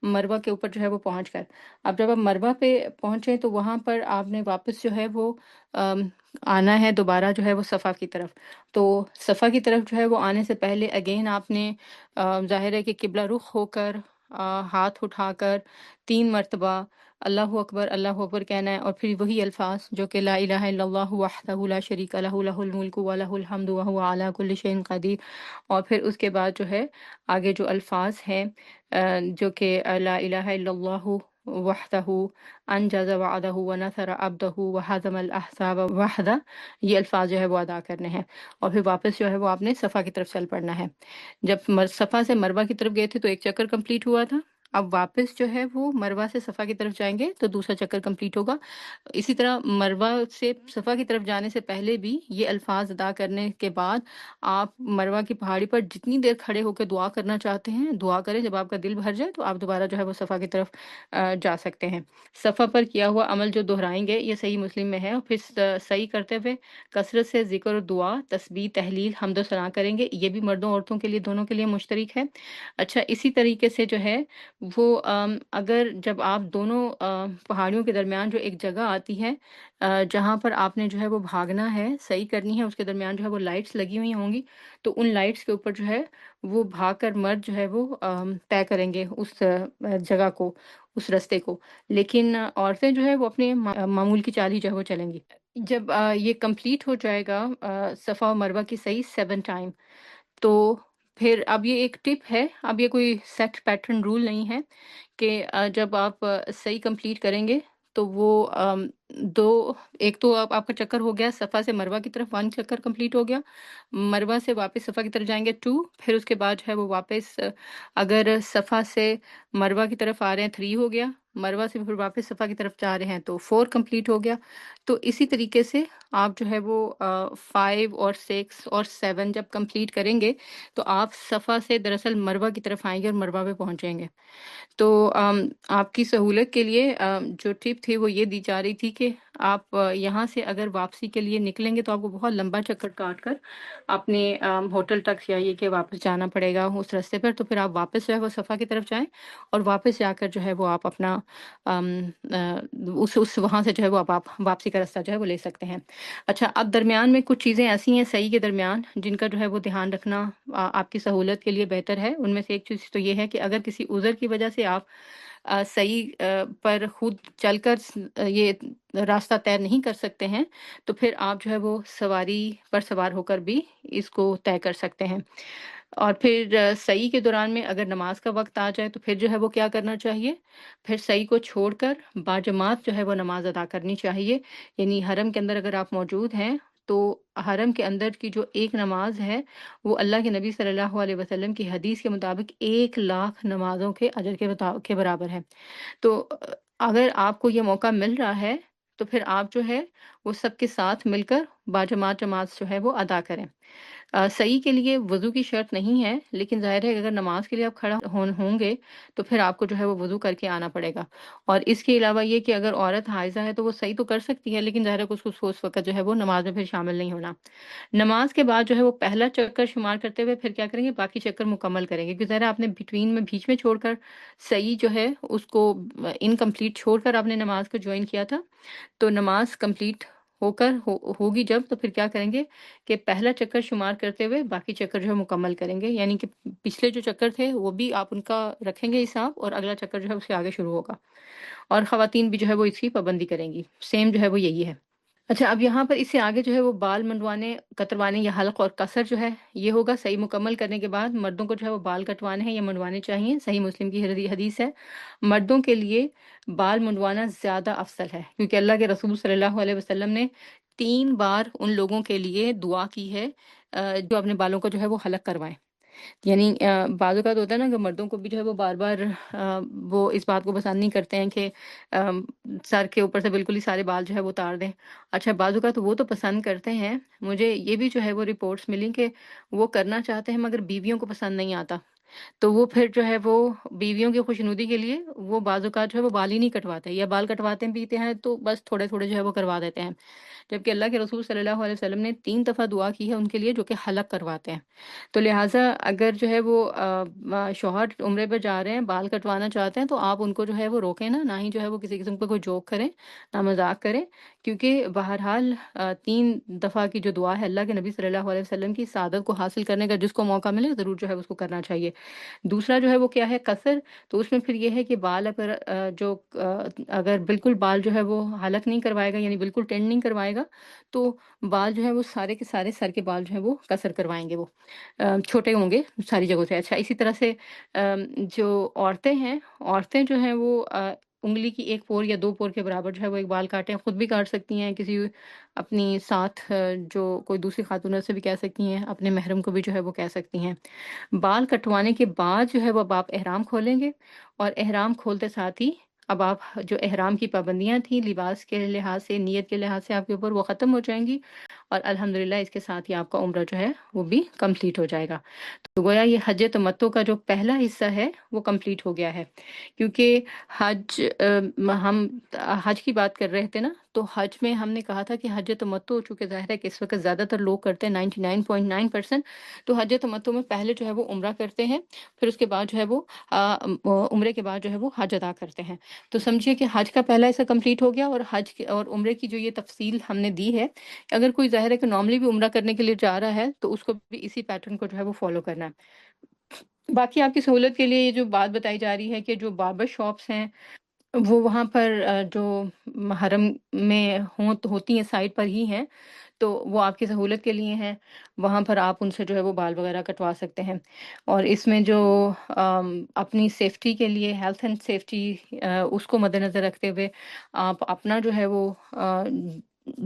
مروہ کے اوپر جو ہے وہ پہنچ کر۔ اب جب آپ مروہ پہ پہنچیں تو وہاں پر آپ نے واپس جو ہے وہ آم، آنا ہے دوبارہ جو ہے وہ صفا کی طرف۔ تو صفا کی طرف جو ہے وہ آنے سے پہلے اگین آپ نے ظاہر ہے کہ قبلہ رخ ہو کر ہاتھ اٹھا کر 3 مرتبہ اللہ اکبر کہنا ہے، اور پھر وہی الفاظ جو کہ لا الہ الا اللہ وحدہ لا شریک لہ لہ الملک و لہ الحمد وہو علی کل شیء قدیر۔ اور پھر اس کے بعد جو ہے آگے جو الفاظ ہیں جو کہ لا الہ الا اللہ وحدہ انجز وعدہ ونصر عبدہ وہزم الاحزاب وحدہ، یہ الفاظ جو ہے وہ ادا کرنے ہیں، اور پھر واپس جو ہے وہ آپ نے صفا کی طرف چل پڑنا ہے۔ جب صفا سے مروہ کی طرف گئے تھے تو ایک چکر کمپلیٹ ہوا تھا، اب واپس جو ہے وہ مروہ سے صفا کی طرف جائیں گے تو دوسرا چکر کمپلیٹ ہوگا۔ اسی طرح مروہ سے صفا کی طرف جانے سے پہلے بھی یہ الفاظ ادا کرنے کے بعد آپ مروہ کی پہاڑی پر جتنی دیر کھڑے ہو کے دعا کرنا چاہتے ہیں دعا کریں، جب آپ کا دل بھر جائے تو آپ دوبارہ جو ہے وہ صفا کی طرف جا سکتے ہیں۔ صفا پر کیا ہوا عمل جو دہرائیں گے یہ صحیح مسلم میں ہے، اور پھر صحیح کرتے ہوئے کثرت سے ذکر و دعا، تسبیح، تحلیل، حمد و ثنا کریں گے، یہ بھی مردوں عورتوں کے لیے دونوں کے لیے مشترک ہے۔ اچھا، اسی طریقے سے جو ہے وہ اگر جب آپ دونوں پہاڑیوں کے درمیان جو ایک جگہ آتی ہے جہاں پر آپ نے جو ہے وہ بھاگنا ہے، صحیح کرنی ہے، اس کے درمیان جو ہے وہ لائٹس لگی ہوئی ہوں گی، تو ان لائٹس کے اوپر جو ہے وہ بھاگ کر مرد جو ہے وہ طے کریں گے اس جگہ کو، اس رستے کو، لیکن عورتیں جو ہے وہ اپنے معمول کی چال ہی جو ہے وہ چلیں گی۔ جب یہ کمپلیٹ ہو جائے گا صفا و مروہ کی صحیح 7 ٹائم، تو پھر اب یہ ایک ٹپ ہے، اب یہ کوئی سیٹ پیٹرن رول نہیں ہے کہ جب آپ صحیح کمپلیٹ کریں گے تو وہ دو، ایک تو آپ کا چکر ہو گیا صفا سے مروہ کی طرف 1 چکر کمپلیٹ ہو گیا، مروہ سے واپس صفا کی طرف جائیں گے 2، پھر اس کے بعد جو ہے وہ واپس اگر صفا سے مروہ کی طرف آ رہے ہیں 3 ہو گیا، مروہ سے پھر واپس صفا کی طرف جا رہے ہیں تو 4 کمپلیٹ ہو گیا۔ تو اسی طریقے سے آپ جو ہے وہ 5 اور 6 اور 7 جب کمپلیٹ کریں گے تو آپ صفا سے دراصل مروہ کی طرف آئیں گے اور مروہ پہ پہنچیں گے۔ تو آپ کی سہولت کے لیے جو ٹپ تھی وہ یہ دی جا رہی تھی کہ آپ یہاں سے اگر واپسی کے لیے نکلیں گے تو آپ کو بہت لمبا چکر کاٹ کر اپنے ہوٹل تک یا یہ کہ واپس جانا پڑے گا اس راستے پر، تو پھر آپ واپس جو ہے وہ صفا کی طرف جائیں اور واپس جا کر جو ہے وہ آپ اپنا اس وہاں سے جو ہے وہ آپ واپسی کا راستہ جو ہے وہ لے سکتے ہیں۔ اچھا، اب درمیان میں کچھ چیزیں ایسی ہیں صحیح کے درمیان جن کا جو ہے وہ دھیان رکھنا آپ کی سہولت کے لیے بہتر ہے۔ ان میں سے ایک چیز تو یہ ہے کہ اگر کسی عذر کی وجہ سے آپ صحیح پر خود چل کر یہ راستہ طے نہیں کر سکتے ہیں تو پھر آپ جو ہے وہ سواری پر سوار ہو کر بھی اس کو طے کر سکتے ہیں۔ اور پھر سعی کے دوران میں اگر نماز کا وقت آ جائے تو پھر جو ہے وہ کیا کرنا چاہیے، پھر سعی کو چھوڑ کر باجماعت جو ہے وہ نماز ادا کرنی چاہیے۔ یعنی حرم کے اندر اگر آپ موجود ہیں تو حرم کے اندر کی جو ایک نماز ہے وہ اللہ کے نبی صلی اللہ علیہ وسلم کی حدیث کے مطابق 1 لاکھ نمازوں کے اجر کے برابر ہے۔ تو اگر آپ کو یہ موقع مل رہا ہے تو پھر آپ جو ہے وہ سب کے ساتھ مل کر باجماعت نماز جو ہے وہ ادا کریں۔ صحیح کے لیے وضو کی شرط نہیں ہے، لیکن ظاہر ہے کہ اگر نماز کے لیے آپ کھڑا ہوں گے تو پھر آپ کو جو ہے وہ وضو کر کے آنا پڑے گا۔ اور اس کے علاوہ یہ کہ اگر عورت حائضہ ہے تو وہ صحیح تو کر سکتی ہے، لیکن ظاہر ہے کہ اس کو اس وقت جو ہے وہ نماز میں پھر شامل نہیں ہونا۔ نماز کے بعد جو ہے وہ پہلا چکر شمار کرتے ہوئے پھر کیا کریں گے، باقی چکر مکمل کریں گے، کیونکہ ظاہر ہے آپ نے بیچ میں چھوڑ کر صحیح جو ہے اس کو انکمپلیٹ چھوڑ کر آپ نے نماز کو جوائن کیا تھا، تو نماز کمپلیٹ ہو کر ہوگی جب، تو پھر کیا کریں گے کہ پہلا چکر شمار کرتے ہوئے باقی چکر جو ہے مکمل کریں گے، یعنی کہ پچھلے جو چکر تھے وہ بھی آپ ان کا رکھیں گے حساب، اور اگلا چکر جو ہے اس کے آگے شروع ہوگا۔ اور خواتین بھی جو ہے وہ اس کی پابندی کریں گی، سیم جو ہے وہ یہی ہے۔ اچھا، اب یہاں پر اس سے آگے جو ہے وہ بال منڈوانے، کتروانے یا حلق اور قصر جو ہے یہ ہوگا۔ صحیح مکمل کرنے کے بعد مردوں کو جو ہے وہ بال کٹوانے ہیں یا منڈوانے چاہیے، صحیح مسلم کی حدیث ہے۔ مردوں کے لیے بال منڈوانا زیادہ افضل ہے، کیونکہ اللہ کے رسول صلی اللہ علیہ وسلم نے 3 بار ان لوگوں کے لیے دعا کی ہے جو اپنے بالوں کو جو ہے وہ حلق کروائیں۔ یعنی بعض اوقات ہوتا ہے نا کہ مردوں کو بھی جو ہے وہ بار بار وہ اس بات کو پسند نہیں کرتے ہیں کہ سر کے اوپر سے بالکل ہی سارے بال جو ہے وہ اتار دیں۔ اچھا، بعض اوقات وہ تو پسند کرتے ہیں، مجھے یہ بھی جو ہے وہ رپورٹس ملی کہ وہ کرنا چاہتے ہیں مگر بیویوں کو پسند نہیں آتا۔ تو وہ پھر جو ہے وہ بیویوں کی خوشنودی کے لیے وہ بعض اوقات جو ہے وہ بال ہی نہیں کٹواتے، یا بال کٹواتے ہیں پیتے ہیں تو بس تھوڑے تھوڑے جو ہے وہ کروا دیتے ہیں، جبکہ اللہ کے رسول صلی اللہ علیہ وسلم نے 3 دفعہ دعا کی ہے ان کے لیے جو کہ حلق کرواتے ہیں۔ تو لہٰذا اگر جو ہے وہ شوہر عمرے پہ جا رہے ہیں، بال کٹوانا چاہتے ہیں، تو آپ ان کو جو ہے وہ روکیں نا، نہ ہی جو ہے وہ کسی قسم کا کوئی جوک کریں، نہ مذاق کریں، کیونکہ بہرحال 3 دفعہ کی جو دعا ہے اللہ کے نبی صلی اللہ علیہ وسلم کی، سعادت کو حاصل کرنے کا جس کو موقع ملے ضرور جو ہے اس کو کرنا چاہیے۔ دوسرا جو ہے وہ کیا ہے، قصر، تو اس میں پھر یہ ہے کہ بال اگر اگر بالکل بال جو ہے وہ حلق نہیں کروائے گا، یعنی بالکل ٹینڈ نہیں کروائے گا، تو بال جو ہے وہ سارے کے سارے سر کے بال جو ہے وہ قصر کروائیں گے، وہ چھوٹے ہوں گے ساری جگہوں سے۔ اچھا، اسی طرح سے جو عورتیں ہیں، عورتیں جو ہیں وہ انگلی کی 1 پور یا 2 پور کے برابر جو ہے وہ ایک بال کاٹیں، خود بھی کاٹ سکتی ہیں، کسی اپنی ساتھ جو کوئی دوسری خاتون ہے، اس سے بھی کہہ سکتی ہیں، اپنے محرم کو بھی جو ہے وہ کہہ سکتی ہیں۔ بال کٹوانے کے بعد جو ہے وہ اب آپ احرام کھولیں گے، اور احرام کھولتے ساتھ ہی اب آپ جو احرام کی پابندیاں تھیں لباس کے لحاظ سے، نیت کے لحاظ سے آپ کے اوپر، وہ ختم ہو جائیں گی، اور الحمدللہ اس کے ساتھ ہی آپ کا عمرہ جو ہے وہ بھی کمپلیٹ ہو جائے گا۔ تو گویا یہ حج تمتع کا جو پہلا حصہ ہے وہ کمپلیٹ ہو گیا ہے، کیونکہ حج ہم حج کی بات کر رہے تھے نا، تو حج میں ہم نے کہا تھا کہ حج تمتع، چونکہ ظاہر ہے کہ اس وقت زیادہ تر لوگ کرتے ہیں 99.9%، تو حج تمتع میں پہلے جو ہے وہ عمرہ کرتے ہیں، پھر اس کے بعد جو ہے وہ عمرے کے بعد جو ہے وہ حج ادا کرتے ہیں۔ تو سمجھیے کہ حج کا پہلا حصہ کمپلیٹ ہو گیا، اور اور عمرے کی جو یہ تفصیل ہم نے دی ہے، اگر کوئی ظاہر ہے کہ نارملی بھی عمرہ کرنے کے لیے جا رہا ہے تو اس کو بھی اسی پیٹرن کو جو ہے وہ فالو کرنا ہے۔ باقی آپ کی سہولت کے لیے یہ جو بات بتائی جا رہی ہے کہ جو باربر شاپس ہیں وہ وہاں پر جو حرم میں ہوتی ہیں سائٹ پر ہی ہیں، تو وہ آپ کی سہولت کے لیے ہیں، وہاں پر آپ ان سے جو ہے وہ بال وغیرہ کٹوا سکتے ہیں۔ اور اس میں جو اپنی سیفٹی کے لیے، ہیلتھ اینڈ سیفٹی، اس کو مد نظر رکھتے ہوئے آپ اپنا جو ہے وہ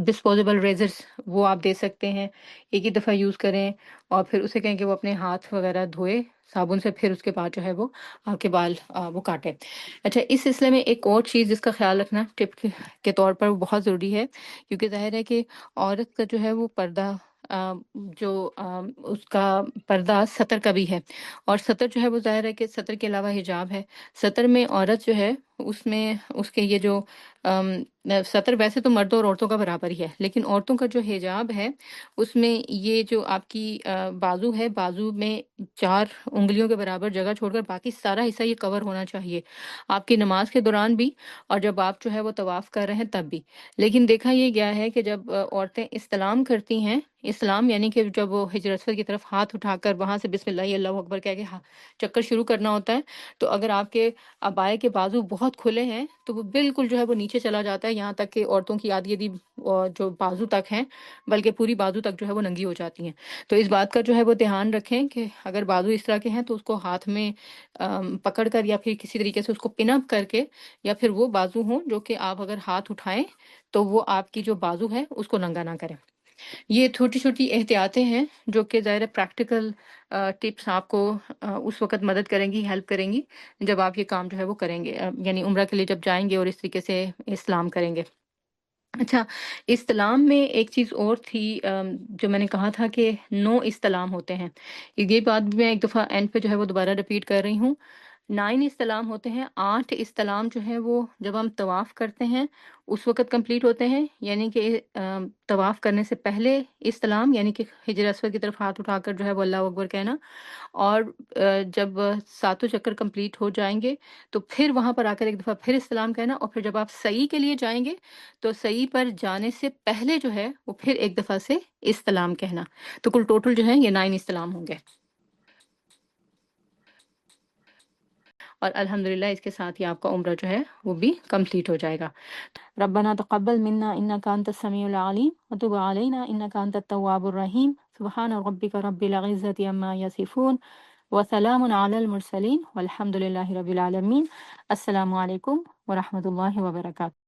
ڈسپوزیبل ریزرس وہ آپ دے سکتے ہیں، ایک ہی دفعہ یوز کریں، اور پھر اسے کہیں کہ وہ اپنے ہاتھ وغیرہ دھوئے صابن سے، پھر اس کے بعد جو ہے وہ آپ کے بال وہ کاٹے۔ اچھا، اس سلسلے میں ایک اور چیز جس کا خیال رکھنا ٹپ کے طور پر بہت ضروری ہے، کیونکہ ظاہر ہے کہ عورت کا جو ہے وہ پردہ جو اس کا پردہ سطر کا بھی ہے، اور سطر جو ہے وہ ظاہر ہے کہ سطر کے علاوہ حجاب ہے۔ سطر میں عورت جو ہے اس میں اس کے یہ جو سطر ویسے تو مردوں اور عورتوں کا برابر ہی ہے، لیکن عورتوں کا جو حجاب ہے اس میں یہ جو آپ کی بازو ہے، بازو میں 4 انگلیوں کے برابر جگہ چھوڑ کر باقی سارا حصہ یہ کور ہونا چاہیے، آپ کی نماز کے دوران بھی، اور جب آپ جو ہے وہ طواف کر رہے ہیں تب بھی۔ لیکن دیکھا یہ گیا ہے کہ جب عورتیں استلام کرتی ہیں، اسلام یعنی کہ جب وہ حجر اسود کی طرف ہاتھ اٹھا کر وہاں سے بسم اللہ اللہ اکبر کہہ کے چکر شروع کرنا ہوتا ہے، تو اگر آپ کے عبائے کے بازو بہت کھلے ہیں تو وہ بالکل جو ہے وہ نیچے چلا جاتا ہے، یہاں تک کہ عورتوں کی آدھی آدھی جو بازو تک ہیں، بلکہ پوری بازو تک جو ہے وہ ننگی ہو جاتی ہیں۔ تو اس بات کا جو ہے وہ دھیان رکھیں کہ اگر بازو اس طرح کے ہیں تو اس کو ہاتھ میں پکڑ کر، یا پھر کسی طریقے سے اس کو پن اپ کر کے، یا پھر وہ بازو ہوں جو کہ آپ اگر ہاتھ اٹھائیں تو وہ آپ کی جو بازو ہے اس کو ننگا نہ کریں۔ یہ چھوٹی چھوٹی احتیاطیں ہیں جو کہ ظاہر پریکٹیکل ٹپس آپ کو اس وقت مدد کریں گی، ہیلپ کریں گی جب آپ یہ کام جو ہے وہ کریں گے، یعنی عمرہ کے لیے جب جائیں گے اور اس طریقے سے اسلام کریں گے۔ اچھا، استلام میں ایک چیز اور تھی، جو میں نے کہا تھا کہ 9 استلام ہوتے ہیں، یہ بات بھی میں ایک دفعہ اینڈ پہ جو ہے وہ دوبارہ ریپیٹ کر رہی ہوں۔ 9 استلام ہوتے ہیں، 8 استلام جو ہے وہ جب ہم طواف کرتے ہیں اس وقت کمپلیٹ ہوتے ہیں، یعنی کہ طواف کرنے سے پہلے استلام، یعنی کہ حجر اسود کی طرف ہاتھ اٹھا کر جو ہے وہ اللہ اکبر کہنا، اور جب ساتوں چکر کمپلیٹ ہو جائیں گے تو پھر وہاں پر آ کر ایک دفعہ پھر استلام کہنا، اور پھر جب آپ سعی کے لیے جائیں گے تو سعی پر جانے سے پہلے جو ہے وہ پھر ایک دفعہ سے استلام کہنا۔ تو کل ٹوٹل جو ہے یہ 9 استلام ہوں گے، اور الحمدللہ اس کے ساتھ ہی آپ کا عمرہ جو ہے وہ بھی کمپلیٹ ہو جائے گا۔ ربنا تقبل منا انك انت السميع العليم وتب علينا انك انت التواب الرحيم سبحان ربك رب العزة عما يصفون وسلام على المرسلين والحمد لله رب العالمين۔ السلام علیکم ورحمۃ اللہ وبرکاتہ۔